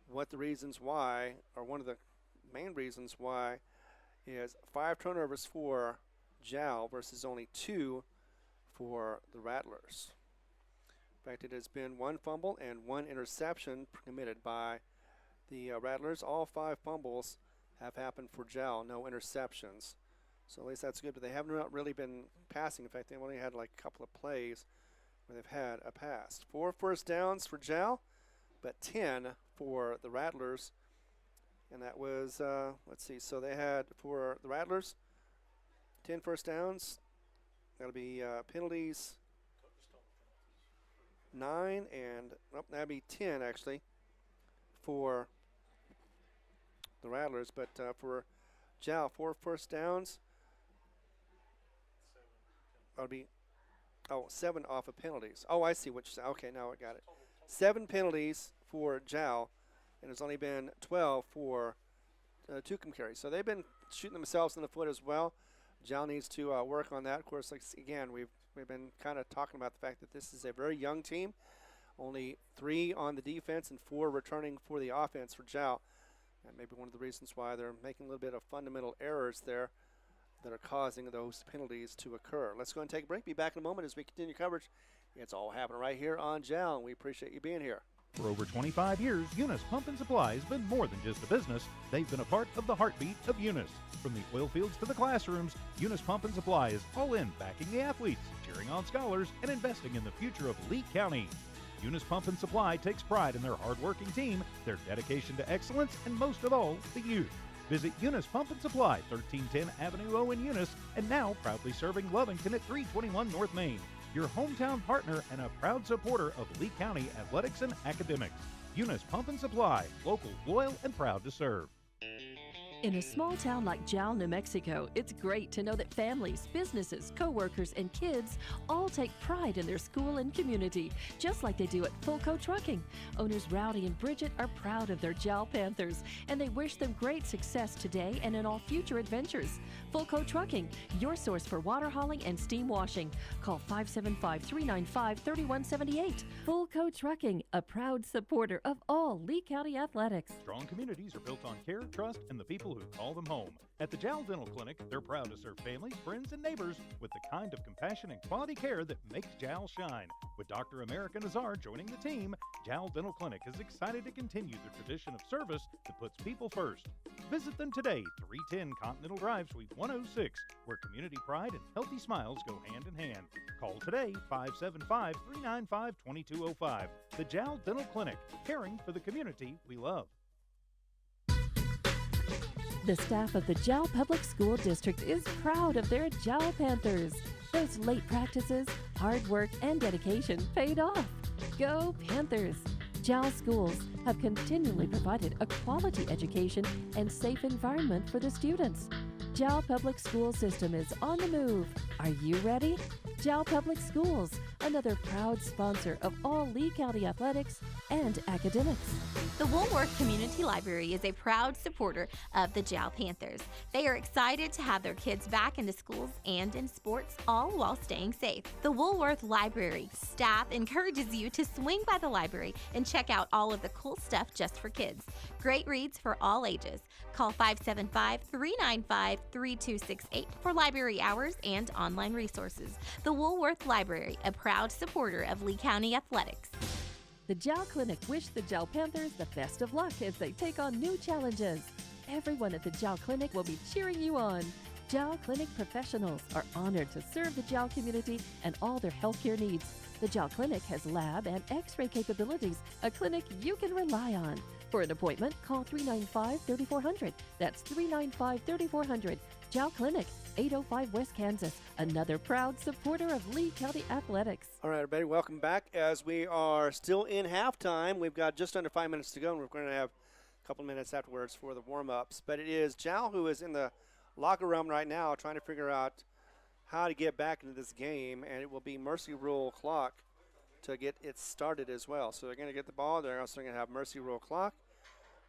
what the reasons why, or one of the main reasons why, is 5 turnovers for Jal versus only 2 for the Rattlers. In fact, it has been 1 fumble and 1 interception committed by the Rattlers. All 5 fumbles have happened for Jal, no interceptions. So at least that's good, but they haven't really been passing. In fact, they've only had like a couple of plays where they've had a pass. 4 first downs for Jal, but 10 for the Rattlers. And that was, let's see, so they had, for the Rattlers, 10 first downs. That'll be penalties 9, and that'd be 10 actually for the Rattlers. But for Jal, 4 first downs. That'll be 7 off of penalties. Oh, I see what you're saying. Okay, now I got it. 7 penalties for Jal, and there's only been 12 for Tucumcari. So they've been shooting themselves in the foot as well. Jal needs to work on that. Of course, like, again, we've been kind of talking about the fact that this is a very young team. Only 3 on the defense and 4 returning for the offense for Jal. And maybe one of the reasons why they're making a little bit of fundamental errors there that are causing those penalties to occur. Let's go and take a break. Be back in a moment as we continue coverage. It's all happening right here on Jal, and we appreciate you being here. For over 25 years, Eunice Pump and Supply has been more than just a business. They've been a part of the heartbeat of Eunice. From the oil fields to the classrooms, Eunice Pump and Supply is all in backing the athletes, cheering on scholars, and investing in the future of Lee County. Eunice Pump and Supply takes pride in their hard-working team, their dedication to excellence, and most of all, the youth. Visit Eunice Pump and Supply, 1310 Avenue O in Eunice, and now proudly serving Lovington at 321 North Main. Your hometown partner and a proud supporter of Lee County athletics and academics. Eunice Pump and Supply, local, loyal, and proud to serve. In a small town like Jal, New Mexico, it's great to know that families, businesses, co-workers, and kids all take pride in their school and community, just like they do at Fulco Trucking. Owners Rowdy and Bridget are proud of their Jal Panthers, and they wish them great success today and in all future adventures. Fulco Trucking, your source for water hauling and steam washing. Call 575-395-3178. Fulco Trucking, a proud supporter of all Lee County athletics. Strong communities are built on care, trust, and the people who call them home. At the Jal Dental Clinic, they're proud to serve families, friends, and neighbors with the kind of compassion and quality care that makes Jal shine. With Dr. America Nazar joining the team, Jal Dental Clinic is excited to continue the tradition of service that puts people first. Visit them today, 310 Continental Drive, Suite 106, where community pride and healthy smiles go hand in hand. Call today, 575-395-2205. The Jal Dental Clinic, caring for the community we love. The staff of the Jal Public School District is proud of their Jal Panthers. Those late practices, hard work, and dedication paid off. Go Panthers! Jal schools have continually provided a quality education and safe environment for the students. Jal Public School System is on the move. Are you ready? Jal Public Schools, another proud sponsor of all Lee County athletics and academics. The Woolworth Community Library is a proud supporter of the Jal Panthers. They are excited to have their kids back into schools and in sports, all while staying safe. The Woolworth Library staff encourages you to swing by the library and check out all of the cool stuff just for kids. Great reads for all ages. Call 575-395-3268 for library hours and online resources. The Woolworth Library, a proud supporter of Lee County athletics. The Jal Clinic wish the Jal Panthers the best of luck as they take on new challenges. Everyone at the Jal Clinic will be cheering you on. Jal Clinic professionals are honored to serve the Jal community and all their healthcare needs. The Jal Clinic has lab and x-ray capabilities, a clinic you can rely on. For an appointment, call 395-3400. That's 395-3400. Jal Clinic, 805 West Kansas, another proud supporter of Lee County athletics. All right, everybody, welcome back. As we are still in halftime, we've got just under 5 minutes to go, and we're going to have a couple minutes afterwards for the warm-ups. But it is Jal who is in the locker room right now trying to figure out how to get back into this game, and it will be mercy rule clock to get it started as well. So they're going to get the ball. They're also going to have mercy rule clock.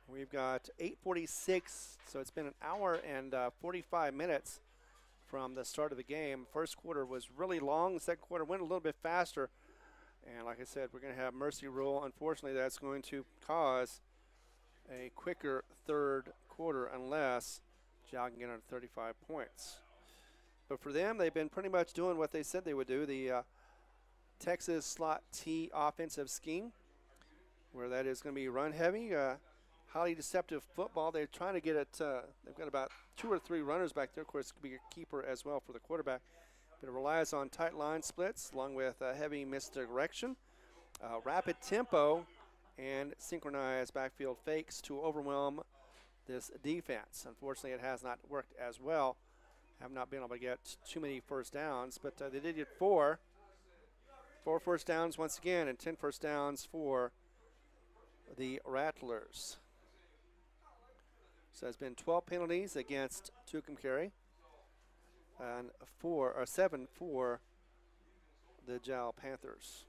We've got 8:46, so it's been an hour and 45 minutes from the start of the game. First quarter was really long. The second quarter went a little bit faster. And like I said, we're going to have mercy rule. Unfortunately, that's going to cause a quicker third quarter unless Jal can get under 35 points. But for them, they've been pretty much doing what they said they would do. The Texas slot T offensive scheme, where that is going to be run heavy, highly deceptive football. They're trying to get it. They've got about 2 or 3 runners back there. Of course, it could be a keeper as well for the quarterback. But it relies on tight line splits along with heavy misdirection, rapid tempo, and synchronized backfield fakes to overwhelm this defense. Unfortunately, it has not worked as well. Have not been able to get too many first downs, but they did get 4 first downs once again, and 10 first downs for the Rattlers. So there's been 12 penalties against Tucumcari and 7 for the Jal Panthers.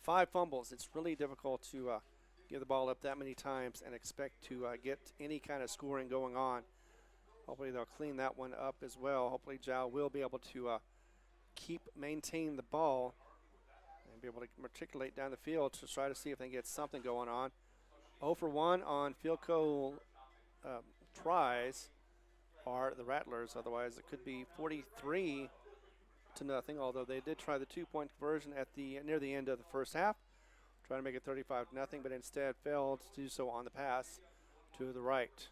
5 fumbles. It's really difficult to give the ball up that many times and expect to get any kind of scoring going on. Hopefully they'll clean that one up as well. Hopefully Jal will be able to maintain the ball and be able to matriculate down the field to try to see if they can get something going on. 0 for 1 on field goal tries are the Rattlers. Otherwise, it could be 43-0, although they did try the 2-point conversion at near the end of the first half, trying to make it 35-0, but instead failed to do so on the pass to the right.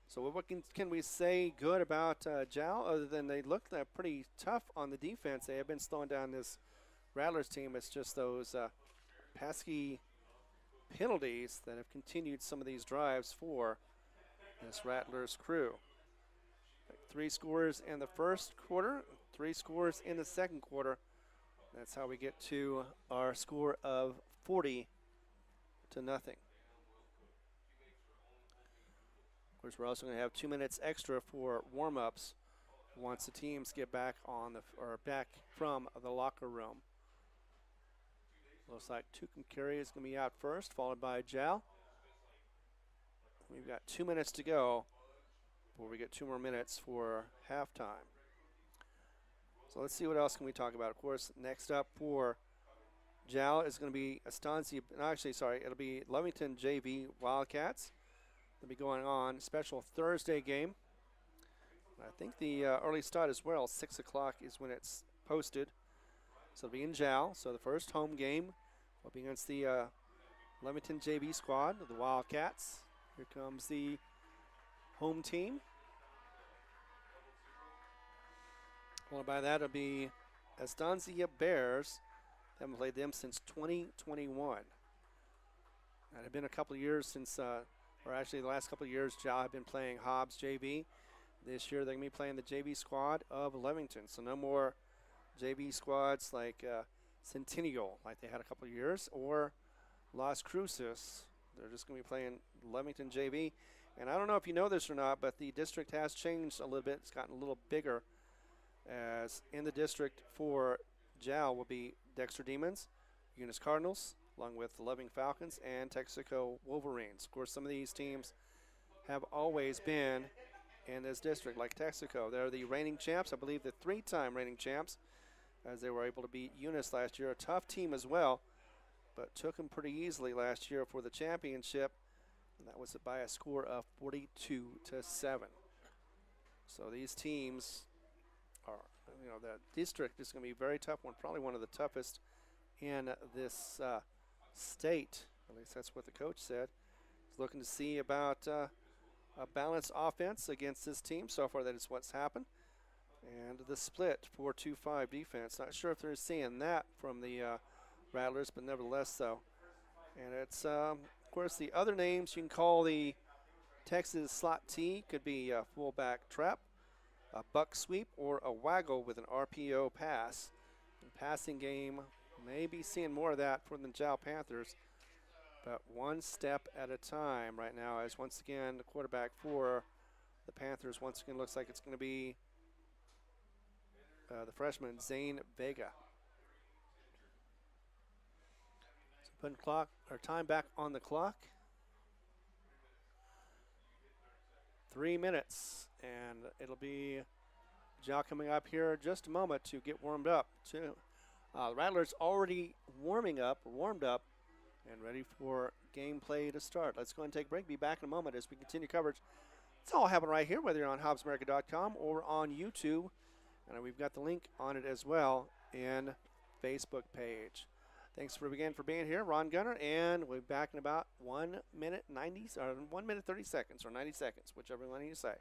So what can we say good about Jal other than they look pretty tough on the defense? They have been slowing down this Rattlers team. It's just those pesky penalties that have continued some of these drives for this Rattlers crew. 3 scores in the first quarter, 3 scores in the second quarter. That's how we get to our score of 40-0. Of course, we're also going to have 2 minutes extra for warm-ups once the teams get back back from the locker room. Looks like Tucumcari is going to be out first, followed by Jal. We've got 2 minutes to go before we get 2 more minutes for halftime. So let's see what else can we talk about. Of course, next up for Jal is going to be it'll be Lovington JV Wildcats. They'll be going on special Thursday game. I think the early start as well, 6 o'clock is when it's posted. So it'll be in Jal. So the first home game will be against the Lovington JV squad, the Wildcats. Here comes the home team. Followed by that, it'll be Estancia Bears. They haven't played them since 2021. It had been a couple of years since, or actually the last couple of years, Jal have been playing Hobbs JV. This year they're going to be playing the JV squad of Lovington. So no more JV squads like Centennial, like they had a couple of years, or Las Cruces. They're just going to be playing Levington JV. And I don't know if you know this or not, but the district has changed a little bit. It's gotten a little bigger, as in the district for JAL will be Dexter Demons, Eunice Cardinals, along with the Loving Falcons and Texaco Wolverines. Of course, some of these teams have always been in this district, like Texaco. They're the reigning champs, I believe the 3-time reigning champs, as they were able to beat Eunice last year. A tough team as well, but took them pretty easily last year for the championship, and that was by a score of 42-7. So these teams are, the district is going to be a very tough one, probably one of the toughest in this state. At least that's what the coach said. He's looking to see about a balanced offense against this team. So far, that is what's happened. And the split 4-2-5 defense. Not sure if they're seeing that from the Rattlers, but nevertheless so. And it's, of course, the other names you can call the Texas slot T. Could be a fullback trap, a buck sweep, or a waggle with an RPO pass. And passing game, maybe seeing more of that for the Jal Panthers, but one step at a time right now, as once again the quarterback for the Panthers once again looks like it's going to be the freshman Zane Vega. So putting time back on the clock. 3 minutes, and it'll be Jal coming up here in just a moment to get warmed up. The Rattlers already warmed up, and ready for gameplay to start. Let's go and take a break. Be back in a moment as we continue coverage. It's all happening right here, whether you're on HobbsAmerica.com or on YouTube. And we've got the link on it as well in Facebook page. Thanks for being here, Ron Gunner, and we'll be back in about 1 minute 1 minute 30 seconds or 90 seconds, whichever one you say.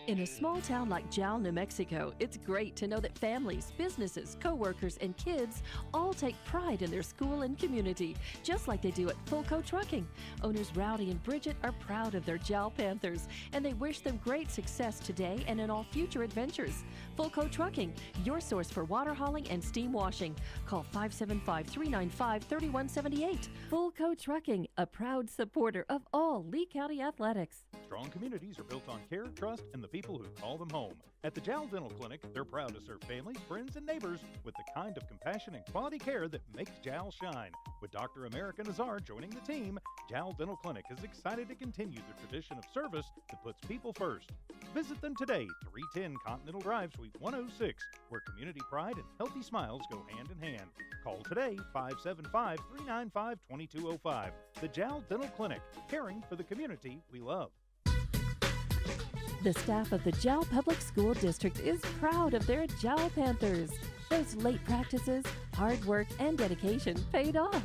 In a small town like Jal, New Mexico, it's great to know that families, businesses, co-workers, and kids all take pride in their school and community, just like they do at Fulco Trucking. Owners Rowdy and Bridget are proud of their Jal Panthers, and they wish them great success today and in all future adventures. Fulco Trucking, your source for water hauling and steam washing. Call 575-395-3178. Fulco Trucking, a proud supporter of all Lee County athletics. Strong communities are built on care, trust, and the people who call them home. At the Jal Dental Clinic, they're proud to serve families, friends, and neighbors with the kind of compassion and quality care that makes Jal shine. With Dr. America Nazar joining the team, Jal Dental Clinic is excited to continue the tradition of service that puts people first. Visit them today, 310 Continental Drive, Suite 106, where community pride and healthy smiles go hand in hand. Call today, 575-395-2205. The Jal Dental Clinic, caring for the community we love. The staff of the Jal Public School District is proud of their Jal Panthers. Those late practices, hard work, and dedication paid off.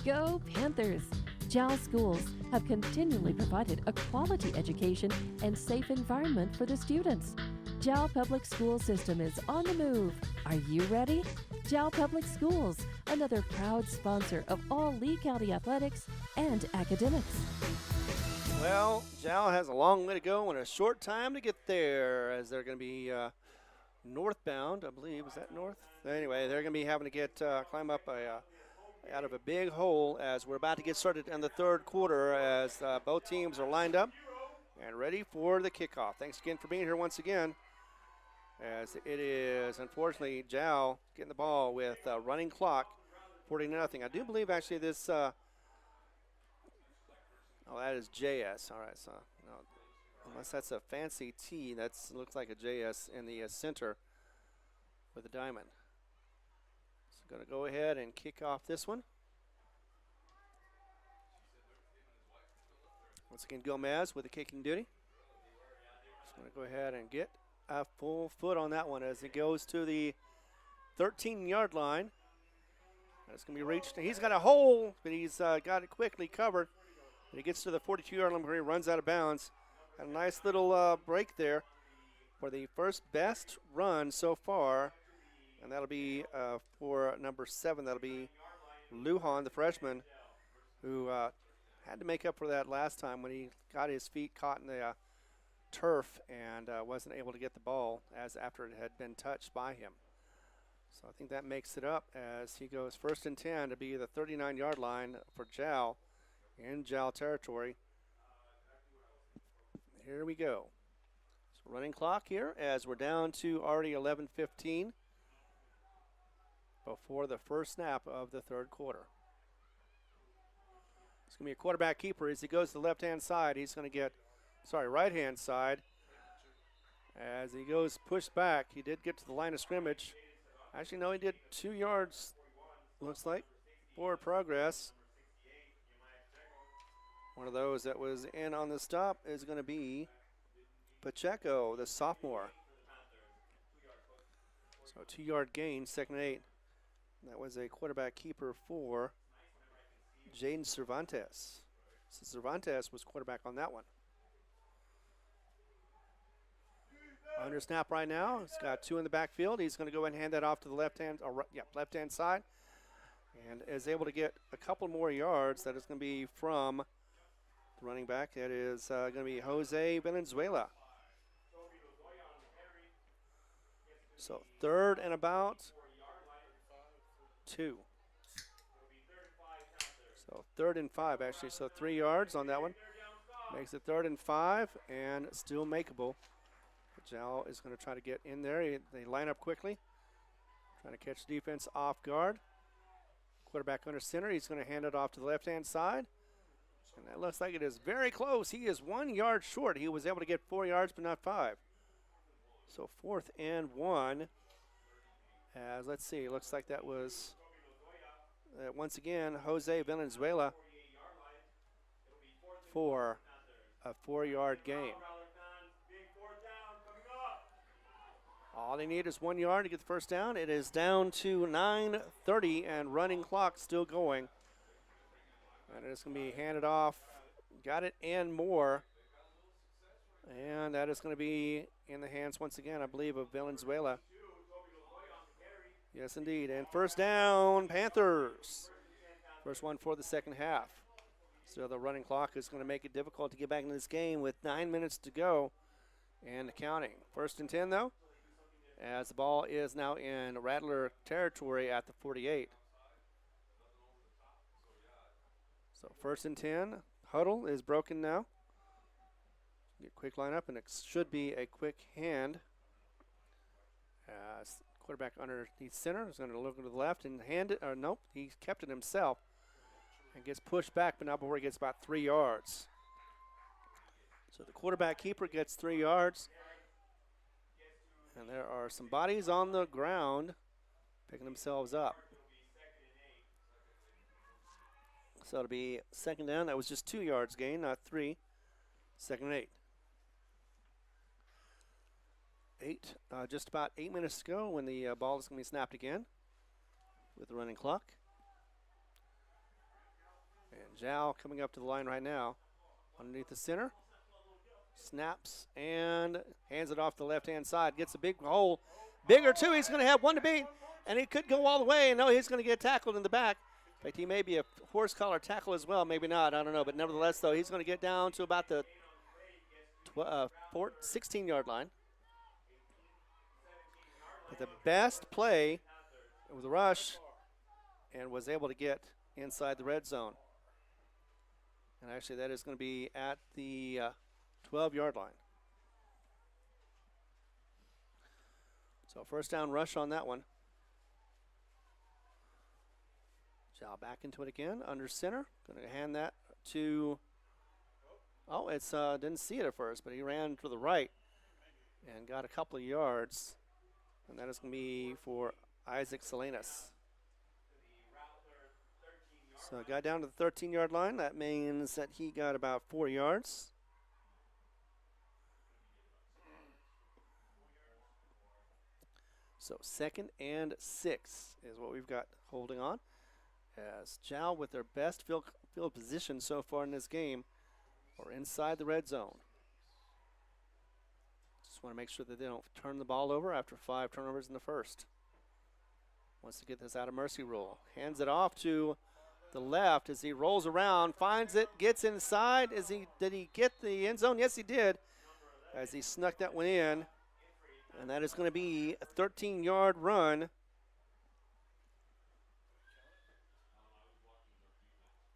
Go Panthers! Jal schools have continually provided a quality education and safe environment for the students. Jal Public School System is on the move. Are you ready? Jal Public Schools, another proud sponsor of all Lee County athletics and academics. Well, Jal has a long way to go and a short time to get there, as they're going to be northbound, I believe. Is that north? Anyway, they're going to be having to get climb up out of a big hole as we're about to get started in the third quarter, as both teams are lined up and ready for the kickoff. Thanks again for being here once again, as it is, unfortunately, Jal getting the ball with a running clock, 40-0. I do believe, actually, this that is JS. All right, so no, unless that's a fancy T, that looks like a JS in the center with a diamond. So going to go ahead and kick off this one. Once again, Gomez with the kicking duty. Just going to go ahead and get a full foot on that one as it goes to the 13-yard line. It's going to be reached. He's got a hole, but he's got it quickly covered. And he gets to the 42-yard line where he runs out of bounds. Had a nice little break there for the first best run so far. And that'll be for number 7. That'll be Lujan, the freshman, who had to make up for that last time when he got his feet caught in the turf and wasn't able to get the ball after it had been touched by him. So I think that makes it up as he goes 1st and 10 to be the 39-yard line for Jal in Jal territory. Here we go. So running clock here as we're down to already 11:15 before the first snap of the third quarter. It's going to be a quarterback keeper as he goes to the left-hand side. He's going to get, right-hand side. As he goes pushed back, he did get to the line of scrimmage. Actually, no, he did 2 yards, looks like, forward progress. One of those that was in on the stop is going to be Pacheco, the sophomore. So 2-yard gain, 2nd and 8. That was a quarterback keeper for Jaden Cervantes. So Cervantes was quarterback on that one. Under snap right now. He's got 2 in the backfield. He's going to go and hand that off to the left-hand side. And is able to get a couple more yards. That is going to be from the running back. That is going to be Jose Valenzuela. So 3rd and about 2. So 3rd and 5, actually. So 3 yards on that one. Makes it 3rd and 5 and still makeable. Jal is going to try to get in there. They line up quickly, trying to catch defense off guard. Quarterback under center. He's going to hand it off to the left-hand side. And that looks like it is very close. He is 1 yard short. He was able to get 4 yards, but not 5. So 4th and 1. As let's see, looks like that was once again Jose Valenzuela for a 4-yard gain. All they need is 1 yard to get the first down. It is down to 9:30 and running clock still going. And it's going to be handed off. Got it and more. And that is going to be in the hands once again, I believe, of Valenzuela. Yes, indeed. And first down, Panthers. First one for the second half. So the running clock is going to make it difficult to get back into this game with 9 minutes to go and counting. 1st and 10, though, as the ball is now in Rattler territory at the 48. So 1st and 10, huddle is broken now. Get quick lineup, and it should be a quick hand. Quarterback underneath center is going to look to the left and hand it, or nope, he kept it himself and gets pushed back, but not before he gets about 3 yards. So the quarterback keeper gets 3 yards. And there are some bodies on the ground picking themselves up. So it'll be 2nd down. That was just 2 yards gain, not 3. 2nd and 8. Just about 8 minutes to go when the ball is going to be snapped again with the running clock. And Jal coming up to the line right now underneath the center. Snaps and hands it off the left-hand side. Gets a big hole. Bigger, too. He's going to have one to beat. And he could go all the way. And no, he's going to get tackled in the back. In fact, he may be a horse collar tackle as well. Maybe not. I don't know. But nevertheless, though, he's going to get down to about the 16-yard line. But the best play was a rush and was able to get inside the red zone. And actually, that is going to be at the 12-yard line. So first down rush on that one. Jal back into it again, under center. Going to hand that to, didn't see it at first, but he ran to the right and got a couple of yards. And that is going to be for Isaac Salinas. So got down to the 13-yard line. That means that he got about 4 yards. So 2nd and 6 is what we've got holding on. As Jal with their best field position so far in this game are inside the red zone. Just want to make sure that they don't turn the ball over after 5 turnovers in the first. Wants to get this out of mercy rule. Hands it off to the left as he rolls around, finds it, gets inside. Did he get the end zone? Yes, he did, as he snuck that one in. And that is going to be a 13-yard run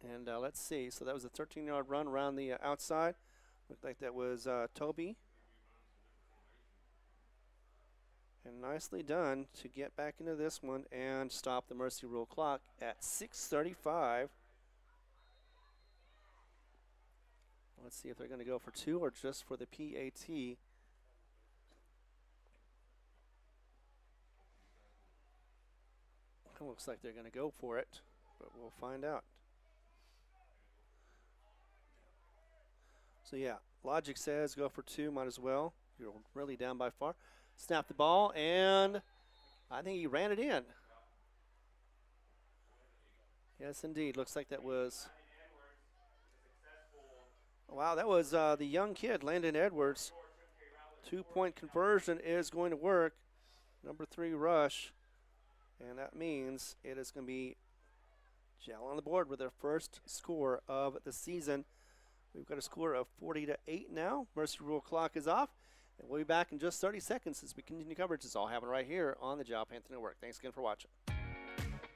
And let's see. So that was a 13-yard run around the outside. Looked like that was Toby. And nicely done to get back into this one and stop the Mercy Rule clock at 6:35. Let's see if they're going to go for 2 or just for the PAT. It looks like they're going to go for it, but we'll find out. So yeah, logic says go for 2, might as well. You're really down by far. Snap the ball, and I think he ran it in. Yes, indeed. Looks like that was... Wow, that was the young kid, Landon Edwards. 2-point conversion is going to work. Number 3 rush. And that means it is going to be Jal on the board with their first score of the season. We've got a score of 40-8 now. Mercy Rule clock is off. And we'll be back in just 30 seconds as we continue coverage. It's all happening right here on the Jal Panther Network. Thanks again for watching.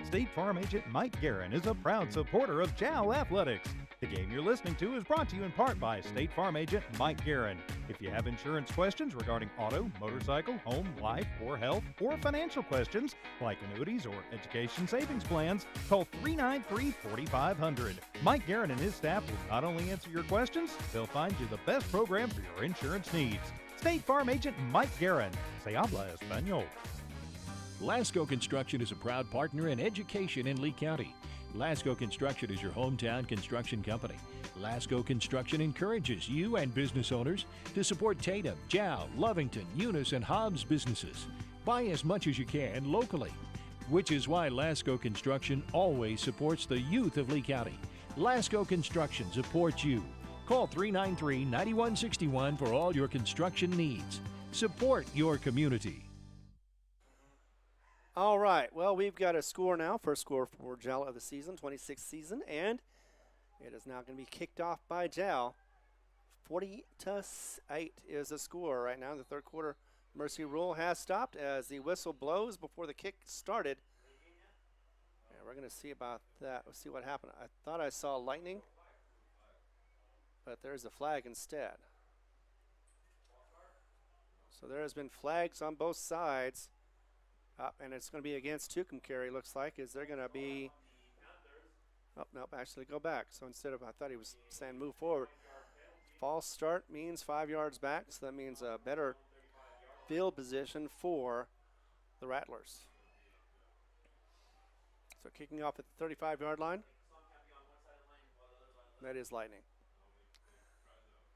State Farm agent Mike Guerin is a proud supporter of Jal Athletics. The game you're listening to is brought to you in part by State Farm agent Mike Guerin. If you have insurance questions regarding auto, motorcycle, home, life, or health, or financial questions like annuities or education savings plans, call 393-4500. Mike Guerin and his staff will not only answer your questions, they'll find you the best program for your insurance needs. State Farm agent Mike Guerin. Se habla español. Lasco Construction is a proud partner in education in Lee County. Lasco Construction is your hometown construction company. Lasco Construction encourages you and business owners to support Tatum, Jal, Lovington, Eunice, and Hobbs businesses. Buy as much as you can locally, which is why Lasco Construction always supports the youth of Lee County. Lasco Construction supports you. Call 393-9161 for all your construction needs. Support your community. All right, well, we've got a score now, first score for Jal of the season, 26th season, and it is now going to be kicked off by Jal. 40-8 is the score right now in the third quarter. Mercy Rule has stopped as the whistle blows before the kick started. And we're going to see about that. We'll see what happened. I thought I saw lightning, but there's a flag instead. So there has been flags on both sides. And it's going to be against Tucumcari, looks like. Is there going to be... Oh, nope, actually go back. So instead of, I thought he was saying move forward. False start means 5 yards back, so that means a better field position for the Rattlers. So kicking off at the 35-yard line. That is lightning.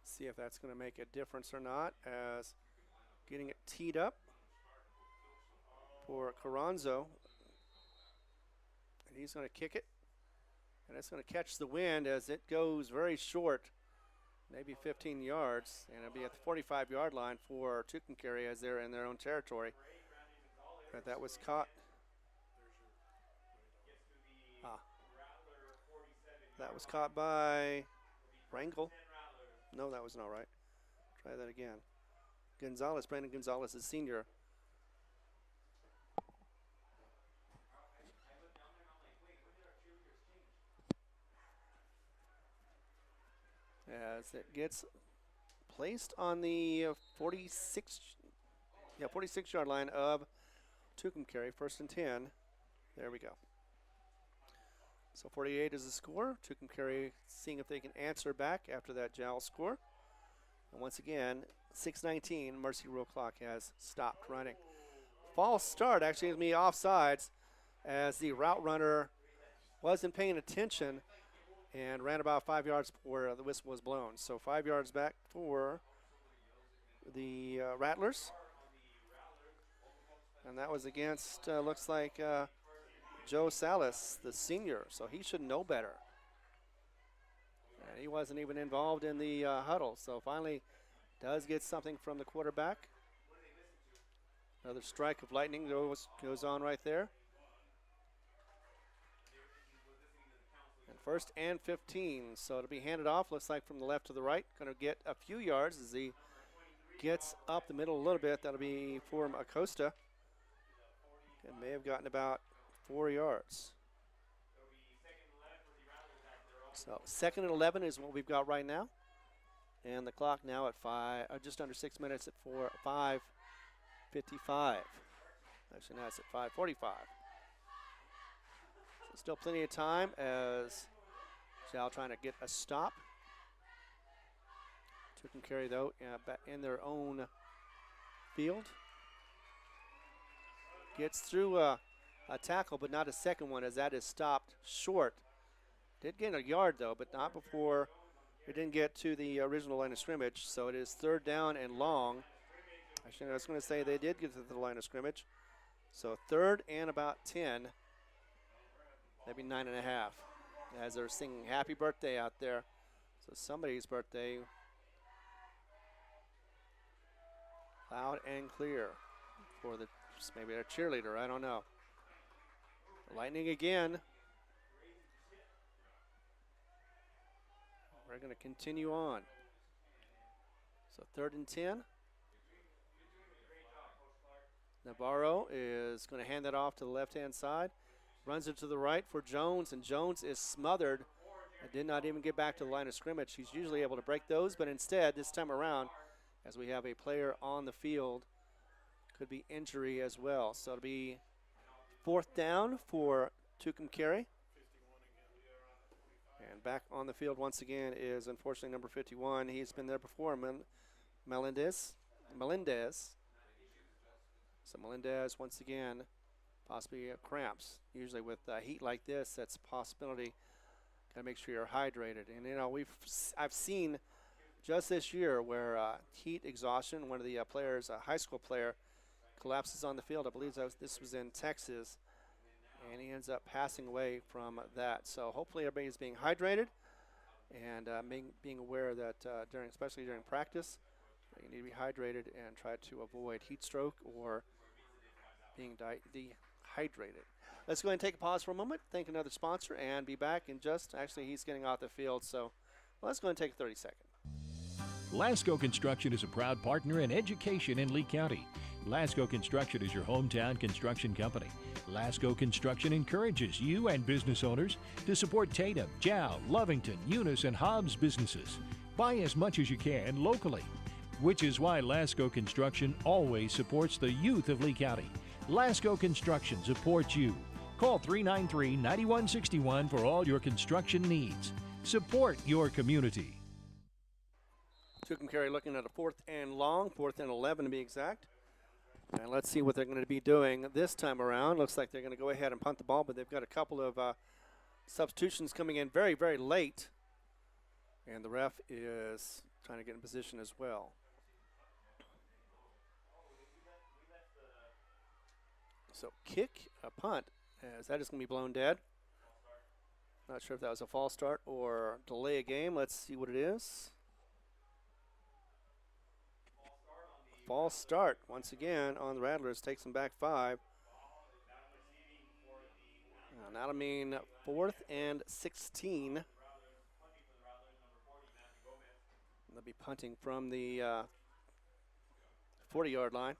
See if that's going to make a difference or not as getting it teed up for Carranzo, and he's going to kick it, and it's going to catch the wind as it goes very short, maybe 15 yards, and it'll be at the 45-yard line for Tucumcari as they're in their own territory. But that was caught. That was caught by Rangel. No, that was not right. Try that again. Gonzalez, Brandon Gonzalez is senior. As it gets placed on the 46-yard line of Tucumcari, 1st and 10. There we go. So 48 is the score. Tucumcari seeing if they can answer back after that Jal score. And once again, 6:19, Mercy Rule clock has stopped running. False start, actually going to be offsides as the route runner wasn't paying attention and ran about 5 yards before the whistle was blown. So 5 yards back for the Rattlers. And that was against, looks like, Joe Salas, the senior. So he should know better. And he wasn't even involved in the huddle. So finally does get something from the quarterback. Another strike of lightning goes on right there. And 1st and 15, so it'll be handed off, looks like from the left to the right. Going to get a few yards as he gets up the middle a little bit. That'll be for Acosta. And may have gotten about 4 yards. So 2nd and 11 is what we've got right now. And the clock now at just under 6 minutes at 5:55. Actually, now it's at 5:45. So still plenty of time as Jal trying to get a stop. Tucumcari, though, back in their own field. Gets through a tackle, but not a second one, as that is stopped short. Did gain a yard, though, but not before it didn't get to the original line of scrimmage. So it is 3rd down and long. Actually, I was going to say they did get to the line of scrimmage. So 3rd and about 10. Maybe 9.5. As they're singing happy birthday out there. So somebody's birthday. Loud and clear for maybe their cheerleader, I don't know. Lightning again. We're going to continue on. So 3rd and 10. Navarro is going to hand that off to the left-hand side. Runs it to the right for Jones, and Jones is smothered. And did not even get back to the line of scrimmage. He's usually able to break those, but instead, this time around, as we have a player on the field, could be injury as well. So it'll be 4th down for Tucumcari. And back on the field once again is unfortunately number 51. He's been there before, Melendez. So Melendez once again, possibly cramps. Usually with heat like this, that's a possibility. Got to make sure you're hydrated. And you know, I've seen just this year where heat exhaustion, one of the players, a high school player, collapses on the field. I believe this was in Texas, and he ends up passing away from that. So hopefully everybody's being hydrated and being aware that especially during practice, you need to be hydrated and try to avoid heat stroke or being dehydrated. Let's go ahead and take a pause for a moment, thank another sponsor, and be back in actually he's getting off the field, so let's go ahead and take a 30-second. Lasco Construction is a proud partner in education in Lee County. Lasco Construction is your hometown construction company. Lasco Construction encourages you and business owners to support Tatum, Jal, Lovington, Eunice, and Hobbs businesses. Buy as much as you can locally, which is why Lasco Construction always supports the youth of Lee County. Lasco Construction supports you. Call 393-9161 for all your construction needs. Support your community. Tucumcari looking at a 4th and long, 4th and 11 to be exact. And let's see what they're going to be doing this time around. Looks like they're going to go ahead and punt the ball, but they've got a couple of substitutions coming in very, very late. And the ref is trying to get in position as well. So kick, a punt, as that is going to be blown dead. Not sure if that was a false start or delay a game. Let's see what it is. False start once again on the Rattlers, takes them back 5. And that'll mean 4th and 16. They'll be punting from the 40-yard line.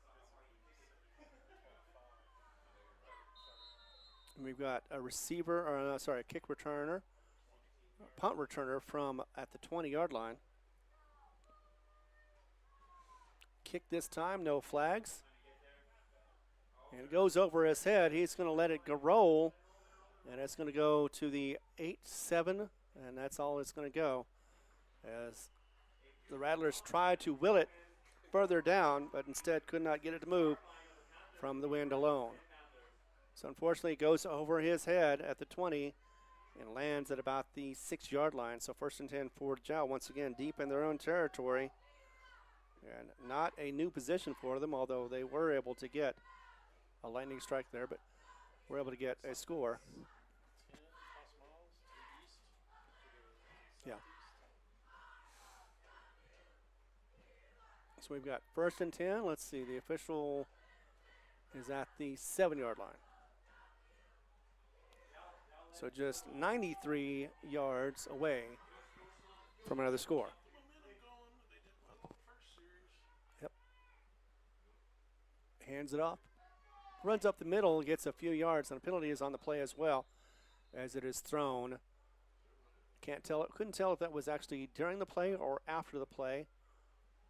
And we've got a a kick returner, a punt returner from at the 20-yard line. Kick this time, no flags. And it goes over his head. He's going to let it go roll, and it's going to go to the 8-7, and that's all it's going to go. As the Rattlers try to will it further down, but instead could not get it to move from the wind alone. So unfortunately, it goes over his head at the 20 and lands at about the 6-yard line. So 1st and 10 for Jal, once again deep in their own territory. And not a new position for them, although they were able to get a lightning strike there, but were able to get a score. Yeah. So we've got 1st and 10. Let's see, the official is at the 7-yard line. So just 93 yards away from another score. Yep. Hands it off. Runs up the middle, gets a few yards, and a penalty is on the play as well, as it is thrown Couldn't tell if that was actually during the play or after the play.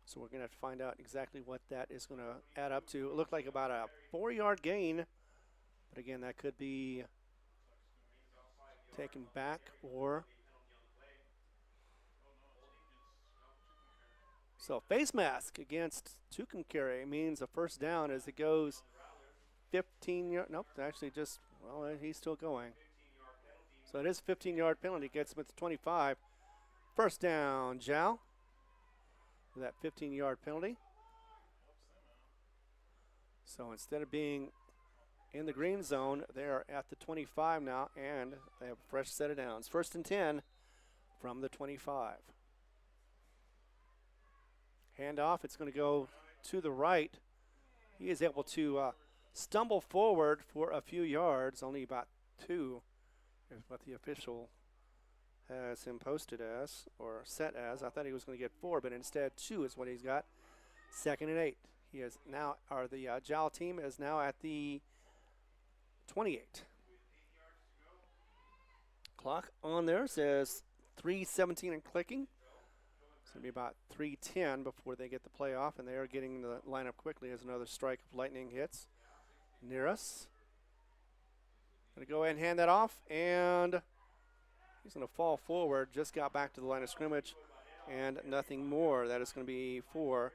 So we're going to have to find out exactly what that is going to add up to. It looked like about a 4-yard gain. But again, that could be taken back or. So face mask against Tucumcari means a first down as it goes 15 yards. Nope, actually just, well, he's still going. So it is a 15-yard penalty. Gets him at the 25. First down, Jal. That 15-yard penalty. So instead of being in the green zone, they are at the 25 now, and they have a fresh set of downs. First and 10 from the 25. Handoff, it's going to go to the right. He is able to stumble forward for a few yards, only about 2 is what the official has him posted as, or set as. I thought he was going to get 4, but instead 2 is what he's got. 2nd and 8. He is now, or the Jal team is now at the 28. Clock on there says 3:17 and clicking. It's going to be about 3:10 before they get the play off, and they are getting the lineup quickly as another strike of lightning hits near us. Going to go ahead and hand that off, and he's going to fall forward. Just got back to the line of scrimmage, and nothing more. That is going to be for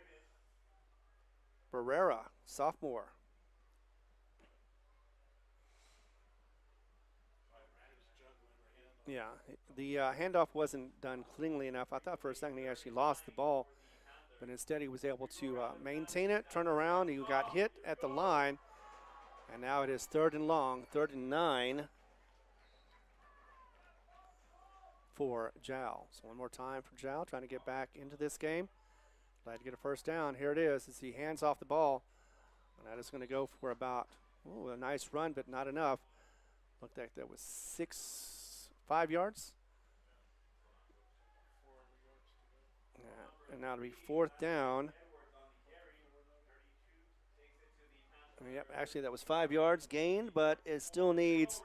Barrera, sophomore. Yeah, the handoff wasn't done cleanly enough. I thought for a second he actually lost the ball, but instead he was able to maintain it, turn around. He got hit at the line, and now it is 3rd and long, 3rd and 9 for Jal. So one more time for Jal, trying to get back into this game. Glad to get a first down. Here it is as he hands off the ball. And that is going to go for about, a nice run, but not enough. Looked like that was 5 yards. Yeah, and now it'll be 4th down. Yep, actually that was 5 yards gained, but it still needs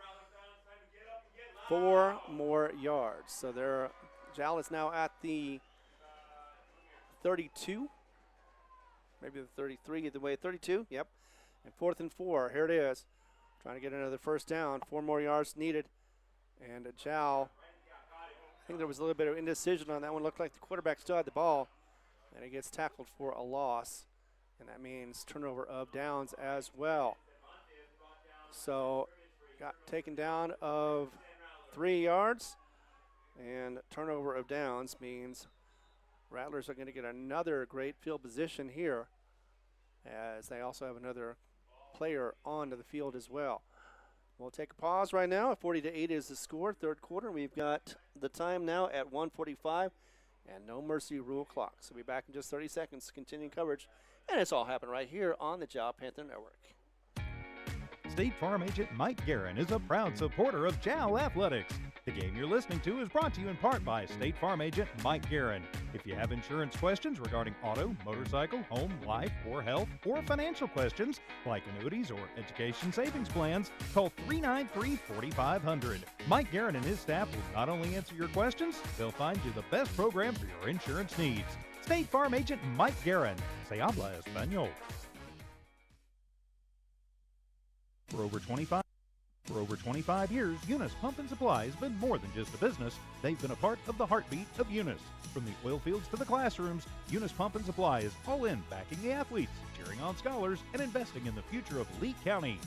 4 more yards. So Jal is now at the 32, maybe the 33, either way, 32, yep. And 4th and 4, here it is. Trying to get another first down, 4 more yards needed. And Jal, I think there was a little bit of indecision on that one. Looked like the quarterback still had the ball, and he gets tackled for a loss. And that means turnover of downs as well. So got taken down of 3 yards, and turnover of downs means Rattlers are going to get another great field position here, as they also have another player onto the field as well. We'll take a pause right now. 40-8 is the score, 3rd quarter. We've got the time now at 1:45 and no mercy rule clock. So we'll be back in just 30 seconds, continuing coverage. And it's all happening right here on the Jal Panther Network. State Farm agent Mike Guerin is a proud supporter of Jal Athletics. The game you're listening to is brought to you in part by State Farm agent Mike Guerin. If you have insurance questions regarding auto, motorcycle, home, life, or health, or financial questions like annuities or education savings plans, call 393-4500. Mike Guerin and his staff will not only answer your questions, they'll find you the best program for your insurance needs. State Farm agent Mike Guerin. Se habla español. For over 25 years, Eunice Pump and Supply has been more than just a business. They've been a part of the heartbeat of Eunice. From the oil fields to the classrooms, Eunice Pump and Supply is all in backing the athletes, cheering on scholars, and investing in the future of Lee County.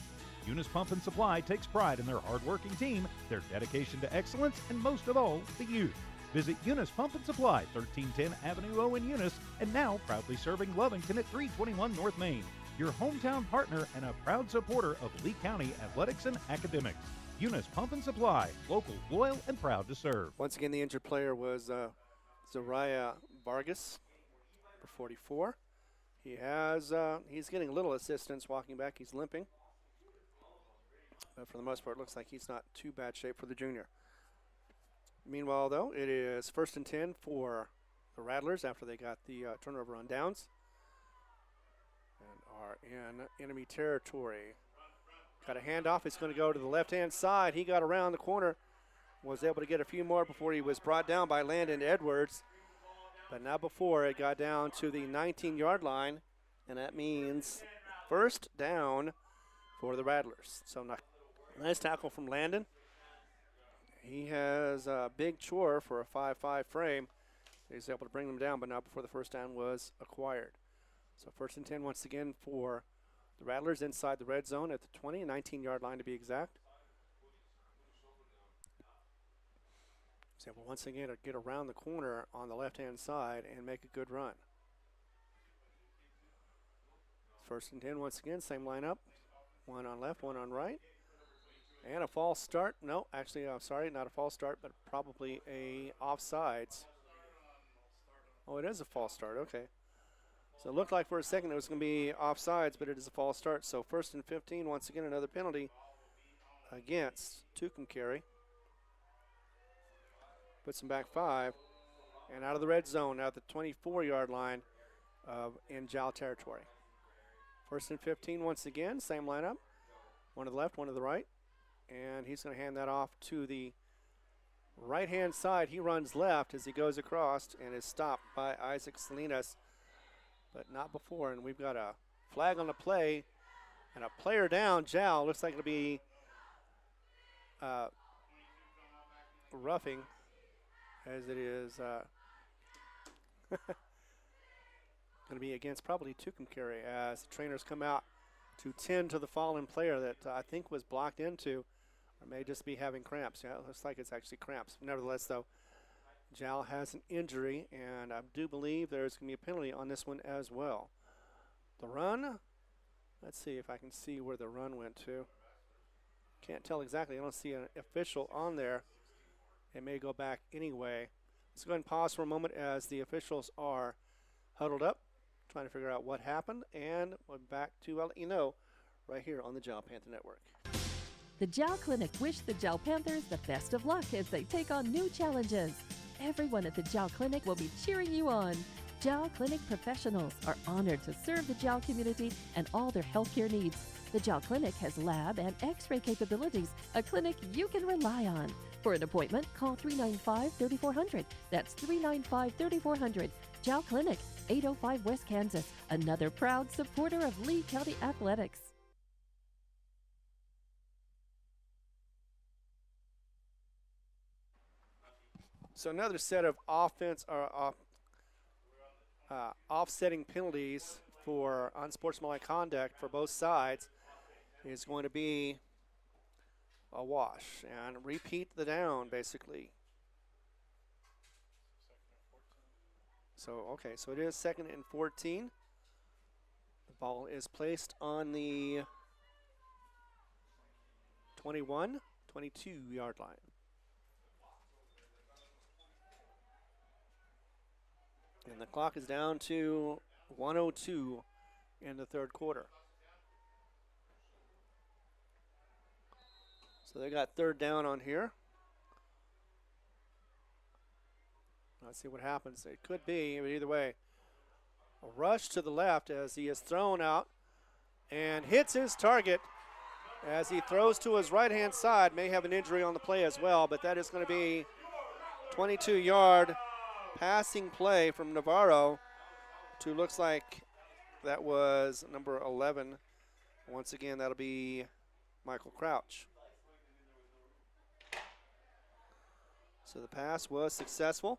Eunice Pump and Supply takes pride in their hard-working team, their dedication to excellence, and most of all, the youth. Visit Eunice Pump and Supply, 1310 Avenue O in Eunice, and now proudly serving Lovington at 321 North Main. Your hometown partner and a proud supporter of Lee County athletics and academics. Eunice Pump and Supply, local, loyal, and proud to serve. Once again, the injured player was Zariah Vargas for 44. He's getting a little assistance walking back. He's limping. But for the most part, it looks like he's not too bad shape for the junior. Meanwhile, though, it is 1st and 10 for the Rattlers after they got the turnover on downs. And are in enemy territory. Got a handoff. It's going to go to the left-hand side. He got around the corner. was able to get a few more before he was brought down by Landon Edwards. But not before it got down to the 19-yard line, and that means first down for the Rattlers. So nice tackle from Landon. He has a big chore for a 5'5" frame. He's able to bring them down, but not before the first down was acquired. So first and 10 once again for the Rattlers inside the red zone at the 20, 19-yard line to be exact. He's able once again to get around the corner on the left-hand side and make a good run. First and 10 once again, same lineup. One on left, one on right. And a false start. No, actually, I'm sorry, not a false start, but probably a offsides. Oh, it is a false start, okay. So it looked like for a second it was going to be offsides, but it is a false start. So first and 15, once again, another penalty against Tucumcari. Puts them back 5. And out of the red zone, now at the 24-yard line in Jal territory. First and 15 once again, same lineup. One to the left, one to the right. And he's going to hand that off to the right-hand side. He runs left as he goes across and is stopped by Isaac Salinas, but not before. And we've got a flag on the play and a player down. Jal looks like it'll be roughing, as it is going to be against probably Tucumcari as the trainers come out to tend to the fallen player that I think was blocked into, or may just be having cramps. Yeah, it looks like it's actually cramps. Nevertheless, though, Jal has an injury, and I do believe there's going to be a penalty on this one as well. The run, let's see if I can see where the run went to. Can't tell exactly. I don't see an official on there. It may go back anyway. Let's go ahead and pause for a moment as the officials are huddled up, trying to figure out what happened, and we're back to let you know right here on the Jal Panther Network. The Jal Clinic wish the Jal Panthers the best of luck as they take on new challenges. Everyone at the Jal Clinic will be cheering you on. Jal Clinic professionals are honored to serve the Jal community and all their healthcare needs. The Jal Clinic has lab and x-ray capabilities, a clinic you can rely on. For an appointment, call 395-3400. That's 395-3400. Jal Clinic, 805 West Kansas, another proud supporter of Lee County Athletics. So another set of offsetting penalties for unsportsmanlike conduct for both sides is going to be a wash and repeat the down basically. So, okay, so it is 2nd and 14. The ball is placed on the 21, 22-yard line. And the clock is down to 1:02 in the third quarter. So they got third down on here. Let's see what happens. It could be, but either way, a rush to the left as he is thrown out and hits his target as he throws to his right-hand side. May have an injury on the play as well, but that is going to be 22-yard passing play from Navarro to, looks like that was number 11. Once again, that'll be Michael Crouch. So the pass was successful.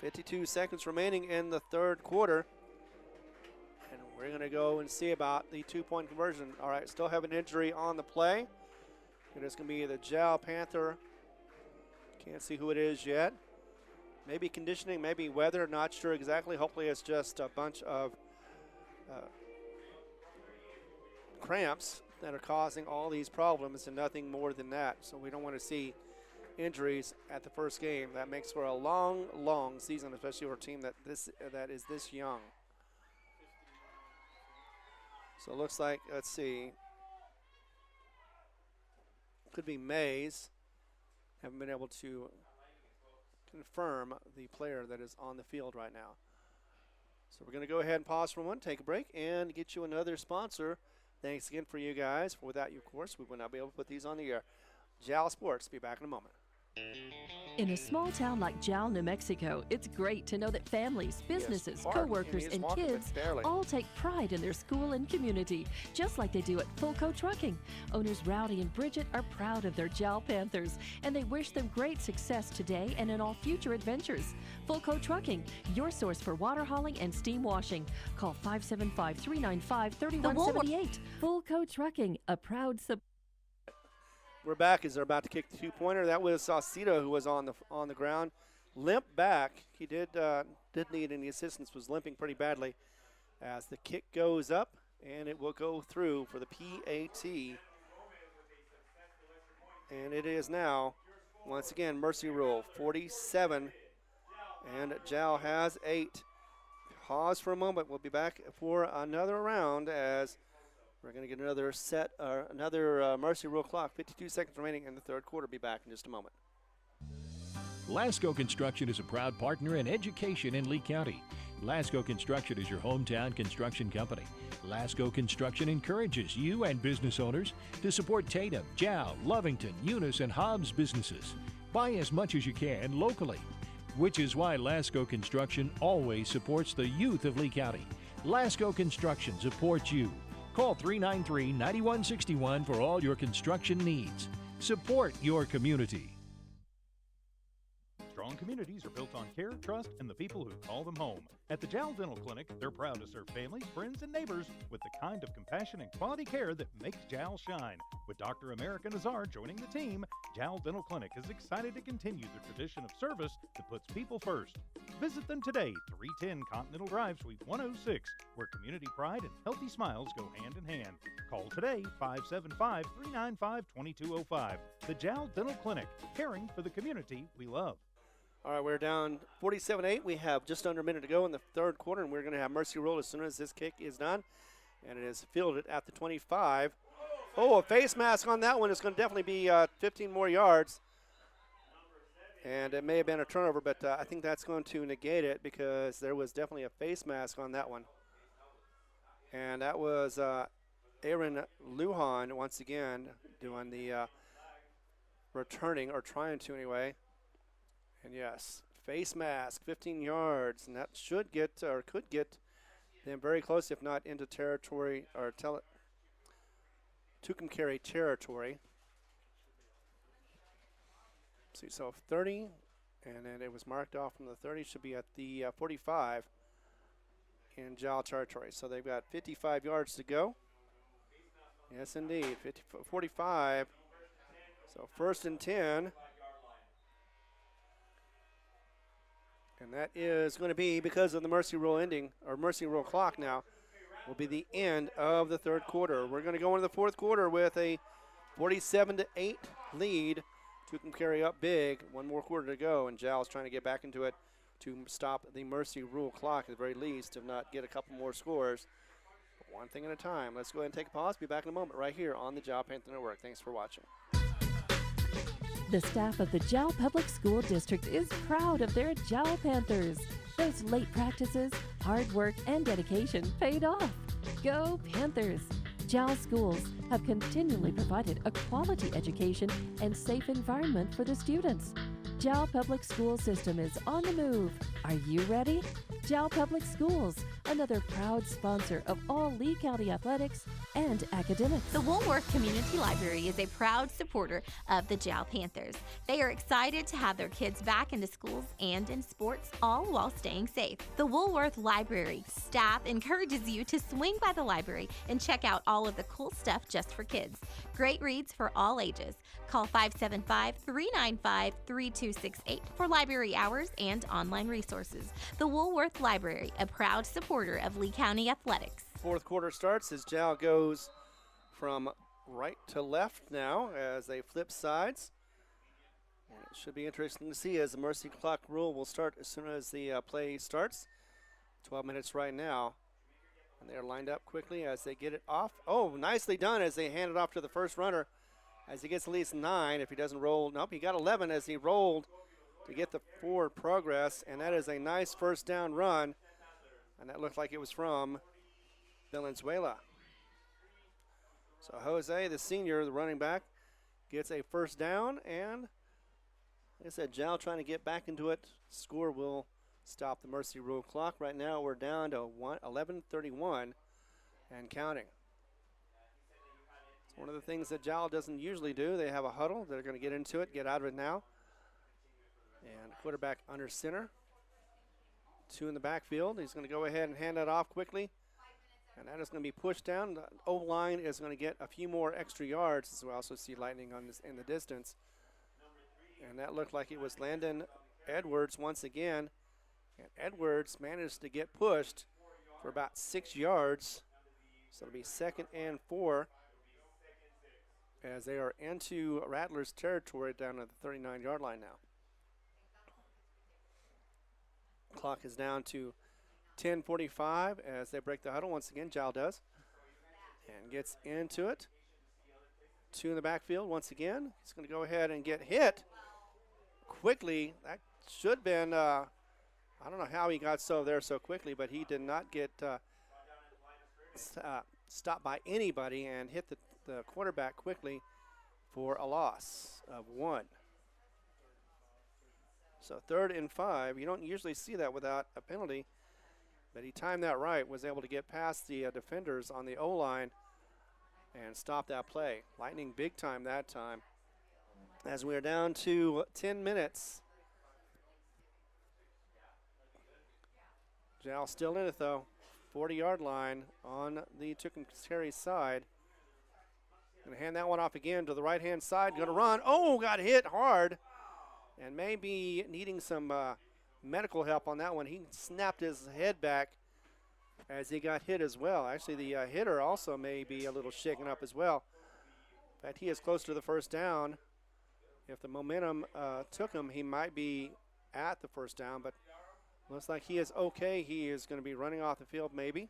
52 seconds remaining in the third quarter. And we're going to go and see about the two-point conversion. All right, still have an injury on the play. It is going to be the Jal Panther. Can't see who it is yet. Maybe conditioning, maybe weather, not sure exactly. Hopefully it's just a bunch of cramps that are causing all these problems and nothing more than that. So we don't want to see injuries at the first game. That makes for a long, long season, especially for a team that is this young. So it looks like, let's see, could be Mays. Haven't been able to confirm the player that is on the field right now. So we're going to go ahead and pause for one, take a break, and get you another sponsor. Thanks again for you guys. Without you, of course, we would not be able to put these on the air. Jal Sports. Be back in a moment. In a small town like Jal, New Mexico, it's great to know that families, businesses, co-workers, and kids all take pride in their school and community, just like they do at Fulco Trucking. Owners Rowdy and Bridget are proud of their Jal Panthers, and they wish them great success today and in all future adventures. Fulco Trucking, your source for water hauling and steam washing. Call 575-395-3178. Fulco Trucking, a proud supporter. We're back as they're about to kick the two-pointer. That was Saucedo, who was on the ground, limp back. He did need any assistance. Was limping pretty badly. As the kick goes up, and it will go through for the PAT. And it is now, once again, Mercy Rule 47, and Jal has 8. Pause for a moment. We'll be back for another round as we're going to get another Mercy Rule clock. 52 seconds remaining in the third quarter. Be back in just a moment. Lasco Construction is a proud partner in education in Lee County. Lasco Construction is your hometown construction company. Lasco Construction encourages you and business owners to support Tatum, Jal, Lovington, Eunice, and Hobbs businesses. Buy as much as you can locally, which is why Lasco Construction always supports the youth of Lee County. Lasco Construction supports you. Call 393-9161 for all your construction needs. Support your community. Strong communities are built on care, trust, and the people who call them home. At the Jal Dental Clinic, they're proud to serve families, friends, and neighbors with the kind of compassion and quality care that makes Jal shine. With Dr. America Nazar joining the team, Jal Dental Clinic is excited to continue the tradition of service that puts people first. Visit them today, 310 Continental Drive, Suite 106, where community pride and healthy smiles go hand in hand. Call today, 575-395-2205. The Jal Dental Clinic, caring for the community we love. All right, we're down 47-8. We have just under a minute to go in the third quarter, and we're going to have Mercy Roll as soon as this kick is done. And it is fielded at the 25. Oh, a face mask on that one. It's going to definitely be 15 more yards. And it may have been a turnover, but I think that's going to negate it because there was definitely a face mask on that one. And that was Aaron Lujan once again doing the returning, or trying to anyway. And yes, face mask, 15 yards, and that should get, or could get them very close, if not into territory, or Tucumcari territory. See, so 30, and then it was marked off from the 30, should be at the 45 in Jal territory. So they've got 55 yards to go. Yes, indeed, 45. So 1st and 10. And that is going to be, because of the Mercy Rule ending, or Mercy Rule clock now, will be the end of the third quarter. We're going to go into the fourth quarter with a 47-8 lead. Tucumcari up big. One more quarter to go, and Jal's trying to get back into it to stop the Mercy Rule clock at the very least, if not get a couple more scores. But one thing at a time. Let's go ahead and take a pause. Be back in a moment right here on the Jal Panther Network. Thanks for watching. The staff of the Jal Public School District is proud of their Jal Panthers. Those late practices, hard work, and dedication paid off. Go Panthers! Jal schools have continually provided a quality education and safe environment for the students. Jal Public School System is on the move. Are you ready? Jal Public Schools, another proud sponsor of all Lee County athletics and academics. The Woolworth Community Library is a proud supporter of the Jal Panthers. They are excited to have their kids back into schools and in sports, all while staying safe. The Woolworth Library staff encourages you to swing by the library and check out all of the cool stuff just for kids. Great reads for all ages. Call 575-395-3268 for library hours and online resources. The Woolworth Library, a proud supporter of Lee County athletics. Fourth quarter starts as Jal goes from right to left now as they flip sides. And it should be interesting to see as the Mercy Clock rule will start as soon as the play starts. 12 minutes right now. And they're lined up quickly as they get it off. Oh, nicely done as they hand it off to the first runner as he gets at least 9 if he doesn't roll. Nope, he got 11 as he rolled to get the forward progress, and that is a nice first down run, and that looked like it was from Valenzuela. So Jose, the senior, the running back, gets a first down, and like I said, Jal trying to get back into it. Score will stop the Mercy Rule clock. Right now we're down to 11:31 and counting. It's one of the things that Jal doesn't usually do. They have a huddle. They're going to get into it, get out of it now. And quarterback under center. 2 in the backfield. He's going to go ahead and hand that off quickly. And that is going to be pushed down. The O-line is going to get a few more extra yards, as we also see lightning on this in the distance. And that looked like it was Landon Edwards once again. And Edwards managed to get pushed for about 6 yards. So it'll be 2nd and 4 as they are into Rattlers territory down at the 39-yard line now. Clock is down to 10:45 as they break the huddle. Once again, Jal does. And gets into it. 2 in the backfield once again. He's going to go ahead and get hit quickly. That should have been, I don't know how he got there so quickly, but he did not get stopped by anybody and hit the quarterback quickly for a loss of 1. So 3rd and 5. You don't usually see that without a penalty, but he timed that right, was able to get past the defenders on the O-line and stop that play. Lightning big time that time. As we are down to 10 minutes. Jal still in it though. 40-yard line on the Tucumcari side. Going to hand that one off again to the right-hand side. Going to run. Oh, got hit hard. And maybe needing some medical help on that one. He snapped his head back as he got hit as well. Actually, the hitter also may be a little shaken up as well. In fact, he is close to the first down. If the momentum took him, he might be at the first down, but looks like he is okay. He is going to be running off the field maybe.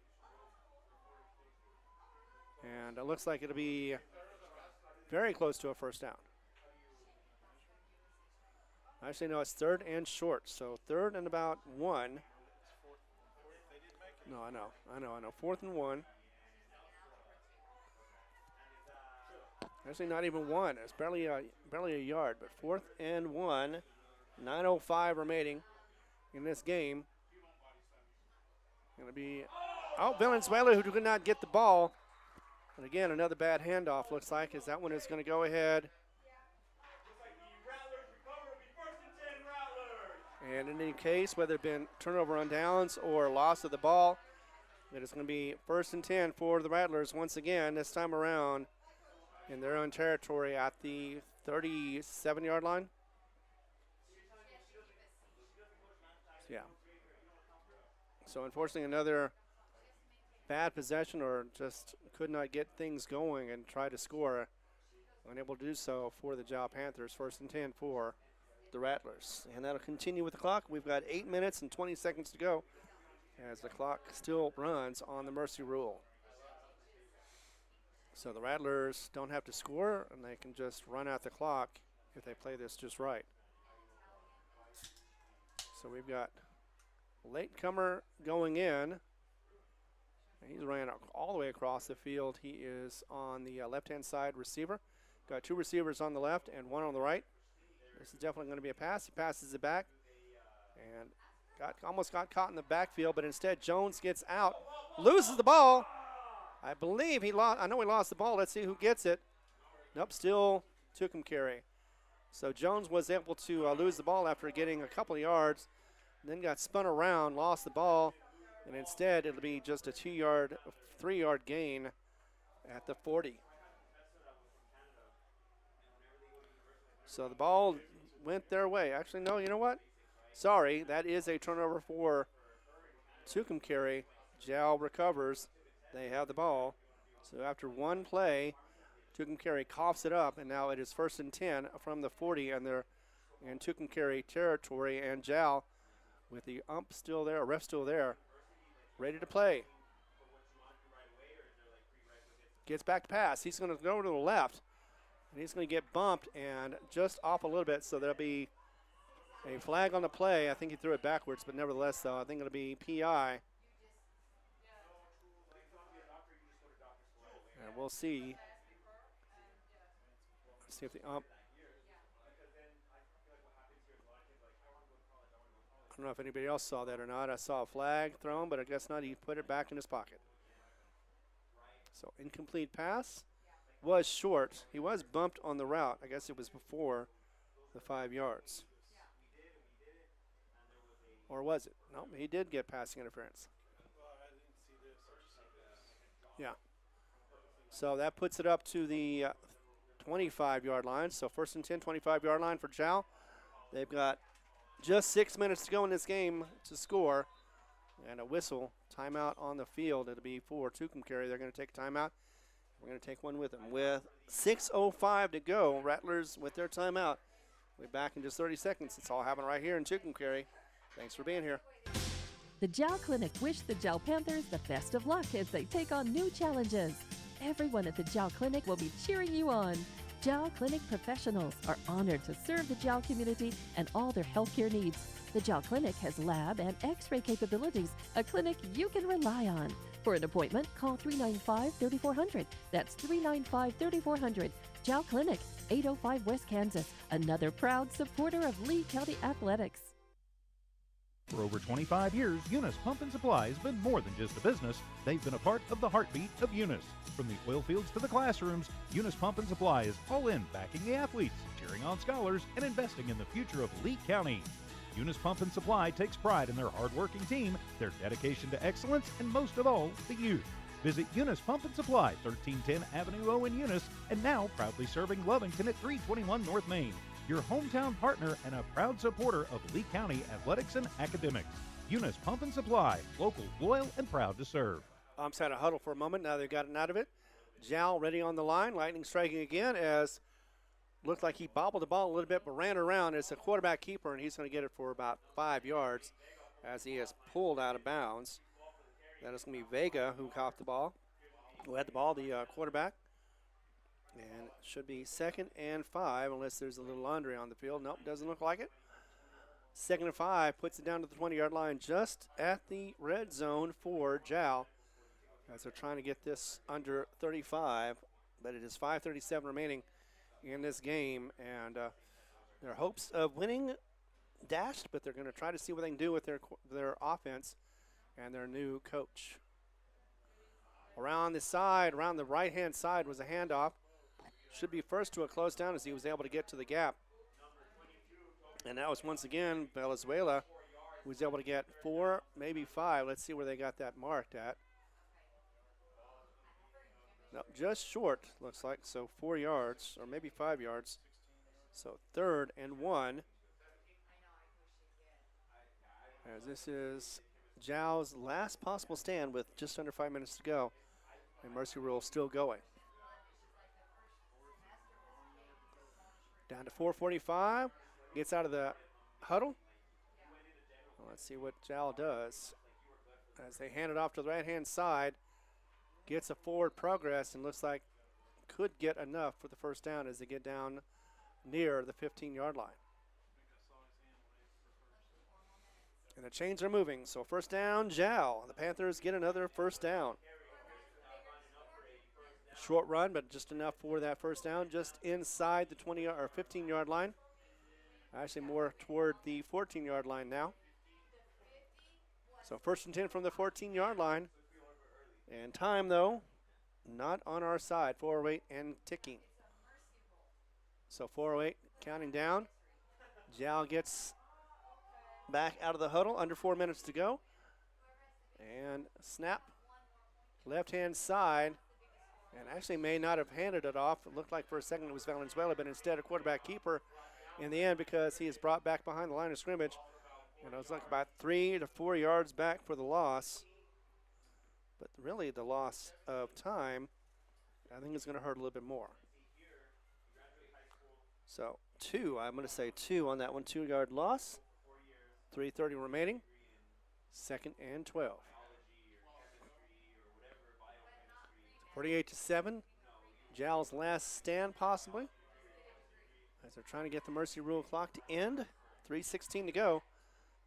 And it looks like it'll be very close to a first down. Actually, no, it's 3rd and short, so 3rd and about 1. No, I know. 4th and 1. Actually, not even 1. It's barely a yard, but 4th and 1. 9:05 remaining in this game. Going to be, Valenzuela, who could not get the ball. And again, another bad handoff looks like, as that one is going to go ahead. And in any case, whether it been turnover on downs or loss of the ball, it is going to be 1st and 10 for the Rattlers once again, this time around in their own territory at the 37-yard line. Yeah. So unfortunately, another bad possession, or just could not get things going and try to score. Unable to do so for the Jal Panthers. 1st and 10 for the Rattlers. And that'll continue with the clock. We've got 8 minutes and 20 seconds to go as the clock still runs on the Mercy Rule. So the Rattlers don't have to score, and they can just run out the clock if they play this just right. So we've got latecomer going in. He's ran all the way across the field. He is on the left-hand side receiver. Got 2 receivers on the left and 1 on the right. This is definitely going to be a pass. He passes it back and almost got caught in the backfield, but instead Jones gets out, loses the ball. I believe he lost. I know he lost the ball. Let's see who gets it. Nope, still Tucumcari. So Jones was able to lose the ball after getting a couple of yards, then got spun around, lost the ball, and instead it'll be just a 3-yard gain at the 40. So the ball went their way. Actually, no, you know what? Sorry, that is a turnover for Tucumcari. Jal recovers. They have the ball. So after one play, Tucumcari coughs it up, and now it is 1st and 10 from the 40, and they're in Tucumcari territory, and Jal with the ump still there, ref still there, ready to play. Gets back to pass. He's going to go to the left. And he's going to get bumped and just off a little bit, so there'll be a flag on the play. I think he threw it backwards, but nevertheless, though, I think it'll be PI. And we'll see Let's see if the I don't know if anybody else saw that or not. I saw a flag thrown, but I guess not. He put it back in his pocket. So incomplete pass was short. He was bumped on the route. I guess it was before the 5 yards. Or was it? No, he did get passing interference. Yeah. So that puts it up to the 25-yard line. So first and 10, 25-yard line for Jal. They've got just 6 minutes to go in this game to score. And a whistle, timeout on the field. It'll be for Tucumcari. They're going to take a timeout. We're going to take one with them. With 6:05 to go, Rattlers with their timeout. We'll be back in just 30 seconds. It's all happening right here in Tucumcari. Thanks for being here. The Jal Clinic wish the Jal Panthers the best of luck as they take on new challenges. Everyone at the Jal Clinic will be cheering you on. Jal Clinic professionals are honored to serve the Jal community and all their healthcare needs. The Jal Clinic has lab and x-ray capabilities, a clinic you can rely on. For an appointment, call 395-3400. That's 395-3400. Jal Clinic, 805 West Kansas, another proud supporter of Lee County Athletics. For over 25 years, Eunice Pump and Supply has been more than just a business. They've been a part of the heartbeat of Eunice. From the oil fields to the classrooms, Eunice Pump and Supply is all in backing the athletes, cheering on scholars, and investing in the future of Lee County. Eunice Pump and Supply takes pride in their hard-working team, their dedication to excellence, and most of all, the youth. Visit Eunice Pump and Supply, 1310 Avenue O in Eunice, and now proudly serving Lovington at 321 North Main. Your hometown partner and a proud supporter of Lee County athletics and academics. Eunice Pump and Supply, local, loyal, and proud to serve. Umps had a huddle for a moment. Now they've gotten out of it. Jal ready on the line. Lightning striking again as looked like he bobbled the ball a little bit but ran around. It's a quarterback keeper, and he's going to get it for about 5 yards as he is pulled out of bounds. That is going to be Vega who caught the ball, who had the ball, the quarterback. And it should be 2nd and 5 unless there's a little laundry on the field. Nope, doesn't look like it. 2nd and 5 puts it down to the 20-yard line just at the red zone for Jal as they're trying to get this under 35. But it is 5:37 remaining in this game. And their hopes of winning dashed, but they're going to try to see what they can do with their offense and their new coach. Around the side, around the right-hand side was a handoff. Should be first to a close down as he was able to get to the gap. And that was once again Venezuela who was able to get 4, maybe 5. Let's see where they got that marked at. No, just short, looks like. So 4 yards, or maybe 5 yards. So 3rd and 1. As this is Jal's last possible stand with just under 5 minutes to go. And Mercy Rule still going. Down to 4:45, gets out of the huddle. Well, let's see what Jal does. As they hand it off to the right-hand side, gets a forward progress and looks like could get enough for the first down as they get down near the 15-yard line. And the chains are moving, so first down, Jal. The Panthers get another first down. Short run, but just enough for that first down, just inside the 20 or 15-yard line. Actually more toward the 14-yard line now. So 1st and 10 from the 14-yard line. And time, though, not on our side. 4:08 and ticking. So 4:08 counting down. Jal gets back out of the huddle, under 4 minutes to go. And snap, left-hand side. And actually may not have handed it off. It looked like for a second it was Valenzuela, but instead a quarterback keeper in the end because he is brought back behind the line of scrimmage. And it was like about 3 to 4 yards back for the loss. But really the loss of time, I think is going to hurt a little bit more. So 2, I'm going to say 2 on that one, 2-yard loss. 3:30 remaining. 2nd and 12. 48-7, Jal's last stand possibly. As they're trying to get the Mercy Rule clock to end. 3:16 to go.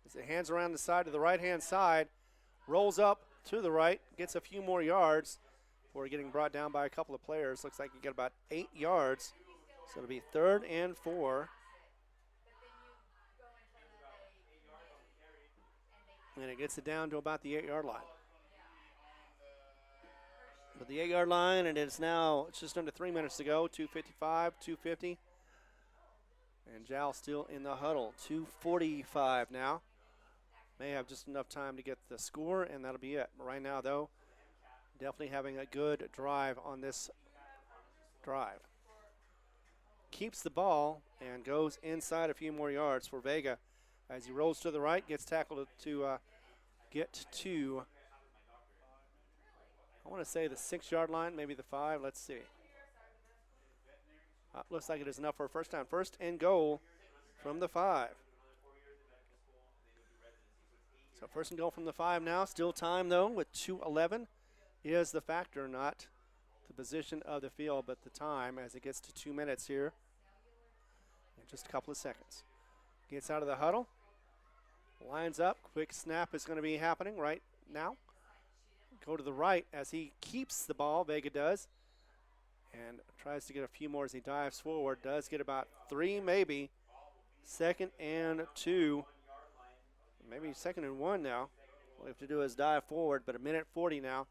As it hands around the side to the right-hand side, rolls up to the right, gets a few more yards before getting brought down by a couple of players. Looks like he got about 8 yards So it'll be 3rd and 4. And it gets it down to about the 8-yard line. But the 8-yard line, and it's now it's just under 3 minutes to go. 2:55, 2:50. And Jal still in the huddle. 2:45 now. May have just enough time to get the score, and that'll be it. Right now, though, definitely having a good drive on this drive. Keeps the ball and goes inside a few more yards for Vega. As he rolls to the right, gets tackled to get to, I want to say the 6-yard line, maybe the 5. Let's see. Looks like it is enough for a first down. 1st and goal from the 5. So 1st and goal from the 5 now. Still time, though, with 2:11 is the factor, not the position of the field, but the time as it gets to 2 minutes here in just a couple of seconds. Gets out of the huddle. Lines up. Quick snap is going to be happening right now. Go to the right as he keeps the ball. Vega does. And tries to get a few more as he dives forward. Does get about 3 maybe. 2nd and 2. Maybe 2nd and 1 now. All we have to do is dive forward, but 1:40 now.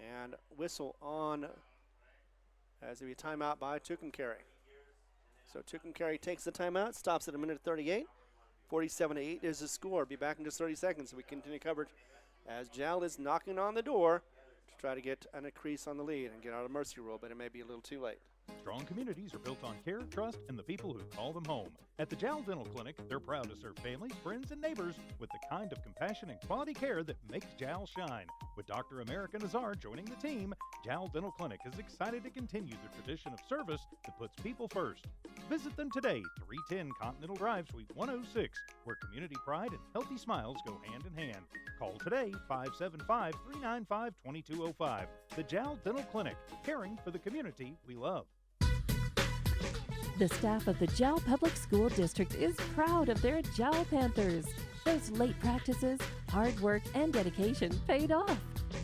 And whistle on as it be timeout by Tucumcari. So Tucumcari takes the timeout, stops at 1:38. 47-8 is the score. Be back in just 30 seconds. We continue coverage as Jal is knocking on the door to try to get an increase on the lead and get out of mercy rule, but it may be a little too late. Strong communities are built on care, trust, and the people who call them home. At the Jal Dental Clinic, they're proud to serve families, friends, and neighbors with the kind of compassion and quality care that makes Jal shine. With Dr. America Nazar joining the team, Jal Dental Clinic is excited to continue the tradition of service that puts people first. Visit them today, 310 Continental Drive, Suite 106, where community pride and healthy smiles go hand in hand. Call today, 575-395-2205. The Jal Dental Clinic, caring for the community we love. The staff of the Jal Public School District is proud of their Jal Panthers. Those late practices, hard work, and dedication paid off.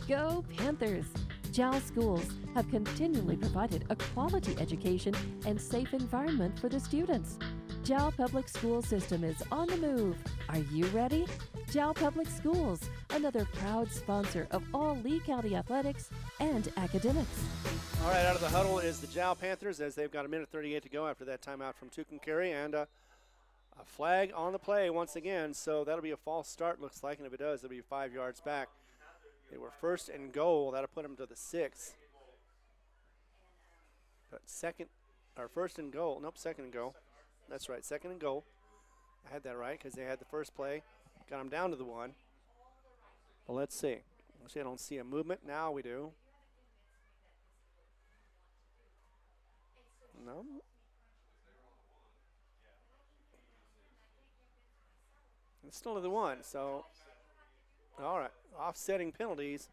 Go Panthers! Jal schools have continually provided a quality education and safe environment for the students. Jal Public School System is on the move. Are you ready? Jal Public Schools, another proud sponsor of all Lee County athletics and academics. All right, out of the huddle is the Jal Panthers as they've got 1:38 to go after that timeout from Tucumcari, and a flag on the play once again, so that'll be a false start, looks like, and if it does, it'll be 5 yards back. They were 1st and goal. That'll put them to the 6. But 1st and goal. Nope, 2nd and goal. That's right, 2nd and goal. I had that right because they had the first play. Got them down to the 1. Well, let's see. Actually, I don't see a movement. Now we do. No. It's still to the 1, so all right, offsetting penalties.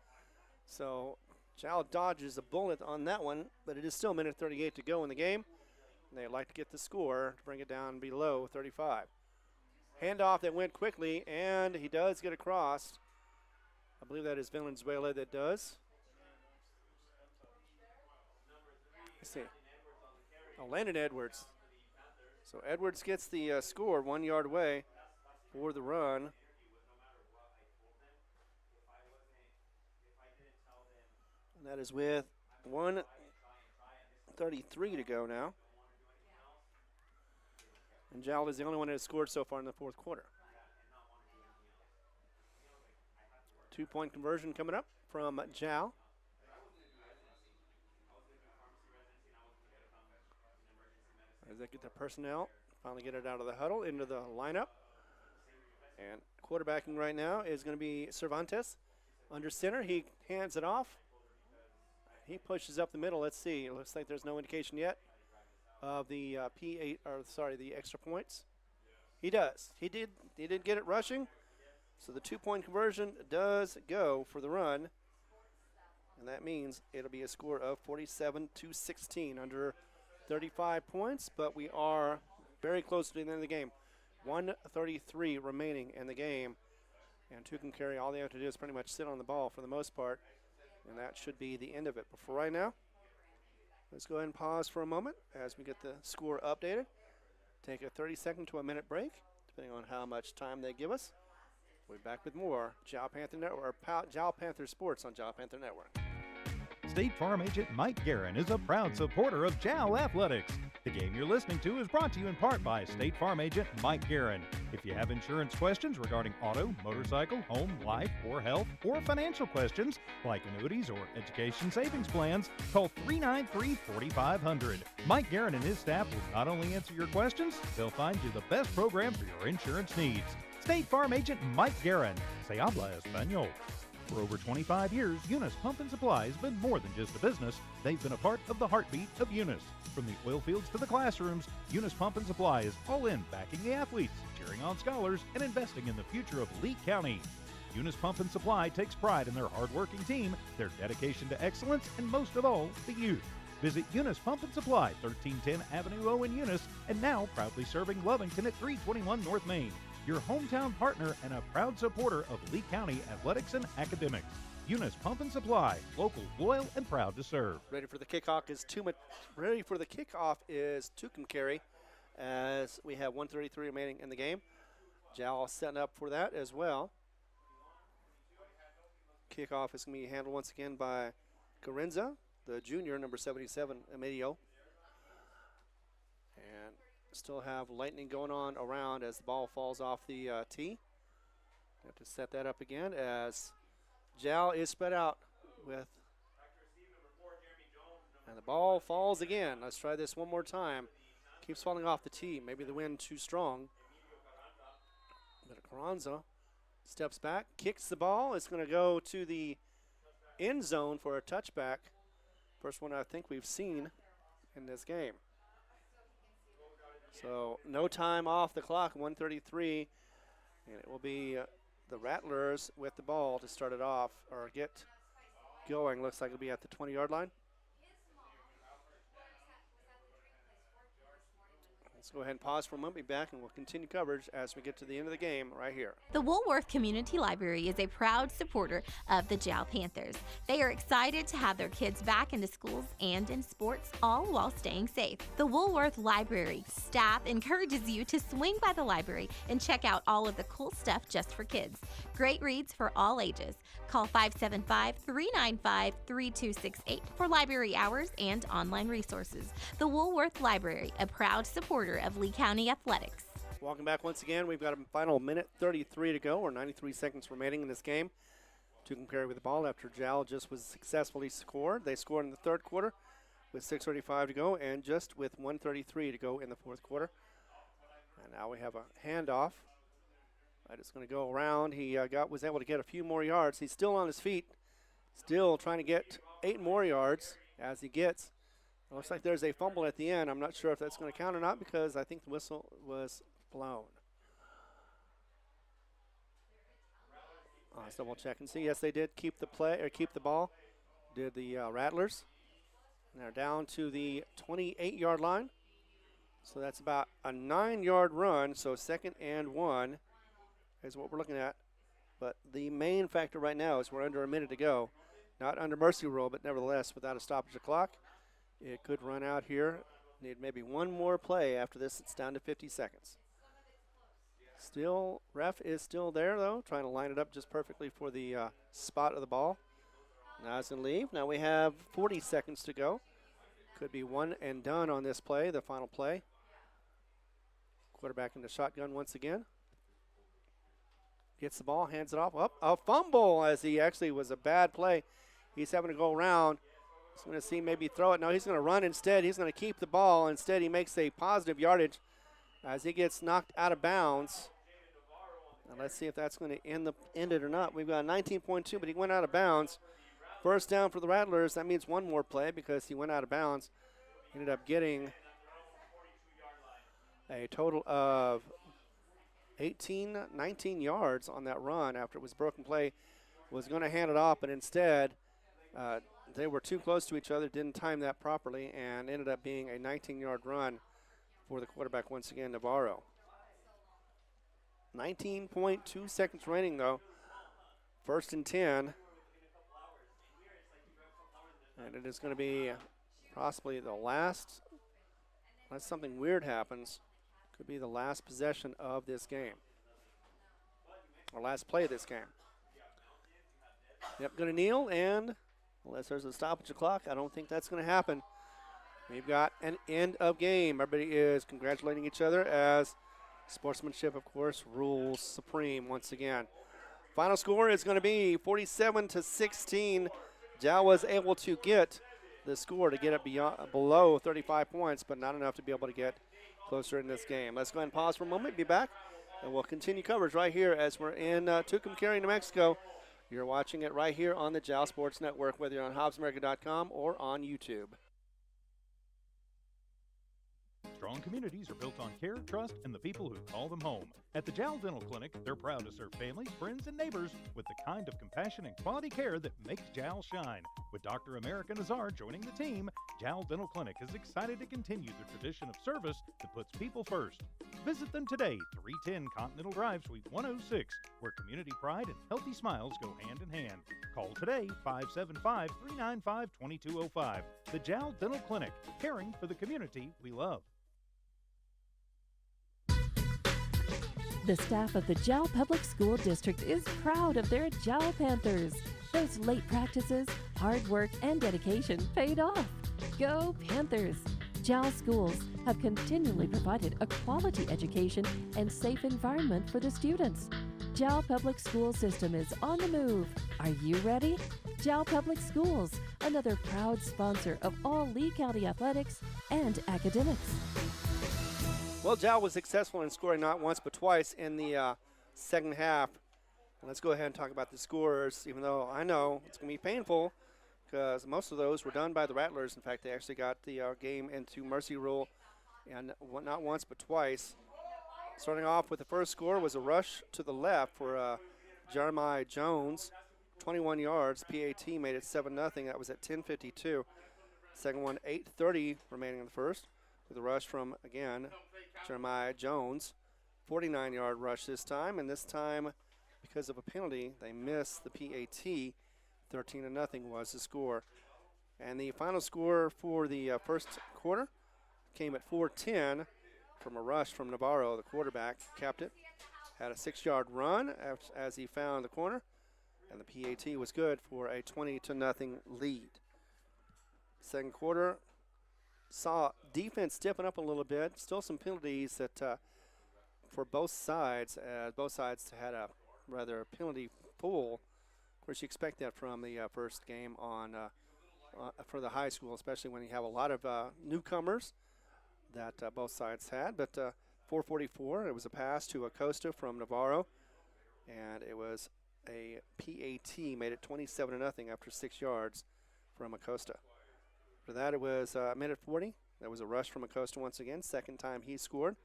So Jal dodges a bullet on that one, but it is still 1:38 to go in the game. And they'd like to get the score to bring it down below 35. Handoff that went quickly, and he does get across. I believe that is Valenzuela that does. Let's see. Oh, Landon Edwards. So Edwards gets the score 1 yard away for the run. And that is with 1:33 to go now. And Jal is the only one that has scored so far in the 4th quarter. 2-point conversion coming up from Jal. As they get the personnel, finally get it out of the huddle into the lineup. And quarterbacking right now is going to be Cervantes under center. He hands it off. He pushes up the middle. Let's see. It looks like there's no indication yet of the the extra points. He does. He did get it rushing. So the 2-point conversion does go for the run. And that means it'll be a score of 47-16 under 35 points, but we are very close to the end of the game. 1:33 remaining in the game. And Tucumcari, all they have to do is pretty much sit on the ball for the most part. And that should be the end of it. But for right now, Let's go ahead and pause for a moment as we get the score updated. Take a 30-second to a minute break, depending on how much time they give us. We'll be back with more Jal Panther Network, Jal Panther Sports on Jal Panther Network. State Farm agent Mike Guerin is a proud supporter of Jal Athletics. The game you're listening to is brought to you in part by State Farm agent Mike Guerin. If you have insurance questions regarding auto, motorcycle, home, life, or health, or financial questions like annuities or education savings plans, call 393-4500. Mike Guerin and his staff will not only answer your questions, they'll find you the best program for your insurance needs. State Farm agent Mike Guerin. Se habla español. For over 25 years, Eunice Pump and Supply has been more than just a business. They've been a part of the heartbeat of Eunice. From the oil fields to the classrooms, Eunice Pump and Supply is all in backing the athletes, cheering on scholars, and investing in the future of Lee County. Eunice Pump and Supply takes pride in their hardworking team, their dedication to excellence, and most of all, the youth. Visit Eunice Pump and Supply, 1310 Avenue O in Eunice, and now proudly serving Lovington at 321 North Main. Your hometown partner and a proud supporter of Lee County athletics and academics. Eunice Pump and Supply, local, loyal, and proud to serve. Ready for the kickoff is Tucumcari, as we have 1:33 remaining in the game. Jal setting up for that as well. Kickoff is going to be handled once again by Carenza, the junior, number 77, Emilio. And still have lightning going on around as the ball falls off the tee. Have to set that up again as Jal is spread out with, and the ball falls again. Let's try this one more time. Keeps falling off the tee. Maybe the wind too strong. But Carranza steps back, kicks the ball. It's going to go to the end zone for a touchback. First one I think we've seen in this game. So no time off the clock, 1:33, and it will be the Rattlers with the ball to start it off or get going. Looks like it'll be at the 20-yard line. Let's go ahead and pause for a moment, be back, and we'll continue coverage as we get to the end of the game right here. The Woolworth Community Library is a proud supporter of the Jal Panthers. They are excited to have their kids back into schools and in sports, all while staying safe. The Woolworth Library staff encourages you to swing by the library and check out all of the cool stuff just for kids. Great reads for all ages. Call 575-395-3268 for library hours and online resources. The Woolworth Library, a proud supporter of Lee County athletics. Welcome back once again. We've got a final minute 33 to go, or 93 seconds remaining in this game. Tucumcari with the ball after Jal just was successfully scored. They scored in the third quarter with 6:35 to go and just with 1:33 to go in the fourth quarter. And now we have a handoff. It's going to go around. He was able to get a few more yards. He's still on his feet, still trying to get 8 more yards as he gets. It looks like there's a fumble at the end. I'm not sure if that's going to count or not because I think the whistle was blown. Let's double check and see. Yes, they did keep the ball. Did the Rattlers. And they're down to the 28-yard line. So that's about a 9-yard run. So 2nd and 1 is what we're looking at. But the main factor right now is we're under a minute to go. Not under mercy rule, but nevertheless without a stoppage of clock. It could run out here. Need maybe one more play after this. It's down to 50 seconds. Still, ref is still there, though, trying to line it up just perfectly for the spot of the ball. Now it's going to leave. Now we have 40 seconds to go. Could be one and done on this play, the final play. Quarterback in the shotgun once again. Gets the ball, hands it off. Up, a fumble as he actually was a bad play. He's having to go around. He's going to see maybe throw it. No, he's going to run instead. He's going to keep the ball. Instead, he makes a positive yardage as he gets knocked out of bounds. And let's see if that's going to end it or not. We've got 19.2, but he went out of bounds. First down for the Rattlers. That means one more play because he went out of bounds. Ended up getting a total of 19 yards on that run after it was broken play. Was going to hand it off, but instead they were too close to each other, didn't time that properly, and ended up being a 19-yard run for the quarterback once again, Navarro. 19.2 seconds remaining, though. 1st and 10. And it is going to be possibly the last, unless something weird happens, could be the last possession of this game, or last play of this game. Yep, going to kneel, and unless there's a stoppage clock, I don't think that's going to happen. We've got an end of game. Everybody is congratulating each other as sportsmanship, of course, rules supreme once again. Final score is going to be 47-16. Jal was able to get the score to get it below 35 points, but not enough to be able to get closer in this game. Let's go ahead and pause for a moment, be back, and we'll continue coverage right here as we're in Tucumcari, New Mexico. You're watching it right here on the Jal Sports Network, whether you're on HobbsAmerica.com or on YouTube. Strong communities are built on care, trust, and the people who call them home. At the Jal Dental Clinic, they're proud to serve families, friends, and neighbors with the kind of compassion and quality care that makes Jal shine. With Dr. America Nazar joining the team, Jal Dental Clinic is excited to continue the tradition of service that puts people first. Visit them today, 310 Continental Drive, Suite 106, where community pride and healthy smiles go hand in hand. Call today, 575-395-2205. The Jal Dental Clinic, caring for the community we love. The staff of the Jal Public School District is proud of their Jal Panthers. Those late practices, hard work, and dedication paid off. Go Panthers! Jal schools have continually provided a quality education and safe environment for the students. Jal Public School System is on the move. Are you ready? Jal Public Schools, another proud sponsor of all Lee County athletics and academics. Well, Jal was successful in scoring not once but twice in the second half. And let's go ahead and talk about the scores, even though I know it's going to be painful because most of those were done by the Rattlers. In fact, they actually got the game into mercy rule, and not once but twice. Starting off with the first score was a rush to the left for Jeremiah Jones, 21 yards. PAT made it 7-0. That was at 10:52. Second one, 8:30 remaining in the first, with a rush from, again, Jeremiah Jones. 49-yard rush this time, and this time, because of a penalty, they missed the PAT. 13-0 was the score. And the final score for the first quarter came at 4:10 from a rush from Navarro. The quarterback capped it, had a 6-yard run as he found the corner, and the PAT was good for a 20-0 lead. Second quarter saw defense stepping up a little bit. Still some penalties that for both sides. Both sides had a rather penalty pool. Of course, you expect that from the first game on for the high school, especially when you have a lot of newcomers that both sides had. But 4:44, it was a pass to Acosta from Navarro, and it was a PAT, made it 27-0 after 6 yards from Acosta. After that, it was minute 40. That was a rush from Acosta once again, second time he scored.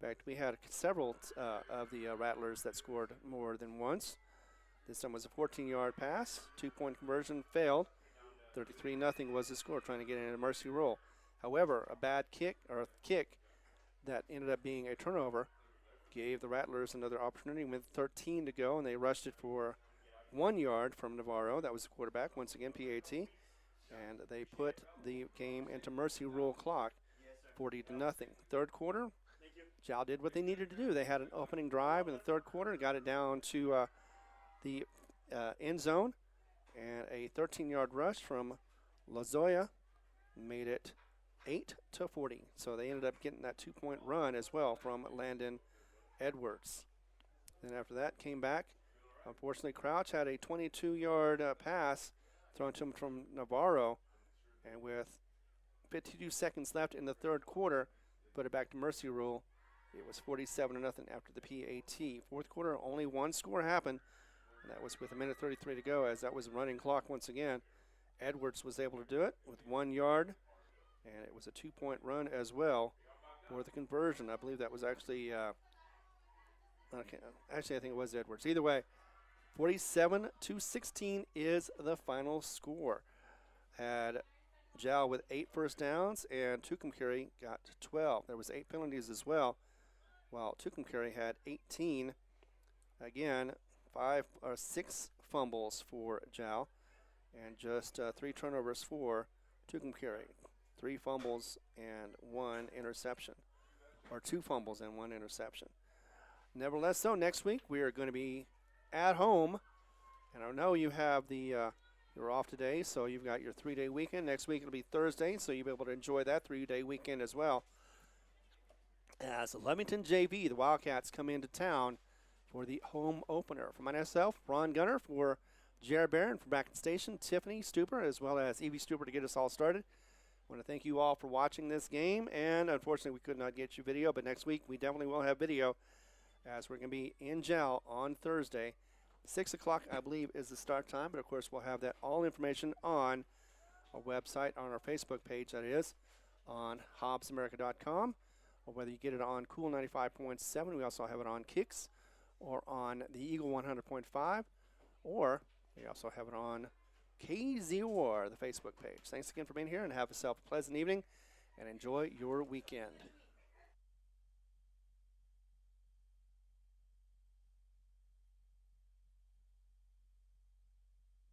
In fact, we had several of the Rattlers that scored more than once. This time was a 14-yard pass. 2-point conversion failed. 33-0 was the score, trying to get in a mercy roll. However, a bad kick that ended up being a turnover gave the Rattlers another opportunity with 13 to go, and they rushed it for 1 yard from Navarro. That was the quarterback, once again PAT. And they put the game into mercy rule clock, 40-0. Third quarter, Jal did what they needed to do. They had an opening drive in the third quarter, got it down to the end zone, and a 13-yard rush from Lozoya made it 8-40. So they ended up getting that 2-point run as well from Landon Edwards. Then after that, came back. Unfortunately, Crouch had a 22-yard pass thrown to him from Navarro, and with 52 seconds left in the third quarter, put it back to mercy rule. It was 47-0 after the PAT. Fourth quarter, only one score happened, and that was with a minute 33 to go, as that was a running clock once again. Edwards was able to do it with 1 yard, and it was a 2-point run as well for the conversion. I believe that was actually, I think it was Edwards. Either way, 47-16 is the final score. Had Jal with 8 first downs, and Tucumcari got 12. There was 8 penalties as well, while Tucumcari had 18. Again, 6 fumbles for Jal, and just 3 turnovers for Tucumcari. 3 fumbles and 1 interception, or 2 fumbles and 1 interception. Nevertheless, so next week we are going to be at home, and I know you have you're off today, so you've got your 3-day weekend. Next week it'll be Thursday, so you'll be able to enjoy that 3-day weekend as well. As Leamington JV, the Wildcats, come into town for the home opener. For myself, Ron Gunner, for Jared Barron from Bracken Station, Tiffany Stuper, as well as Evie Stuper to get us all started. I want to thank you all for watching this game, and unfortunately we could not get you video, but next week we definitely will have video, as we're going to be in Jal on Thursday. 6 o'clock, I believe, is the start time, but of course we'll have that all information on our website, on our Facebook page, that is, on HobbsAmerica.com, or whether you get it on Cool 95.7, we also have it on Kicks, or on the Eagle 100.5, or we also have it on KZOR, the Facebook page. Thanks again for being here, and have yourself a pleasant evening, and enjoy your weekend.